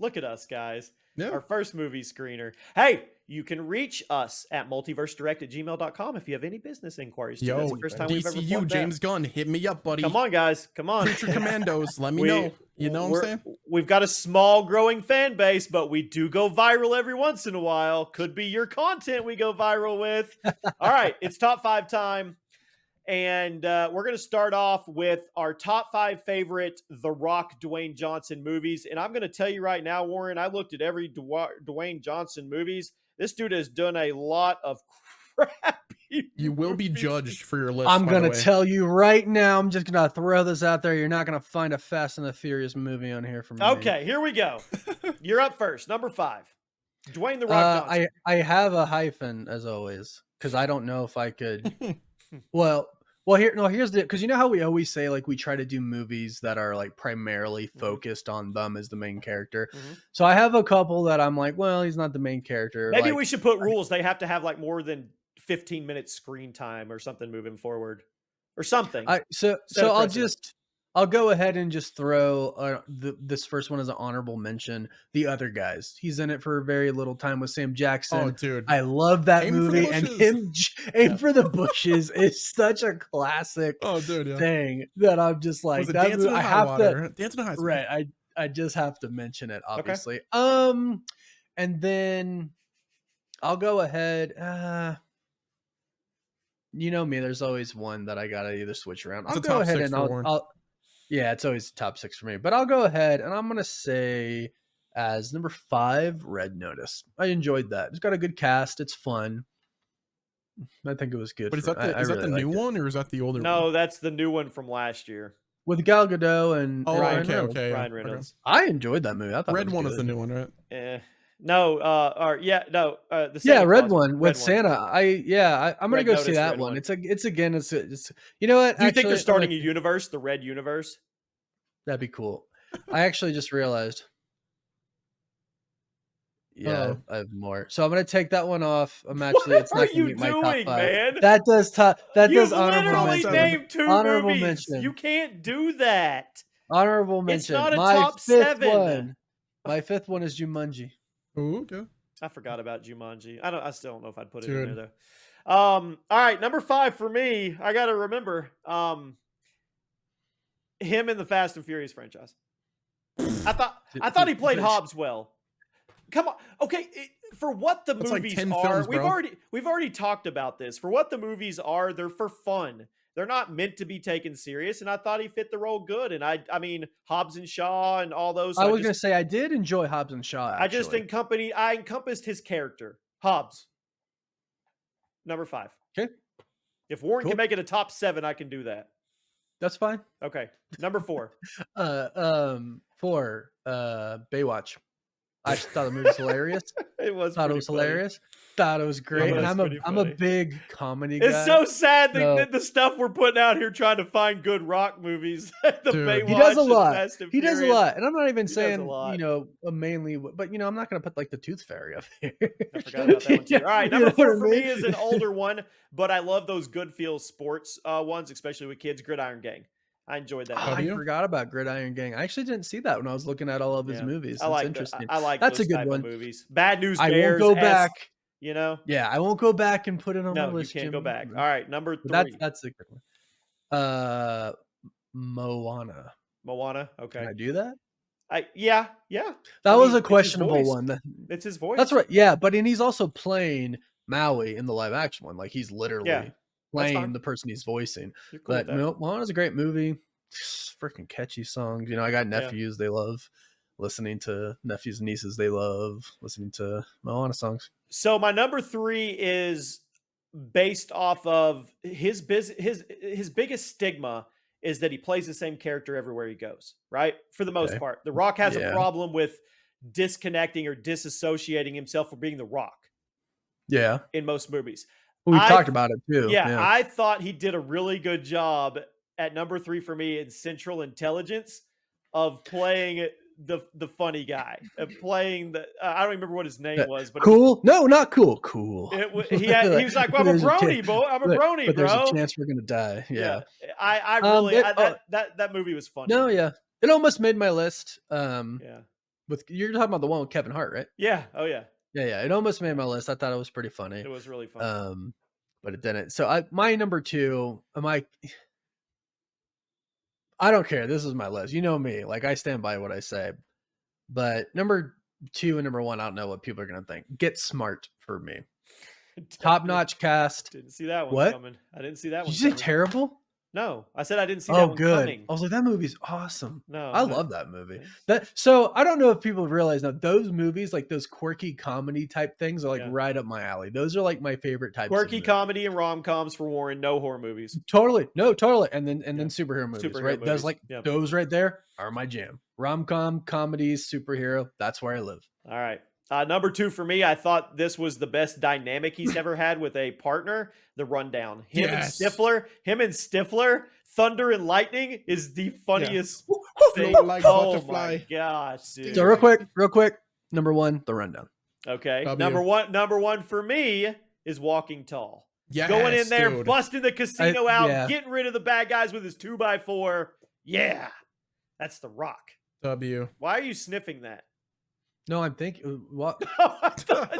guys. Yeah. Our first movie screener. Hey, you can reach us at multiversedirect@gmail.com if you have any business inquiries. Yo, that's the first time we've ever DCU, James Gunn, hit me up, buddy. Come on, guys. Come on. Creature Commandos, let me know. You know what I'm saying? We've got a small growing fan base, but we do go viral every once in a while. Could be your content we go viral with. All right, it's top 5 time. And we're going to start off with our top 5 favorite The Rock Dwayne Johnson movies. And I'm going to tell you right now, Warren, I looked at every Dwayne Johnson movies. This dude has done a lot of crappy You will be judged for your list. I'm going to tell you right now, I'm just going to throw this out there. You're not going to find a Fast and the Furious movie on here from me. Okay, here we go. You're up first. Number 5. Dwayne The Rock Johnson. I have a hyphen, as always, because I don't know if I could... Well, here's the, because you know how we always say like we try to do movies that are like primarily focused on them as the main character. So I have a couple that I'm like, well, he's not the main character. Maybe like, we should put rules. They have to have like more than 15 minutes screen time or something moving forward, or something. So I'll go ahead and just throw this first one as an honorable mention. The Other Guys. He's in it for a very little time with Sam Jackson. Oh, dude. I love that movie. And him Aim for the Bushes is such a classic thing that I'm just like, I have to. Dancing in High School. Right. I just have to mention it, obviously. Okay. And then I'll go ahead. You know me, there's always one that I got to either switch around. I'll go ahead and I'll yeah, it's always top 6 for me. But I'll go ahead and I'm going to say as number 5, Red Notice. I enjoyed that. It's got a good cast. It's fun. I think it was good. But is that the new one or is that the older one? No, that's the new one from last year. With Gal Gadot and Ryan Reynolds. I enjoyed that movie. I thought Red one is the new one, right? The Red one with Santa. I'm gonna go see that one. It's you know what? Do you think they're starting a universe, the Red Universe? That'd be cool. I actually just realized. Yeah, I have more. So I'm gonna take that one off. I'm actually it's not gonna be my top 5. Man? That does honorable mention. Named 2 honorable mention. You can't do that. Honorable mention. It's not a top 7. My 5th one is Jumanji. Oh, okay. I forgot about Jumanji. I still don't know if I'd put it in there though. All right, number 5 for me. I gotta remember him in the Fast and Furious franchise. I thought he played Hobbs well. Come on, okay. For what the movies are, we've already talked about this. For what the movies are, they're for fun. they're not meant to be taken serious, and I thought he fit the role good. And I mean, Hobbs and Shaw and all those. So I was going to say I did enjoy Hobbs and Shaw. Actually. I encompassed his character. Hobbs, number 5. Okay. If Warren can make it a top 7, I can do that. That's fine. Okay, number 4. 4. Baywatch. I just thought the movie was hilarious. It was. Thought it was hilarious. Thought it was great. And I'm a big comedy guy. It's so sad that the stuff we're putting out here trying to find good rock movies. Baywatch, he does a lot. He does a lot. And I'm not even saying, mainly, but I'm not going to put like the Tooth Fairy up here. I forgot about that one too. All right, number 4 for me is an older one, but I love those good feel sports ones, especially with kids. Gridiron Gang. I enjoyed that. I forgot about Gridiron Gang. I actually didn't see that when I was looking at all of his movies. That's interesting. I like that's those a good type one. Of movies. Bad News Bears. I won't go back. Yeah, I won't go back and put it on my list. You can't go back. All right, number 3. That's a good one. Moana. Okay. Can I do that? Yeah. That was a questionable one. It's his voice. That's right. Yeah, but he's also playing Maui in the live action one. Like he's literally playing the person he's voicing. Cool, but Moana's a great movie. Freaking catchy songs. I got nephews they love listening to, nephews and nieces they love listening to Moana songs. So my number 3 is based off of his biggest stigma is that he plays the same character everywhere he goes, right? For the most part. The Rock has a problem with disconnecting or disassociating himself from being The Rock. Yeah. In most movies. We've talked about it too. Yeah, I thought he did a really good job at number 3 for me in Central Intelligence of playing the funny guy, of playing the I don't remember what his name was, but not cool. He was like, well, I'm a brony, bro. I'm a brony, but bro. There's a chance we're gonna die. Yeah. I really that movie was funny. No, yeah, it almost made my list. Yeah. With you're talking about the one with Kevin Hart, right? Yeah. Oh yeah. Yeah. It almost made my list. I thought it was pretty funny. It was really funny. But it didn't. So my number 2, I don't care. This is my list. You know me. Like I stand by what I say. But number 2 and number 1, I don't know what people are gonna think. Get Smart for me. Top-notch cast. Didn't see that one coming. I didn't see that one. Did you say terrible? No, I said I didn't see that one coming. I was like, that movie's awesome. No, I love that movie. So I don't know if people realize now those movies, like those quirky comedy type things, are like right up my alley. Those are like my favorite types. Quirky comedy and rom-coms for Warren. No horror movies. Totally, and then superhero movies, right? Movies. Those right there are my jam. Rom-com, comedies, superhero. That's where I live. All right. Number 2 for me, I thought this was the best dynamic he's ever had with a partner. The Rundown. Him and Stifler, Thunder and Lightning is the funniest thing. Like butterfly. My gosh, dude. So real quick. Number 1, The Rundown. Okay. Number one for me is Walking Tall. Yes, going in there, dude. busting the casino out, getting rid of the bad guys with his 2x4. Yeah, that's The Rock. W. Why are you sniffing that? No, I'm thinking. What?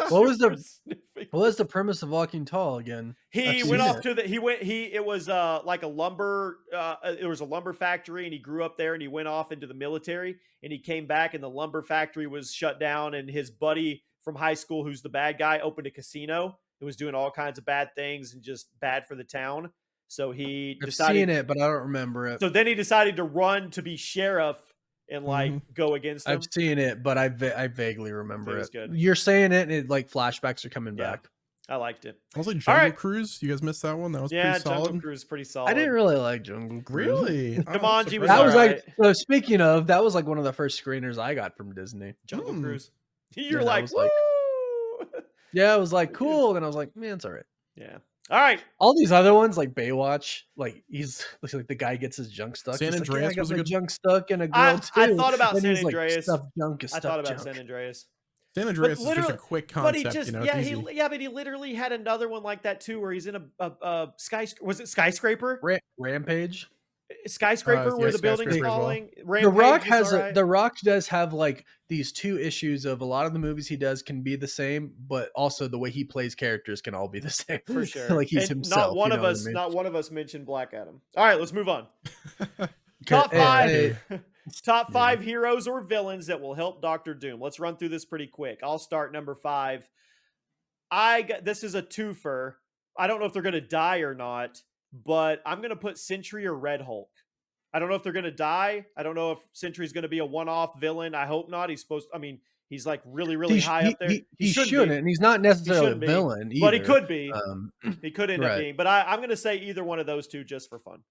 What was the premise of Walking Tall again? He went off to the. It was like a lumber. It was a lumber factory, and he grew up there, and he went off into the military, and he came back, and the lumber factory was shut down, and his buddy from high school, who's the bad guy, opened a casino. It was doing all kinds of bad things and just bad for the town. So he decided. I've seen it, but I don't remember it. So then he decided to run to be sheriff and go against him. I've seen it, but I vaguely remember it. Good. You're saying it, and it like flashbacks are coming back. I liked it. I was like Jungle Cruise. You guys missed that one. That was pretty solid. Jungle Cruise pretty solid. I didn't really like Jungle Cruise. Really? Jumanji was that was like. So speaking of, that was like one of the first screeners I got from Disney. Jungle Cruise. You're like, woo! Yeah, I was like, cool. And I was like, man, it's all right. Yeah. All right. All these other ones, like Baywatch, like he's like the guy gets his junk stuck. San Andreas was a good junk stuck and a girl too. I thought about San Like, Andreas. I thought about San Andreas. San Andreas is just a quick concept, but he literally had another one like that too, where he's in a skyscraper? Rampage. Skyscraper where the building's falling. Well. The Rock does have like these 2 issues of a lot of the movies he does can be the same, but also the way he plays characters can all be the same. For sure. Like he's himself. Not one of us mentioned Black Adam. All right, let's move on. Top 5. Top 5 heroes or villains that will help Dr. Doom. Let's run through this pretty quick. I'll start number 5. This is a twofer. I don't know if they're going to die or not. but I'm gonna put Sentry or Red Hulk. I don't know if they're gonna die. I don't know if Sentry's gonna be a one-off villain. I hope not. He's like really, really high up there. He shouldn't, and he's not necessarily a villain either. But he could be. He could end up right. being. But I'm going to say either one of those two just for fun.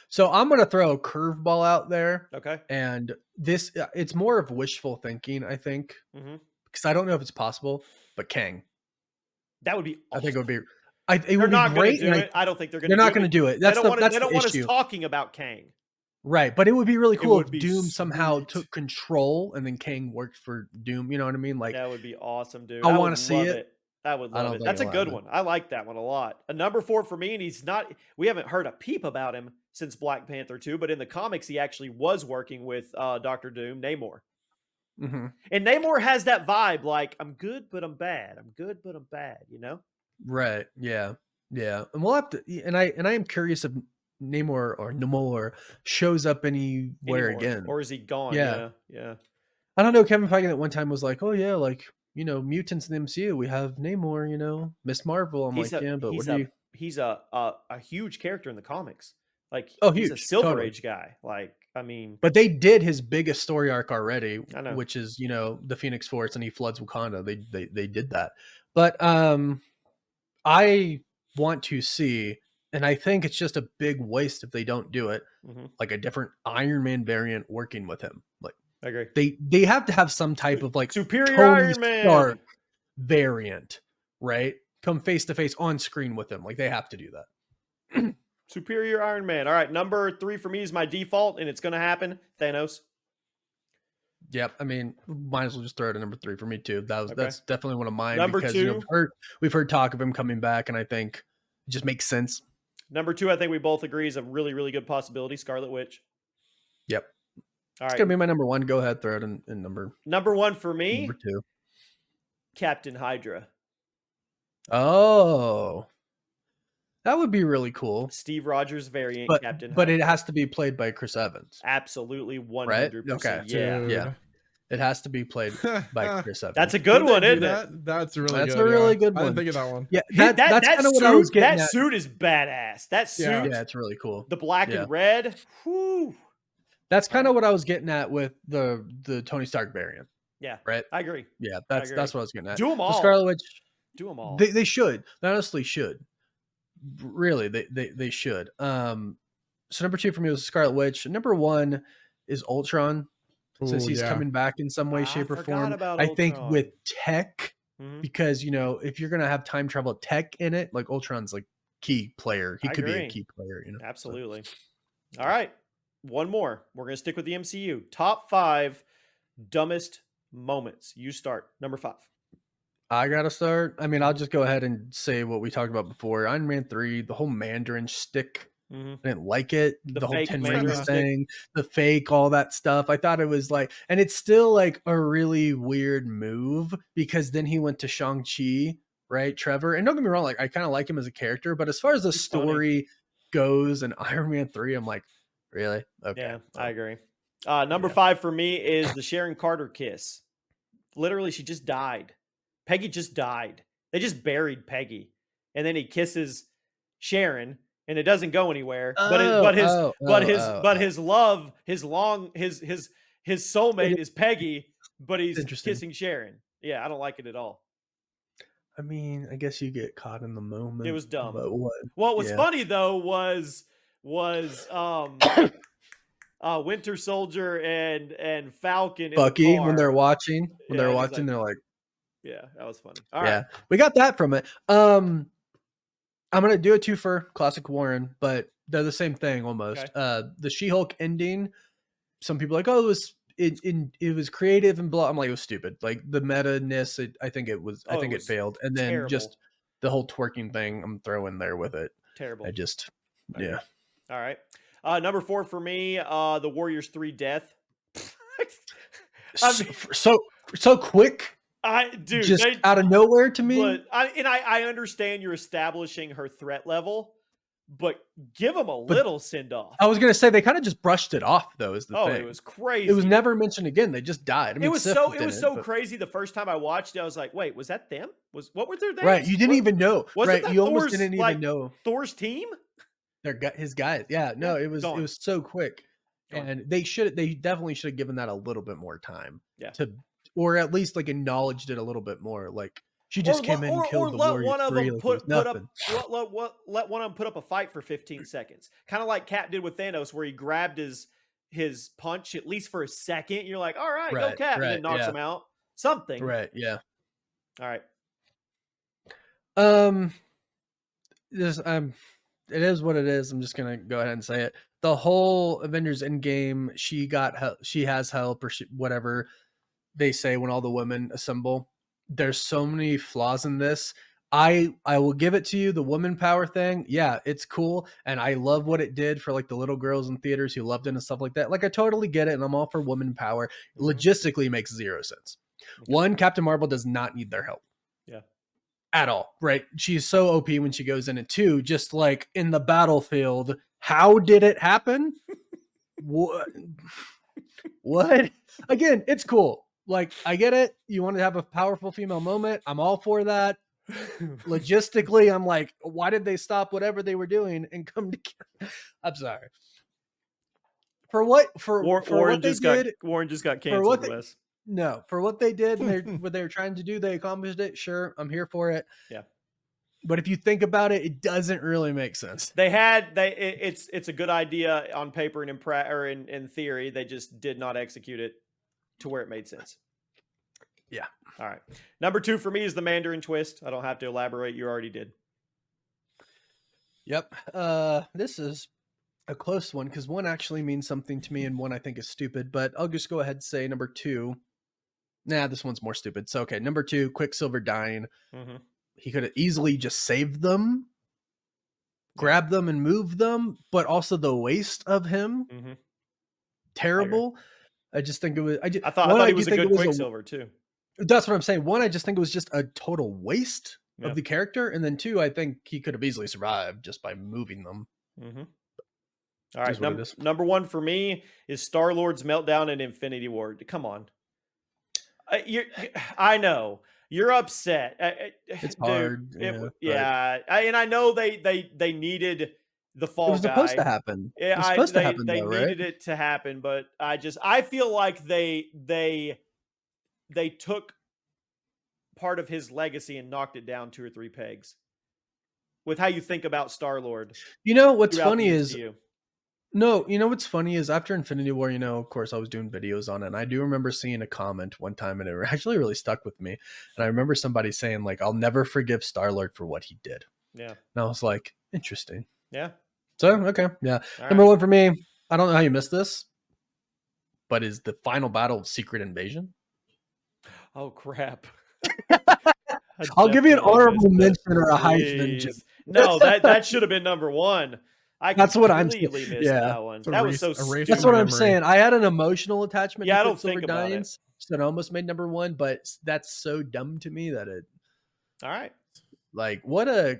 So I'm going to throw a curveball out there. Okay. And this, it's more of wishful thinking, I think, because I don't know if it's possible. But Kang, that would be. Awesome. I think it would be. It would be great. I don't think they're going to. They're not going to do it. That's the issue. They don't want us talking about Kang. Right, but it would be really cool if Doom somehow took control and then Kang worked for Doom. You know what I mean? Like that would be awesome, dude. I want to see it. I would love it. That's a good one. I like that one a lot. A number 4 for me, and he's not. We haven't heard a peep about him since Black Panther 2, but in the comics, he actually was working with Dr. Doom, Namor. And Namor has that vibe, like I'm good, but I'm bad. I'm good, but I'm bad. You know? Right. Yeah. Yeah. And we'll have to. And I am curious if Namor shows up anywhere again, or is he gone? Yeah. Yeah. I don't know. Kevin Feige at one time was like, "Oh yeah, like mutants in the MCU. We have Namor. Miss Marvel." I'm like, "Yeah, but he's a huge character in the comics. Like, huge, he's a Silver Age guy. Like, I mean, but they did his biggest story arc already, which is the Phoenix Force, and he floods Wakanda. They did that, but I want to see. And I think it's just a big waste if they don't do it. Like a different Iron Man variant working with him. Like I agree. They have to have some type of like superior Tony Iron Man Stark variant, right? Come face to face on screen with him. Like they have to do that. Superior Iron Man. All right, number 3 for me is my default, and it's going to happen. Thanos. Yep. I mean, might as well just throw it at number 3 for me too. That's definitely one of mine. Number because, 2. We've heard talk of him coming back, and I think it just makes sense. Number 2, I think we both agree is a really, really good possibility. Scarlet Witch. Yep. All it's right. gonna be my number 1. Go ahead, throw it in number. Number 1 for me. Number 2. Captain Hydra. Oh, that would be really cool. Steve Rogers variant Captain Hydra. But it has to be played by Chris Evans. Absolutely, 100%. Right? Okay. Yeah. It has to be played by Chris Evans. That's a good one, isn't it? That's really good. That's a really good one. I didn't think of that one. Yeah, that's kind of what I was getting at. That suit is badass. That suit. Yeah, it's really cool. The black and red. Whew. That's kind of what I was getting at with the Tony Stark variant. Yeah. Right? I agree. Yeah, that's what I was getting at. Do them all. The Scarlet Witch. Do them all. They should. They honestly should. Really, they should. So number 2 for me was Scarlet Witch. Number 1 is Ultron. Since he's coming back in some way, shape, or form. I think with tech, because if you're gonna have time travel tech in it, like Ultron's like key player. He could be a key player, Absolutely. All right. One more. We're gonna stick with the MCU. Top 5 dumbest moments. You start. Number 5. I gotta start. I mean, I'll just go ahead and say what we talked about before. Iron Man 3, the whole Mandarin shtick. I didn't like it. The whole 10 rings thing, the fake, all that stuff. I thought it was like, and it's still like a really weird move because then he went to Shang-Chi, right? Trevor. And don't get me wrong, like I kind of like him as a character, but as far as the story goes and Iron Man 3, I'm like, really? Okay. Yeah, I agree. Number 5 for me is the Sharon Carter kiss. Literally, she just died. Peggy just died. They just buried Peggy. And then he kisses Sharon. And it doesn't go anywhere. His love, his soulmate is Peggy, but he's kissing Sharon. Yeah, I don't like it at all. I mean, I guess you get caught in the moment. It was dumb. But what? What was funny though was Winter Soldier and Falcon, Bucky, when they're watching, they're like, yeah, that was funny. All right, we got that from it. I'm going to do a 2 for Classic Warren, but they're the same thing almost. Okay. The She-Hulk ending, some people are like, oh, it was creative and blah. I'm like, it was stupid. Like the meta-ness, I think it failed. And then just the whole twerking thing I'm throwing there with it. Terrible. Yeah. All right. Number 4 for me, the Warriors 3 death. So quick. Just out of nowhere to me. But I understand you're establishing her threat level, but give them a little send off. I was gonna say they kind of just brushed it off though. Is the thing? It was crazy. It was never mentioned again. They just died. I mean, it was so crazy. The first time I watched it, I was like, "Wait, was that them? What were their names?" Right, you didn't even know. Was right, it you almost didn't even know Thor's team. his guys. Yeah, no, it was so quick. And they definitely should have given that a little bit more time. Yeah. Or at least like acknowledged it a little bit more. Like she just came in and killed the let Warriors. one of them like let one of them put up a fight for 15 seconds. Kind of like Cap did with Thanos, where he grabbed his punch at least for a second. You're like, all right, go Cap, and then knocks him out. Something. Right, yeah. All right. It is what it is. I'm just gonna go ahead and say it. The whole Avengers Endgame, she has help or whatever they say when all the women assemble. There's so many flaws in this. I will give it to you. The woman power thing, yeah, it's cool, and I love what it did for like the little girls in theaters who loved it and stuff like that. Like I totally get it, and I'm all for woman power. Logistically, makes zero sense. Okay. One, Captain Marvel does not need their help. Yeah. At all, right? She's so OP when she goes in. And two, just like in the battlefield, how did it happen? What? Again, it's cool. Like, I get it. You want to have a powerful female moment. I'm all for that. Logistically, I'm like, why did they stop whatever they were doing and come together? I'm sorry. Warren just got canceled. No, for what they did and what they were trying to do, they accomplished it. Sure, I'm here for it. Yeah. But if you think about it, it doesn't really make sense. It's a good idea on paper and in theory. They just did not execute it to where it made sense. Yeah. All right. Number 2 for me is the Mandarin twist. I don't have to elaborate. You already did. Yep. This is a close one because one actually means something to me and one I think is stupid, but I'll just go ahead and say number 2. Nah, this one's more stupid. So, okay. Number 2, Quicksilver dying. Mm-hmm. He could have easily just saved them, grabbed them and moved them, but also the waste of him. Mm-hmm. Terrible. I just think it was. I thought he was a good Quicksilver too. That's what I'm saying. One, I just think it was just a total waste of the character, and then 2, I think he could have easily survived just by moving them. Mm-hmm. All right, number 1 for me is Star-Lord's meltdown in Infinity War. Come on, I know you're upset. It's hard. And I know they needed the fall guy. It was supposed to happen. It was supposed to happen. They needed it to happen, but I feel like they took part of his legacy and knocked it down 2 or 3 pegs with how you think about Star-Lord. You know what's funny is what's funny is after Infinity War, of course I was doing videos on it, and I do remember seeing a comment one time and it actually really stuck with me. And I remember somebody saying like, I'll never forgive Star-Lord for what he did. Yeah. And I was like, interesting. Yeah. So, okay. Yeah. Number 1 for me, I don't know how you missed this, but is the final battle of Secret Invasion. Oh crap. I'll give you an honorable mention or a Heisman. No, that should have been number 1. That's what I'm saying. That one. That was so stupid. That's what I'm saying. I had an emotional attachment to I don't think about it. So it almost made number 1, but that's so dumb to me that it. All right. Like what a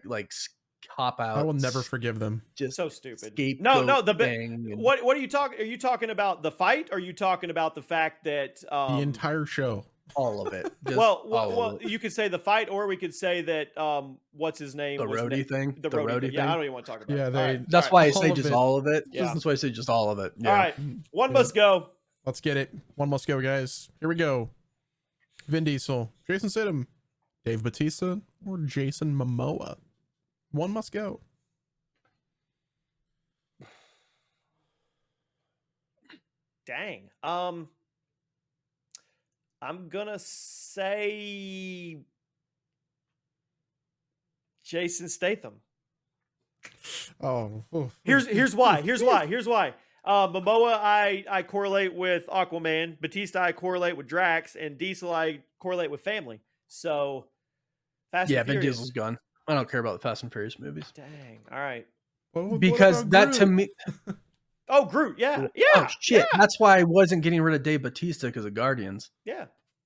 cop out. I will never forgive them. Just so stupid. No. What are you talking? Are you talking about the fight? Or are you talking about the fact that the entire show? All of it. Well, you could say the fight, or we could say that what's his name? The roadie thing. The roadie thing. Yeah, I don't even want to talk about it. Yeah, that's why I say just all of it. That's why I say just all of it. Yeah. All right. One must go. Let's get it. One must go, guys. Here we go. Vin Diesel, Jason Statham, Dave Bautista, or Jason Momoa. One must go. Dang. I'm gonna say Jason Statham. Oh, here's why. Momoa, I correlate with Aquaman. Batista, I correlate with Drax, and Diesel, I correlate with family. So, Fast and Furious. Vin Diesel's gone. I don't care about the Fast and Furious movies. Dang. All right. Because that to me. Oh, Groot. Yeah. Oh, shit. Yeah. That's why I wasn't getting rid of Dave Bautista because of Guardians. Yeah.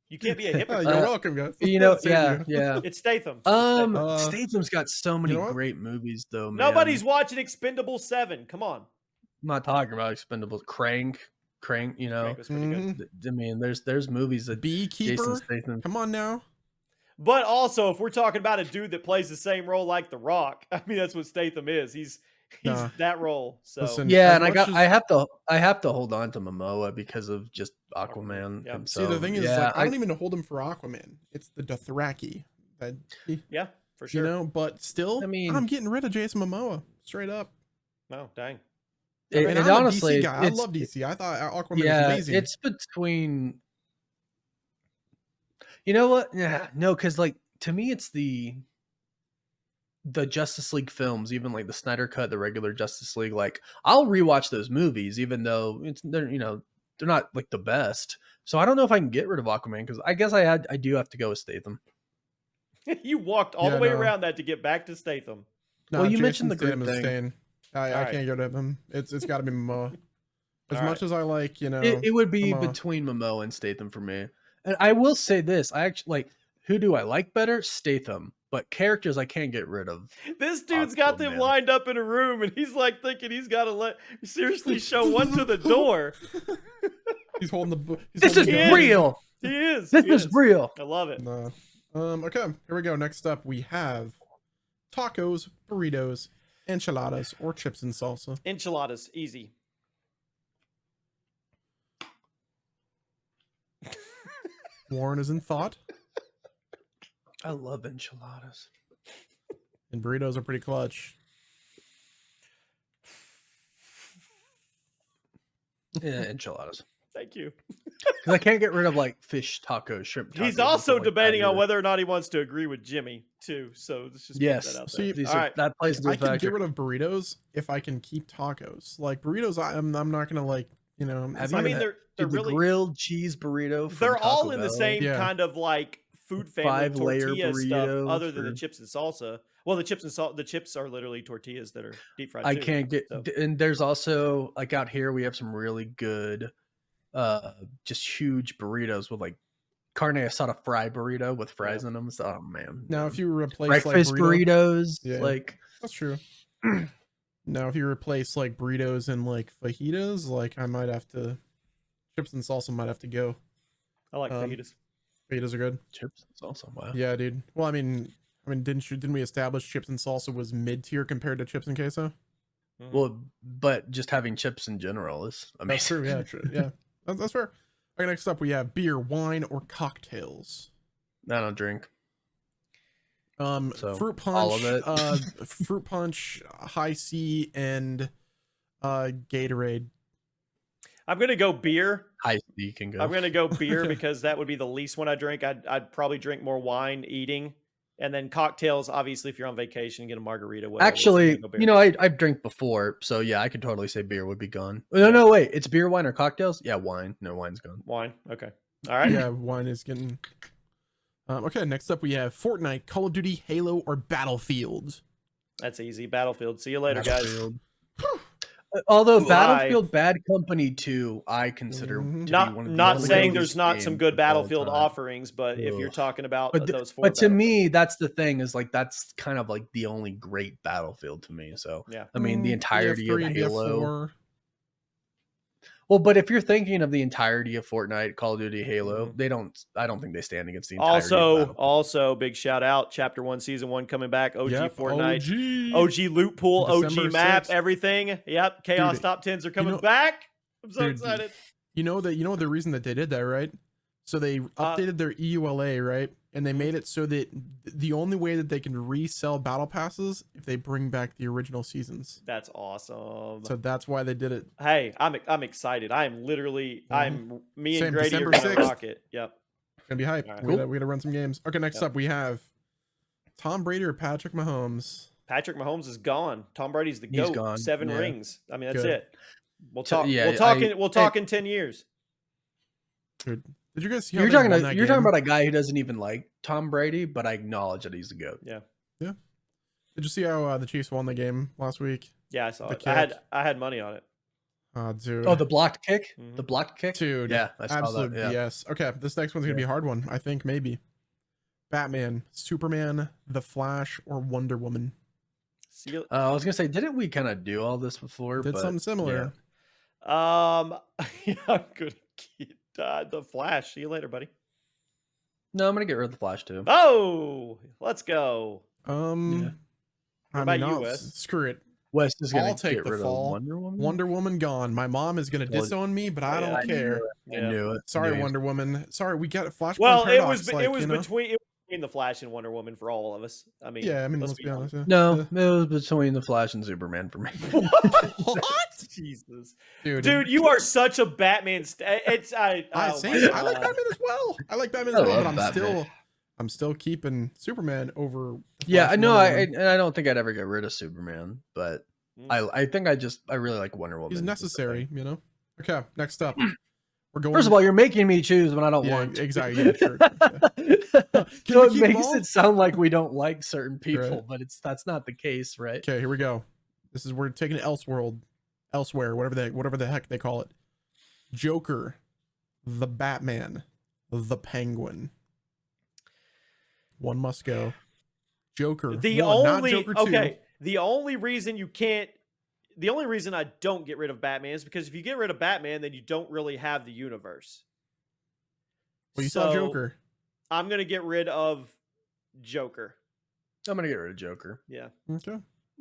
You can't be a hypocrite. You're welcome, guys. Yeah. It's Statham. Statham's got so many great movies, though, man. Nobody's watching Expendables 7. Come on. I'm not talking about Expendables. Crank, Crank was pretty good. I mean, there's movies that Beekeeper. Jason Statham. Come on now. But also, if we're talking about a dude that plays the same role like The Rock, I mean, that's what Statham is. He's Nah. that role. So Listen, Yeah, as and much as- I have to hold on to Momoa because of just Aquaman Yeah. himself. See, the thing is, yeah, like, I don't even hold him for Aquaman. It's the Dothraki that, yeah, for sure. you know. But still, I mean- I'm getting rid of Jason Momoa straight up. No, dang. And it I'm honestly, a DC guy. I it's- love DC. I thought Aquaman yeah, was amazing. it's between. You know what? Yeah, no, because like to me, it's the Justice League films, even like the Snyder Cut, the regular Justice League. Like I'll rewatch those movies, even though they're not like the best. So I don't know if I can get rid of Aquaman because I guess I do have to go with Statham. You walked all the way around that to get back to Statham. No, Well, you Jason mentioned the Statham group is thing. staying. I Alright. can't get rid of him. It's got to be Momoa. As Alright. much as I like, It would be Momoa. between Momoa and Statham for me. And I will say this: I actually like who do I like better? Statham. But characters I can't get rid of. This dude's got them Aquaman. lined up in a room, and he's like thinking he's got to seriously show one to the door. He's holding the. This is gun. real. He is. This he is real. I love it. No. Okay, here we go. Next up, we have tacos, burritos, enchiladas, or chips and salsa. Enchiladas, easy. Warren is in thought, I love enchiladas. and burritos are pretty clutch. Yeah, enchiladas. Thank you. 'Cause I can't get rid of like fish tacos, shrimp tacos. He's and also stuff like that debating on either. whether or not he wants to agree with Jimmy too. So let's just put Yes. that out See, there. These All are- right. that plays into I a can factor. get rid of burritos if I can keep tacos. Like burritos, I'm not gonna like. Have it's you I not mean, gonna- they're Dude, the really grilled cheese burrito. From they're all Taco in the Bell. same Yeah. kind of like food family 5-layer tortilla stuff, burrito other than the for- chips and salsa. Well, the chips are literally tortillas that are deep fried. I too, can't get, so. and there's also like out here we have some really good, just huge burritos with like carne asada fry burrito with fries in them. So, oh man. Now, if you replace breakfast like burrito, burritos, Yeah. like that's true. Now, if you replace like burritos and like fajitas, like I might have to. Chips and salsa might have to go. I like um, fajitas. Fajitas are good. chips and salsa. Wow. Yeah, dude. Well, I mean, didn't we establish chips and salsa was mid tier compared to chips and queso? Mhm. Well, but just having chips in general is amazing. That's true. Yeah, true. Yeah, that's fair. Okay, next up we have beer, wine, or cocktails. I don't drink. So, Fruit punch, all of it. fruit punch, high C, and Gatorade. I'm gonna go beer. High C can go. I'm gonna go beer because that would be the least one I drink. I'd probably drink more wine eating, and then cocktails. Obviously, if you're on vacation, get a margarita. Whatever, Actually, go beer. you know, I've drank before, so yeah, I could totally say beer would be gone. No, wait, it's beer, wine, or cocktails? Yeah, wine. No, wine's gone. wine. Okay. All right. Yeah, wine is getting. Okay, next up we have Fortnite, Call of Duty, Halo, or Battlefield. That's easy. Battlefield. See you later, guys. Battlefield. Although Ooh, Battlefield Bad Company 2, I consider Mhm. to be Not one of the not most saying greatest there's not some games good of all Battlefield time. offerings, but if you're Ugh. talking about But, those four, but to Battlefield- me, that's the thing is like that's kind of like the only great Battlefield to me. So yeah. I mean, the entirety of Halo. BF4. Well, but if you're thinking of the entirety of Fortnite, Call of Duty, Halo, Mhm. I don't think they stand against the entirety. of Battlefield. Also, big shout out, Chapter 1, Season 1 coming back. OG Yep, Fortnite, OG. OG loot pool, December OG map, 6th. everything. Yep, Chaos Dude, Top 10s are coming know- back. I'm so dude, excited. You know the reason that they did that, right? So they updated their EULA, right? And they made it so that the only way that they can resell battle passes if they bring back the original seasons. That's awesome. So that's why they did it. Hey, I'm excited. I am literally, me and Same, Grady December are gonna 6th. rock it. Yep. It's gonna be hype. All right. We gotta run some games. Okay, next Yep. up we have Tom Brady or Patrick Mahomes. Patrick Mahomes is gone. Tom Brady's the He's GOAT. gone. 7 Yeah. rings. I mean, that's Good. it. We'll So, talk. yeah, We'll talk in 10 years. Dude, did you guys see how You're they talking won about that you're talking game? about a guy who doesn't even like Tom Brady, but I acknowledge that he's the GOAT. Did you see how the Chiefs won the game last week? Yeah, I saw The it. kick. I had money on it. Oh, dude. Oh, the blocked kick? Mhm. The blocked kick? Dude, Yeah, I saw absolute that. Yeah. yes. Okay, this next one's gonna be a hard one. I think maybe Batman, Superman, The Flash, or Wonder Woman. See you, I was gonna say, didn't we kind of do all this before? Did but, something similar. yeah, I'm gonna keep the Flash. See you later, buddy. No, I'm gonna get rid of the Flash too. Oh, let's go. I about you, I'll- Wes? screw it. West is gonna I'll take get the rid fall. of Wonder Woman. Wonder Woman gone. My mom is gonna Well, disown me, but I yeah, don't care. I knew it. Sorry, Wonder Woman. Sorry, we got Flashpoint Well, Paradox. it was between the Flash and Wonder Woman for all of us. I mean, yeah, I mean, let's be honest. Yeah. No, it was between the Flash and Superman for me. What? Jesus, Dude, you are such a Batman. I like Batman as well. I like Batman as I well, love but Batman. I'm still keeping Superman over. the Yeah, Flash I and know. Wonder Woman. I don't think I'd ever get rid of Superman, but I think I really like Wonder Woman. He's necessary, you know. Okay, next up, we're going. First of all, you're making me choose when I don't want to. exactly. Yeah, sure. So we it keep them makes all? it sound like we don't like certain people, Right. but that's not the case, right? Okay, here we go. We're taking it elsewhere, whatever the heck they call it. Joker, the Batman, the Penguin. One must go. Joker. Not Joker 2. The only reason I don't get rid of Batman is because if you get rid of Batman, then you don't really have the universe. Well, you saw Joker. I'm gonna get rid of Joker. I'm gonna get rid of Joker. Yeah. Okay.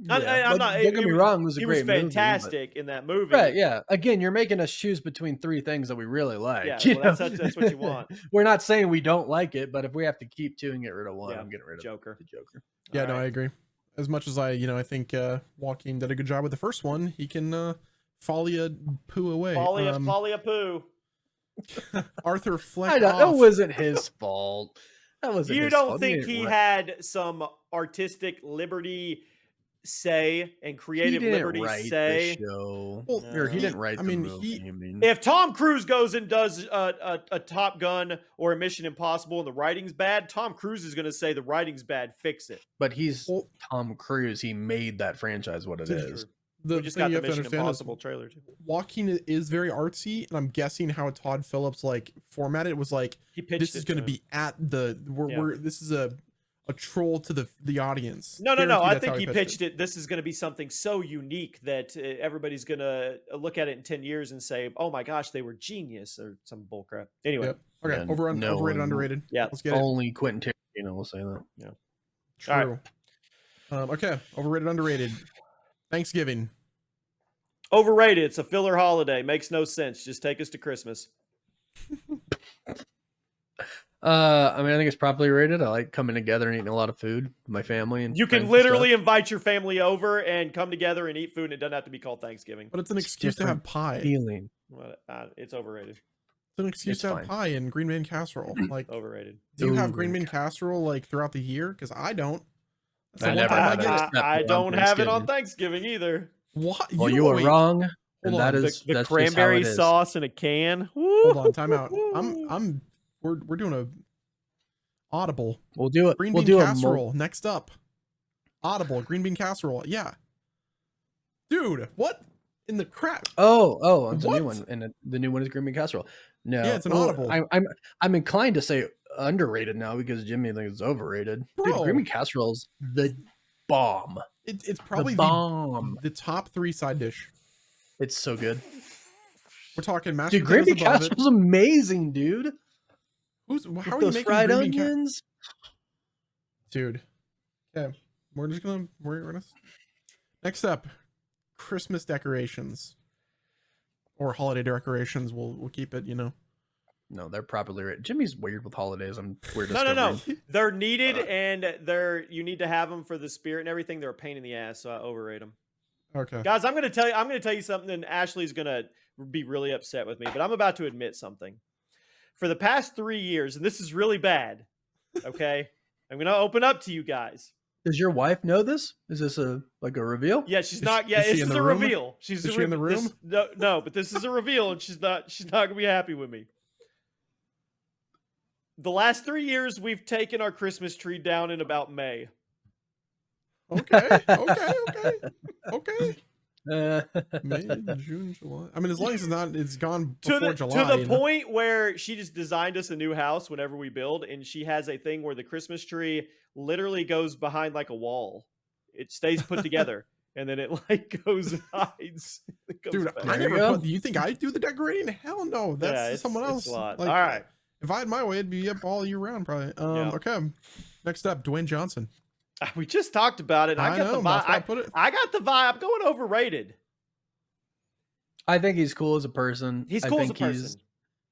I'm not. Don't get me wrong. It was a He great was fantastic in that movie. Right, yeah. Again, you're making us choose between three things that we really like. Yeah, you well, know? that's what you want. We're not saying we don't like it, but if we have to keep two and get rid of one, Yeah, I'm getting rid of Joker. the Joker. Yeah, All no, right. I agree. As much as I think Joaquin did a good job with the first one, he can folly poo away. Folly a poo. Arthur Fleck. That wasn't his fault. That wasn't. You his don't fault. think he had some artistic liberty say and creative liberty say? The show. Well, Or he didn't write. I the mean, movie, you mean? If Tom Cruise goes and does a Top Gun or a Mission Impossible and the writing's bad, Tom Cruise is going to say the writing's bad, fix it. But he's Well- Tom Cruise. He made that franchise what it is. The We just thing got you the have to Mission understand is Impossible trailer too. Joaquin is very artsy, and I'm guessing how Todd Phillips formatted it was like He pitched this is it going to him. be at the we're this is a troll to the audience. No. Guarantee I that's think how he pitched it. This is going to be something so unique that everybody's going to look at it in 10 years and say, "Oh my gosh, they were genius," or some bullcrap. Anyway, Yep. Okay, Yeah, overrated, one- underrated. Yeah. Let's get it. Only Quentin Tarantino will say that. True. Okay, overrated, underrated. Thanksgiving. overrated. It's a filler holiday. Makes no sense. Just take us to Christmas. I mean, I think it's properly rated. I like coming together and eating a lot of food with my family. And You can friends and literally stuff. invite your family over and come together and eat food, and it doesn't have to be called Thanksgiving. But it's an It's excuse to have different pie. It's feeling. It's overrated. an excuse It's to have fine. pie and green bean casserole. Like, Overrated. do you have Ooh. green bean casserole throughout the year? Because I don't. That's the I one never time I have it. get it. Except I on don't have it on Thanksgiving. Thanksgiving either. What? Well, you were wait, wrong. And Hold that on. is The that's just how cranberry it is. sauce in a can. Hold on, time out. We're doing a audible We'll do it. green We'll bean do casserole next up. Audible green bean casserole. Yeah, dude, what in the crap? Oh, it's a new What? one, and the new one is green bean casserole. No, Yeah, it's an well, audible. I'm inclined to say underrated now because Jimmy thinks it's overrated. Dude, Bro. green bean casserole's the bomb. It's probably the bomb. the top 3 side dish. It's so good. We're talking mashed Dude, green bean potatoes above it. casserole's amazing, dude. How With are you those making fried green bean onions? dude? Okay, we're gonna next up, Christmas decorations or holiday decorations. We'll keep it, No, they're properly rated. Jimmy's weird with holidays. We're No. discovering. They're needed, and you need to have them for the spirit and everything. They're a pain in the ass, so I overrate them. Okay. Guys, I'm gonna tell you something, and Ashley's gonna be really upset with me, but I'm about to admit something. For the past 3 years, and this is really bad, okay? I'm gonna open up to you guys. Does your wife know this? Is this a reveal? Yeah, she's not. Yeah, is she this in is the a room? reveal. Is she in the room? No, but this is a reveal, and she's not gonna be happy with me. The last 3 years, we've taken our Christmas tree down in about May. Okay. May, June, July. I mean, as long as it's gone before July. To the point where she just designed us a new house whenever we build, and she has a thing where the Christmas tree literally goes behind like a wall. It stays put together, and then it goes and hides. It goes Dude, back. I There you never go. put. You think I do the decorating? Hell no. That's Yeah, someone else. It's a lot. Like, All right. If I had my way, it'd be up all year round, probably. Yeah. Okay. Next up, Dwayne Johnson. We just talked about it. I know. That's why I put it. I got the vibe. I'm going overrated. I think he's cool as a person. He's cool as a person.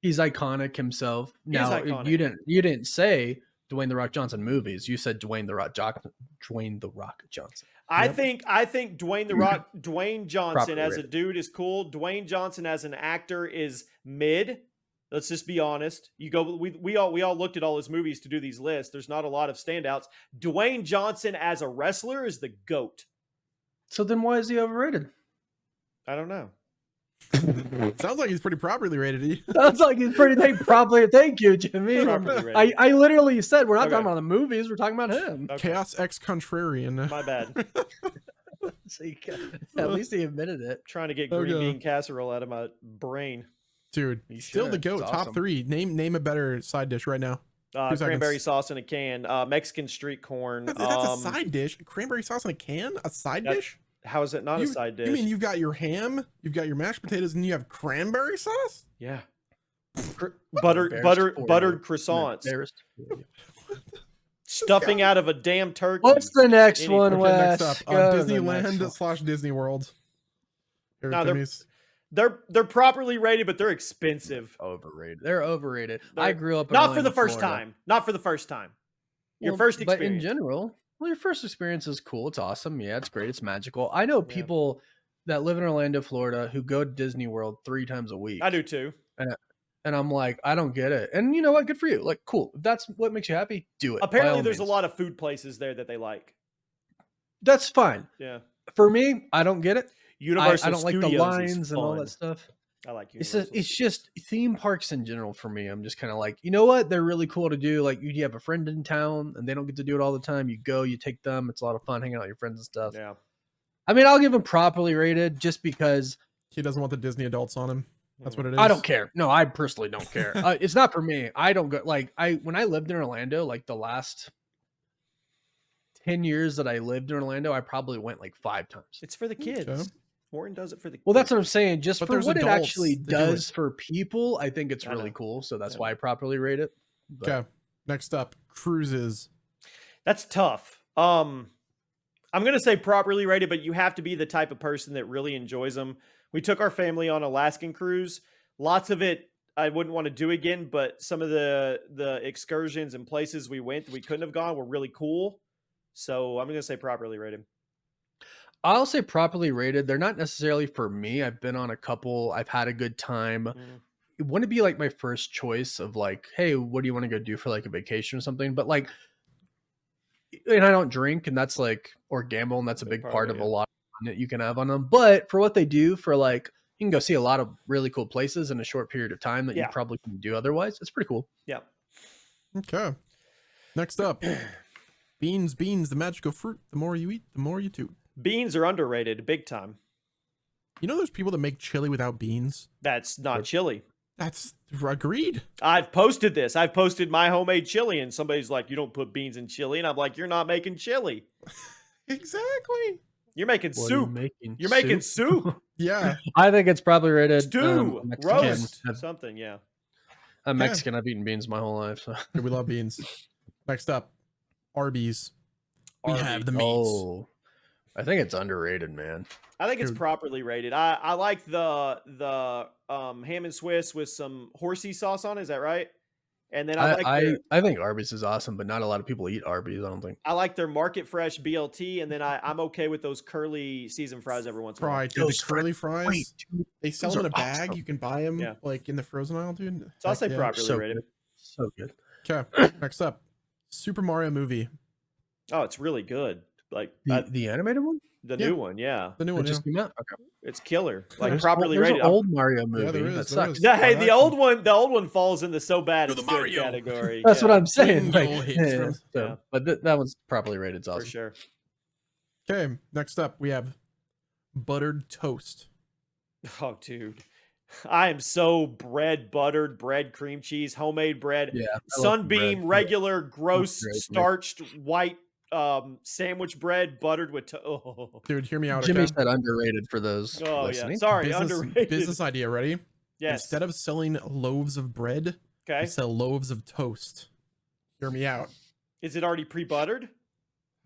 He's iconic himself. Now iconic. you didn't say Dwayne the Rock Johnson movies. You said Dwayne the Rock Johnson. I think Dwayne Johnson as a dude is cool. Dwayne Johnson as an actor is mid. Let's just be honest. We all looked at all his movies to do these lists. There's not a lot of standouts. Dwayne Johnson as a wrestler is the GOAT. So then why is he overrated? I don't know. Sounds like he's pretty properly rated. Sounds like he's pretty probably. Thank you, Jimmy. I literally said we're not talking about the movies. We're talking about him. Okay. Chaos X Contrarian. My bad. At least he admitted it. Trying to get green bean casserole out of my brain. Dude, still the GOAT. Awesome. Top 3. Name a better side dish right now. Cranberry sauce in a can. Mexican street corn. That's a side dish. Cranberry sauce in a can? A side dish? How is it not a side dish? You mean you've got your ham, you've got your mashed potatoes, and you have cranberry sauce? Yeah. Buttered croissants. Stuffing out of a damn turkey. What's the next one, Wes? Next up, Disneyland / Disney World. They're properly rated, but they're expensive. Overrated. They're overrated. I grew up in not for the first time. Not for the first time. Your first experience. But in general, well, your first experience is cool. It's awesome. Yeah, it's great. It's magical. I know people that live in Orlando, Florida, who go to Disney World 3 times a week. I do too. And I'm like, I don't get it. And you know what? Good for you. Like, cool. If that's what makes you happy, do it. Apparently, there's a lot of food places there that they like. That's fine. Yeah. For me, I don't get it. Universal I don't Studios like the lines and all that stuff. I like Universal. It's just theme parks in general for me. I'm just kind of like, you know what? They're really cool to do. Like, you have a friend in town and they don't get to do it all the time. You go, you take them. It's a lot of fun hanging out with your friends and stuff. Yeah. I mean, I'll give him properly rated just because he doesn't want the Disney adults on him. That's what it is. I don't care. No, I personally don't care. It's not for me. I don't go when I lived in Orlando, like the last 10 years that I lived in Orlando, I probably went like 5 times. It's for the kids. Okay. Warren does it for the kids. Well, that's what I'm saying. Just for what it actually does for people, I think it's really cool. So that's why I properly rate it. Okay. Next up, cruises. That's tough. I'm going to say properly rated, but you have to be the type of person that really enjoys them. We took our family on Alaskan cruise. Lots of it I wouldn't want to do again, but some of the excursions and places we went that we couldn't have gone were really cool. So I'm going to say properly rated. I'll say properly rated. They're not necessarily for me. I've been on a couple. I've had a good time. It wouldn't be like my first choice of like, hey, what do you want to go do for like a vacation or something? But like, and I don't drink, and that's like, or gamble, and that's a big part of a lot of fun that you can have on them. But for what they do, for like, you can go see a lot of really cool places in a short period of time that you probably couldn't do otherwise. It's pretty cool. Yeah. Okay. Next up, beans, the magical fruit. The more you eat, the more you toot. Beans are underrated big time. You know, there's people that make chili without beans. That's not chili. That's agreed. I've posted this. I've posted my homemade chili, and somebody's like, you don't put beans in chili. And I'm like, you're not making chili. Exactly. You're making soup. You're making soup. Yeah. I think it's probably rated. Stew, roast, something, yeah. I'm Mexican. I've eaten beans my whole life. So. We love beans. Next up, Arby's. We have the meats. Oh, I think it's underrated, man. I think it's properly rated. I like the ham and Swiss with some horsey sauce on it. Is that right? And then I think Arby's is awesome, but not a lot of people eat Arby's. I don't think. I like their market fresh BLT, and then I'm okay with those curly seasoned fries every once in a while. The curly fries. They sell them in a bag. Awesome. You can buy them like in the frozen aisle, dude. So I'll say properly rated. Good. So good. Okay. Next up, Super Mario movie. Oh, it's really good. Like the animated one. The new one, yeah. The new one just came out. Okay. It's killer. Like properly rated. An old Mario movie. Yeah, that sucks. Yeah, hey, the old one falls in the so bad it's good category. That's what I'm saying. Like, but that one's properly rated. It's awesome. For sure. Okay, next up we have buttered toast. Oh, dude. I am so buttered bread, cream cheese, homemade bread, Sunbeam, regular, gross, starched, white sandwich bread buttered with Dude, hear me out. Jimmy said underrated for those listening. Yeah, sorry, underrated. Business idea, ready? Yes. Instead of selling loaves of bread, we sell loaves of toast. Hear me out. Is it already pre-buttered?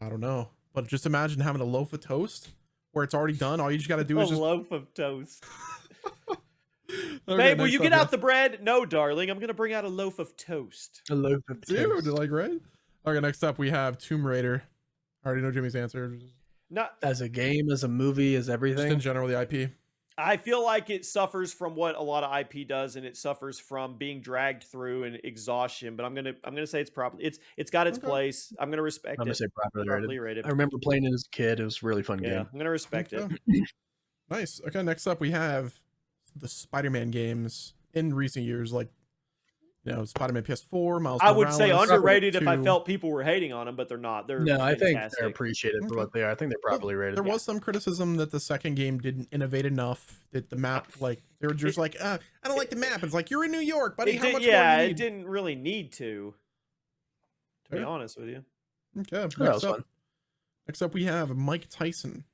I don't know, but just imagine having a loaf of toast where it's already done. All you just got to do is just loaf of toast. Okay, Babe, will you get up, out the bread? No, darling. I'm gonna bring out a loaf of toast. A loaf of toast. Dude, like, right? Okay, next up we have Tomb Raider. I already know Jimmy's answer. Not As a game, as a movie, as Just everything. in general, the IP. I feel like it suffers from what a lot of IP does, and it suffers from being dragged through and exhaustion. But I'm gonna say it's properly. It's got its Okay. place. I'm gonna respect I'm gonna it. say properly rated. rated. I remember playing it as a kid. It was a really fun Yeah, game. I'm gonna respect it. Okay. Nice. Okay, next up we have the Spider-Man games in recent years, like Spider-Man PS4, Miles I would say Morales, underrated if I 2. felt people were hating on them, but they're not. They're No, I think fantastic. they're appreciated for Okay. what they are. I think they're properly rated. There was some criticism that the second game didn't innovate enough. That the map, like, they were just like, I don't like the map. It's like, you're in New York, buddy. It How did- much yeah, more do you it need? didn't really need to be Okay. honest with you. Okay. That was fun. Next up, we have Mike Tyson.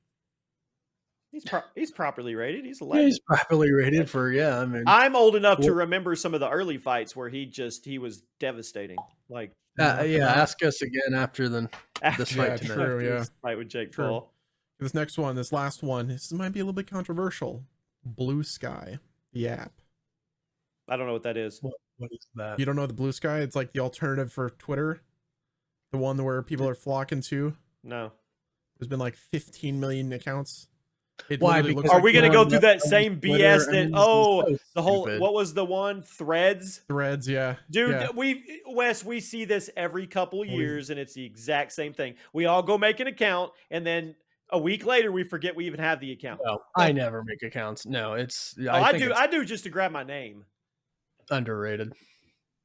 He's properly rated. He's a Yeah, legend. he's properly rated for I mean, I'm old enough to Well- remember some of the early fights where he was devastating. Like ask us again after this after fight tonight. true, yeah. this fight with Jake True. Paul. This last one, this might be a little bit controversial. Blue Sky, the app. I don't know what that is. What is that? You don't know the Blue Sky? It's like the alternative for Twitter, the one where people are flocking to. No. There's been like 15 million accounts. It Why? literally looks Because Are we gonna Twitter go and through that Netflix, same Twitter, BS and that it's so the whole stupid. what was the one Threads? Threads, yeah. Dude, Yeah. we see this every couple years, and it's the exact same thing. We all go make an account, and then a week later we forget we even have the account. No, I never make accounts. No, it's I think do. it's I do just to grab my name. underrated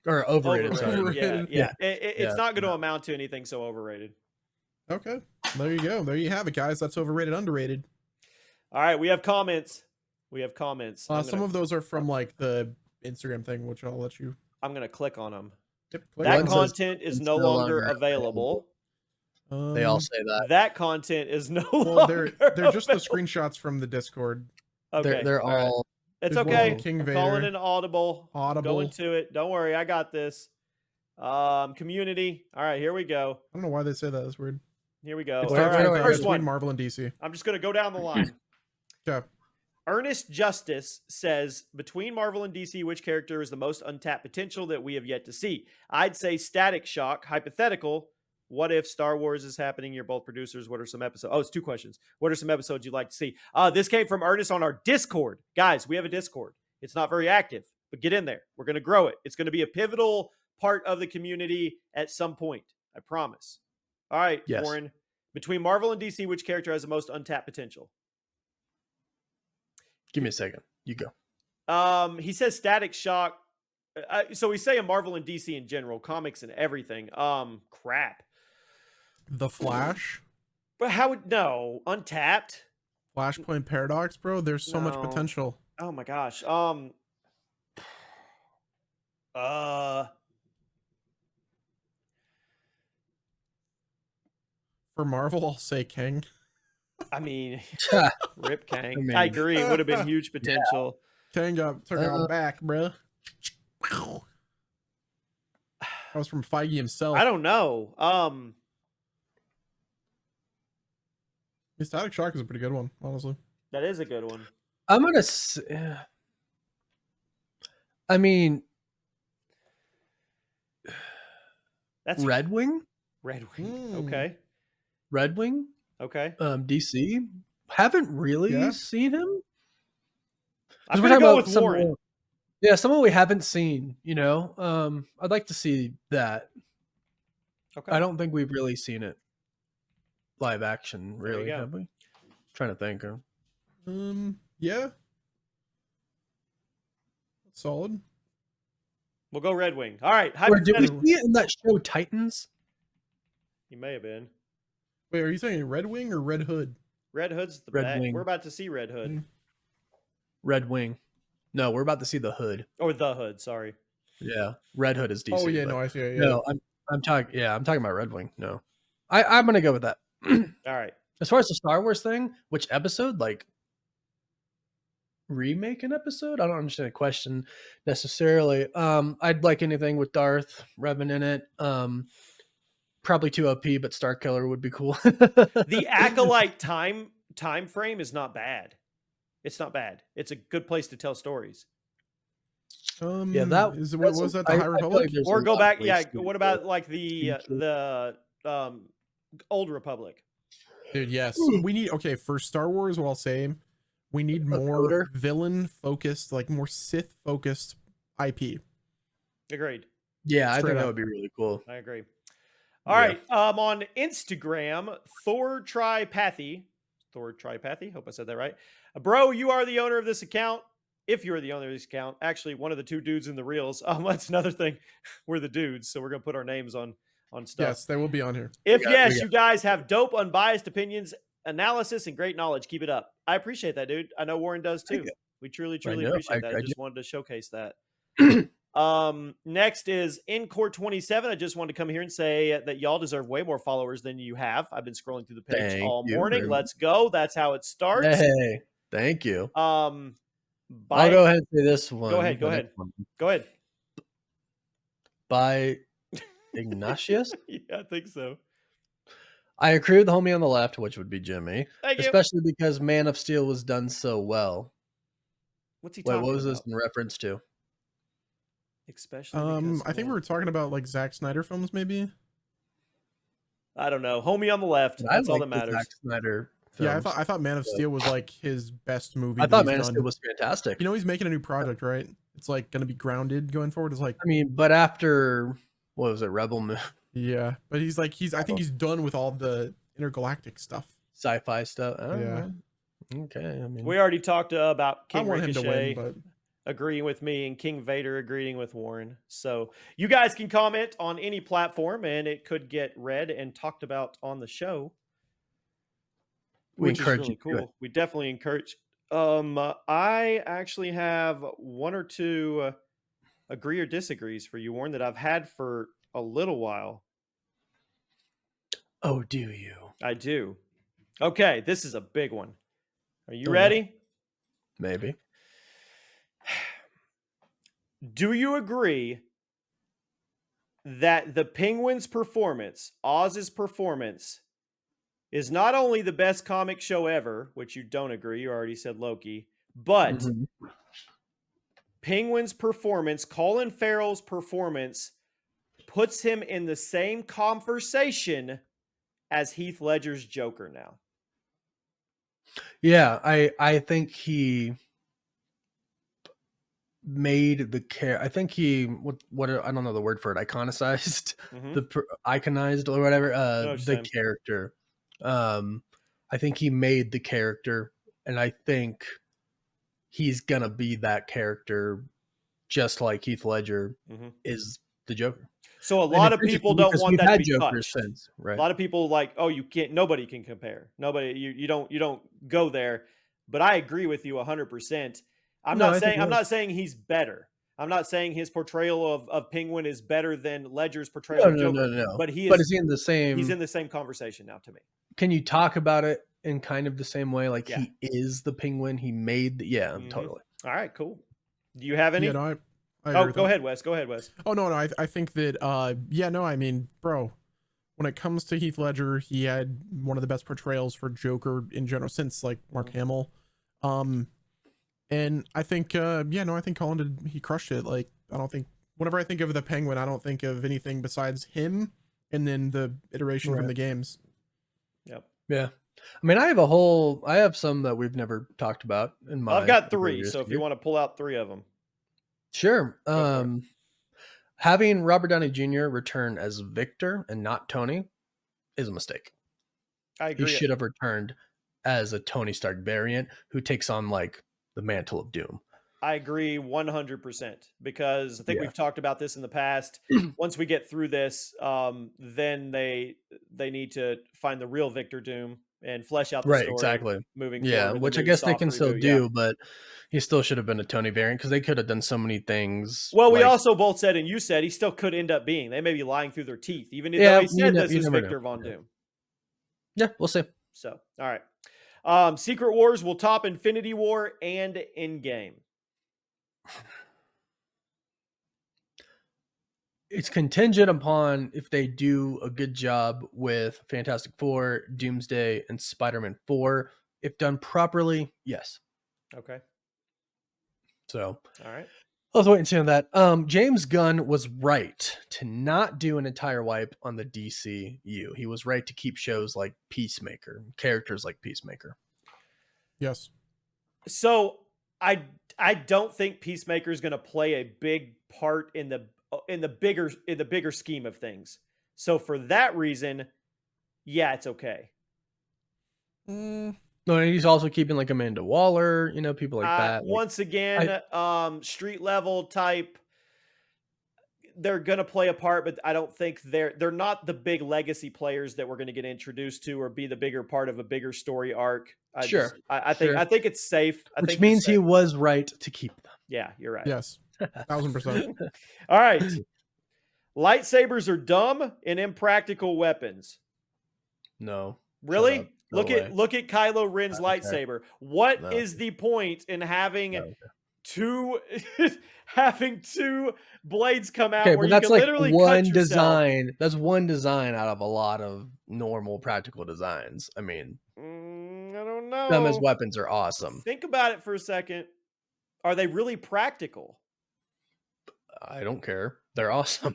or overrated. Sorry. Overrated. Yeah. It's Yeah. not going to amount to anything so overrated. Okay. There you go. There you have it, guys. That's overrated, underrated. All right, we have comments. Some of those are from like the Instagram thing, which I'll let you. I'm going to click on them. Yep, That One says content is it's no no longer longer available. They all say that. That content is no Well, longer they're just the available. screenshots from the Discord. Okay. They're all right. all It's There's one okay. from King I'm Vader. calling an audible. Audible. Going to it. Don't worry, I got this. Community. All right, here we go. I don't know why they say that. That's weird. Here we go. It's All wait, right, wait, first between one. Marvel and DC. I'm just going to go down the line. Okay. Ernest Justice says, between Marvel and DC, which character is the most untapped potential that we have yet to see? I'd say Static Shock, hypothetical. What if Star Wars is happening? You're both producers. What are some episodes? Oh, it's 2 questions. What are some episodes you'd like to see? This came from Ernest on our Discord. Guys, we have a Discord. It's not very active, but get in there. We're going to grow it. It's going to be a pivotal part of the community at some point. I promise. All right, Yes. Warren. Between Marvel and DC, which character has the most untapped potential? Give me a second. You go. He says Static Shock. So he's saying Marvel and DC in general, comics and everything. Crap. The Flash, But how would untapped? Flashpoint Paradox, bro. There's so much No. potential. Oh my gosh. For Marvel, I'll say King. I mean, I Rip Kang. mean- I agree. It would have been huge potential. King took out back, bro. That was from Feige himself. I don't know. Static Shock is a pretty good one, honestly. That is a good one. I'm gonna. Say, I mean, That's Red Wing. Red Wing. Mm. Okay. Red Wing. Okay. DC. Haven't really Yeah. seen him. I'm 'Cause we're gonna talking go about with someone- Warren. Yeah, someone we haven't seen. I'd like to see that. Okay. I don't think we've really seen it live action. There you Really, go. have we? Trying to think. Yeah. Solid. We'll go Red Wing. All right. Or did we Hypothetical. see it in that show Titans? He may have been. Wait, are you saying Red Wing or Red Hood? Red Hood's the Red back. Wing. We're about to see Red Hood. Mm. Red Wing. No, we're about to see the Hood. Or the Hood, sorry. Yeah, Red Hood is DC. Oh yeah, but- no, I see it. Yeah. No, I'm talking. Yeah, I'm talking about Red Wing. No, I'm gonna go with that. All right. As far as the Star Wars thing, which episode? Like remake an episode? I don't understand the question necessarily. I'd like anything with Darth Revan in it. probably too OP, but Star Killer would be cool. The Acolyte time frame is not bad. It's not bad. It's a good place to tell stories. Yeah, that what was that? The High Republic, or go back? Yeah. What about like the Old Republic? Dude, yes. We need for Star Wars. What I'll say, we need more villain focused, like more Sith focused IP. Agreed. Yeah, I think that would be really cool. I agree. All right. On Instagram, Thor Tripathy. Hope I said that right. Bro, you are the owner of this account. If you're the owner of this account, actually one of the two dudes in the reels. That's another thing. We're the dudes, so we're gonna put our names on stuff. Yes, they will be on here. If you guys have dope, unbiased opinions, analysis, and great knowledge, keep it up. I appreciate that, dude. I know Warren does too. We truly appreciate that. I just wanted to showcase that. Next is Encore 27. I just wanted to come here and say that y'all deserve way more followers than you have. I've been scrolling through the page all morning. Let's go. That's how it starts. Hey, thank you. I'll go ahead and say this one. Go ahead. By Ignatius? Yeah, I think so. I agree with the homie on the left, which would be Jimmy. Thank especially you. Because Man of Steel was done so well. What's he talking about? What was this in reference to? Especially I think we were talking about like Zack Snyder films, maybe. I don't know. Homie on the left. That's all that matters. Zack Snyder films. Yeah, I thought Man of Steel was like his best movie. I thought Man of Steel was fantastic. You know, he's making a new project, right? It's like going to be grounded going forward. It's like, I mean, but after what was it, Rebel Moon? Yeah, but I think he's done with all the intergalactic stuff, sci-fi stuff. Yeah. Okay. I mean, we already talked about King I want Ricochet him to win, but agreeing with me and King Vader agreeing with Warren. So you guys can comment on any platform and it could get read and talked about on the show. Which is really cool. We definitely encourage. I actually have one or two agree or disagrees for you, Warren, that I've had for a little while. Oh, do you? I do. Okay, this is a big one. Are you ready? Maybe. Do you agree that the Penguin's performance, Oz's performance, is not only the best comic show ever, which you don't agree, you already said Loki, but Penguin's performance, Colin Farrell's performance, puts him in the same conversation as Heath Ledger's Joker now? Yeah, I think he made the I think he what I don't know the word for it, iconicized, iconized or whatever the character. I think he made the character, and I think he's gonna be that character, just like Heath Ledger is the Joker. So a lot of people don't want that to be Jokers touched. since, right? A lot of people like, oh, you can't. Nobody can compare. Nobody. You don't go there. But I agree with you 100%. I'm not saying he's better. I'm not saying his portrayal of Penguin is better than Ledger's portrayal of Joker. No. But is he in the same? He's in the same conversation now to me. Can you talk about it in kind of the same way? Like he is the Penguin. He made totally. All right, cool. Do you have any? Yeah, no, go ahead, Wes. Go ahead, Wes. Oh no, I think that I mean, bro, when it comes to Heath Ledger, he had one of the best portrayals for Joker in general since like Mark Hamill. And I think I think Colin he crushed it. Like, I don't think whenever I think of the Penguin, I don't think of anything besides him and then the iteration from the games. Yep. Yeah. I mean, I have some that we've never talked about in my I've got 3, so if you want to pull out 3 of them. Sure. Having Robert Downey Jr. return as Victor and not Tony is a mistake. I agree. He should have returned as a Tony Stark variant who takes on like the mantle of doom. I agree 100% because I think we've talked about this in the past. Once we get through this, then they need to find the real Victor Doom and flesh out the story. Exactly. Moving forward, which I guess they can still do, but he still should have been a Tony variant because they could have done so many things. Well, we also both said, and you said, he still could end up being. They may be lying through their teeth, even though he said this is Victor Von Doom. Yeah, we'll see. So, all right. Secret Wars will top Infinity War and Endgame. It's contingent upon if they do a good job with Fantastic Four, Doomsday, and Spider-Man 4. If done properly, yes. Okay. So, all right. Let's wait and see on that. James Gunn was right to not do an entire wipe on the DCU. He was right to keep shows like Peacemaker, characters like Peacemaker. Yes. So I don't think Peacemaker is going to play a big part in the bigger scheme of things. So for that reason, yeah, it's okay. No, and he's also keeping like Amanda Waller, people like that. Once again, street level type. They're going to play a part, but I don't think they're not the big legacy players that we're going to get introduced to or be the bigger part of a bigger story arc. I think it's safe. Which means he was right to keep them. Yeah, you're right. Yes. 1000%. All right. Lightsabers are dumb and impractical weapons. No. Really? Look at Kylo Ren's lightsaber. What is the point in having two blades come out where you can literally one cut design? That's one design out of a lot of normal practical designs. I mean, I don't know. Them as weapons are awesome. Think about it for a second. Are they really practical? I don't care. They're awesome.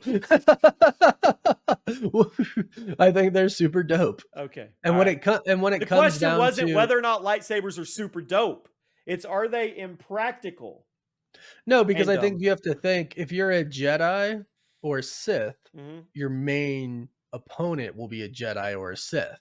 I think they're super dope. Okay. And when it comes down to the question wasn't whether or not lightsabers are super dope. It's are they impractical? No, because I think you have to think if you're a Jedi or a Sith, your main opponent will be a Jedi or a Sith.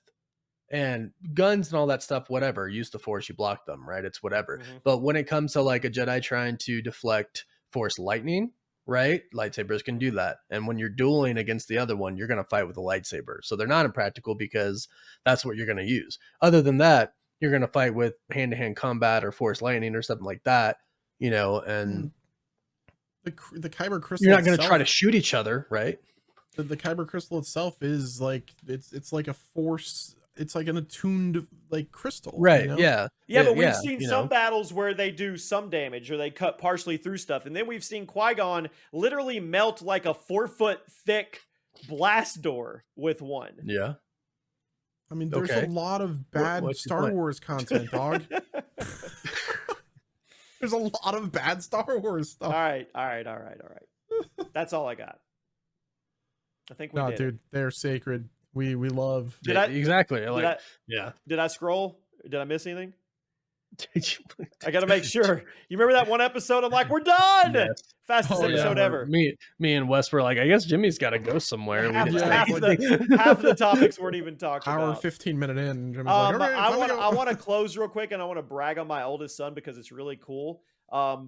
And guns and all that stuff, whatever, use the Force, you block them, right? It's whatever. But when it comes to like a Jedi trying to deflect Force lightning, right? Lightsabers can do that. And when you're dueling against the other one, you're going to fight with a lightsaber. So they're not impractical because that's what you're going to use. Other than that, you're going to fight with hand-to-hand combat or Force lightning or something like that, and the Kyber crystal, you're not going to try to shoot each other, right? The Kyber crystal itself is like, it's like a Force. It's like an attuned like crystal, right? Yeah, but we've seen some battles where they do some damage or they cut partially through stuff, and then we've seen Qui-Gon literally melt like a 4-foot thick blast door with one. Yeah, I mean, there's a lot of bad Star Wars content, dog. There's a lot of bad Star Wars stuff. All right. That's all I got. I think we did. Dude, they're sacred. We love. Did I scroll? Did I miss anything? I got to make sure. You remember that one episode? I'm like, we're done. Yes. Fastest episode ever. Me and Wes were like, I guess Jimmy's got to go somewhere. Half of the topics weren't even talked about. Hour 15 minute in. Jimmy's like, okay, I want to close real quick, and I want to brag on my oldest son because it's really cool.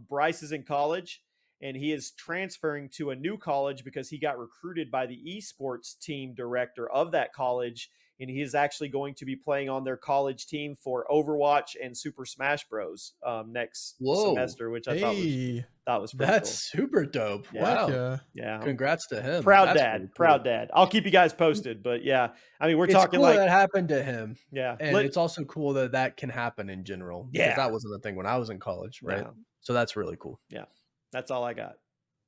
Bryce is in college, and he is transferring to a new college because he got recruited by the esports team director of that college. And he is actually going to be playing on their college team for Overwatch and Super Smash Bros. Next semester, which I thought was pretty cool. Super dope. Yeah. Wow. Yeah. Congrats to him. Proud dad. I'll keep you guys posted. But yeah, I mean, it's talking cool like that happened to him. Yeah. And it's also cool that can happen in general. Because that wasn't the thing when I was in college, right? Yeah. So that's really cool. Yeah. That's all I got.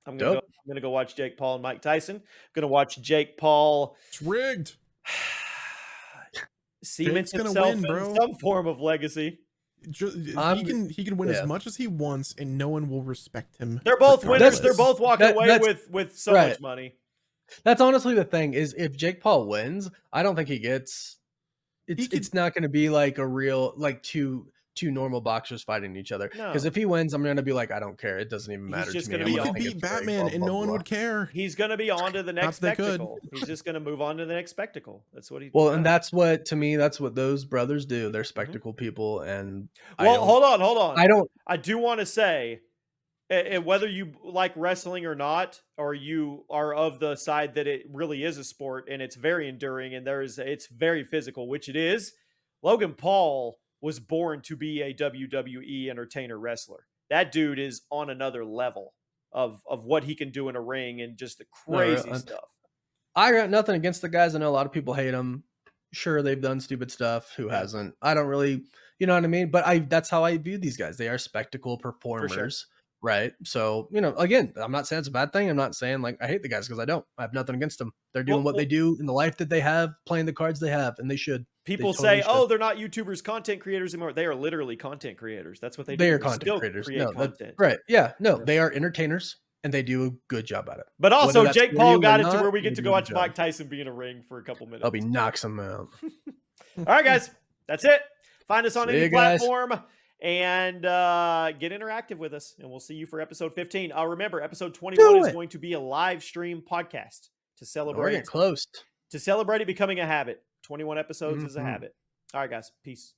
I'm gonna go watch Jake Paul and Mike Tyson. I'm gonna watch Jake Paul. It's rigged. Cements himself in some form of legacy. He can win as much as he wants, and no one will respect him. They're both winners. They're both walking away with so much money. That's honestly the thing. Is if Jake Paul wins, I don't think he gets. It's not going to be like a real two normal boxers fighting each other. Because if he wins, I'm going to be like, I don't care. It doesn't even matter to me. He could beat Batman and no one would care. He's going to be on to the next spectacle. He's just going to move on to the next spectacle. That's what he does. And that's what those brothers do. They're spectacle people. And hold on. I do want to say, whether you like wrestling or not, or you are of the side that it really is a sport and it's very enduring and it's very physical, which it is, Logan Paul was born to be a WWE entertainer wrestler. That dude is on another level of what he can do in a ring and just the crazy stuff. I got nothing against the guys. I know a lot of people hate them. Sure, they've done stupid stuff. Who hasn't? I don't really, you know what I mean? But that's how I view these guys. They are spectacle performers. Right. So, again, I'm not saying it's a bad thing. I'm not saying like I hate the guys because I don't. I have nothing against them. They're doing what they do in the life that they have, playing the cards they have, and they should. People totally say, should. "Oh, they're not YouTubers, content creators anymore." They are literally content creators. That's what they do. They are They content still creators. create content. Right. Yeah. No, they are entertainers and they do a good job at it. But also, Whether that's Jake for Paul you or got it to not, where we they get to do go a watch good Mike job. Tyson be in a ring for a couple minutes. He knocks them out. All right, guys. That's it. Find us on See any you guys. platform and get interactive with us. And we'll see you for episode 15. Remember, episode 21 is going to be a live stream podcast to We're celebrate. getting close. To celebrate it becoming a habit. 21 episodes is a habit. All right, guys. Peace.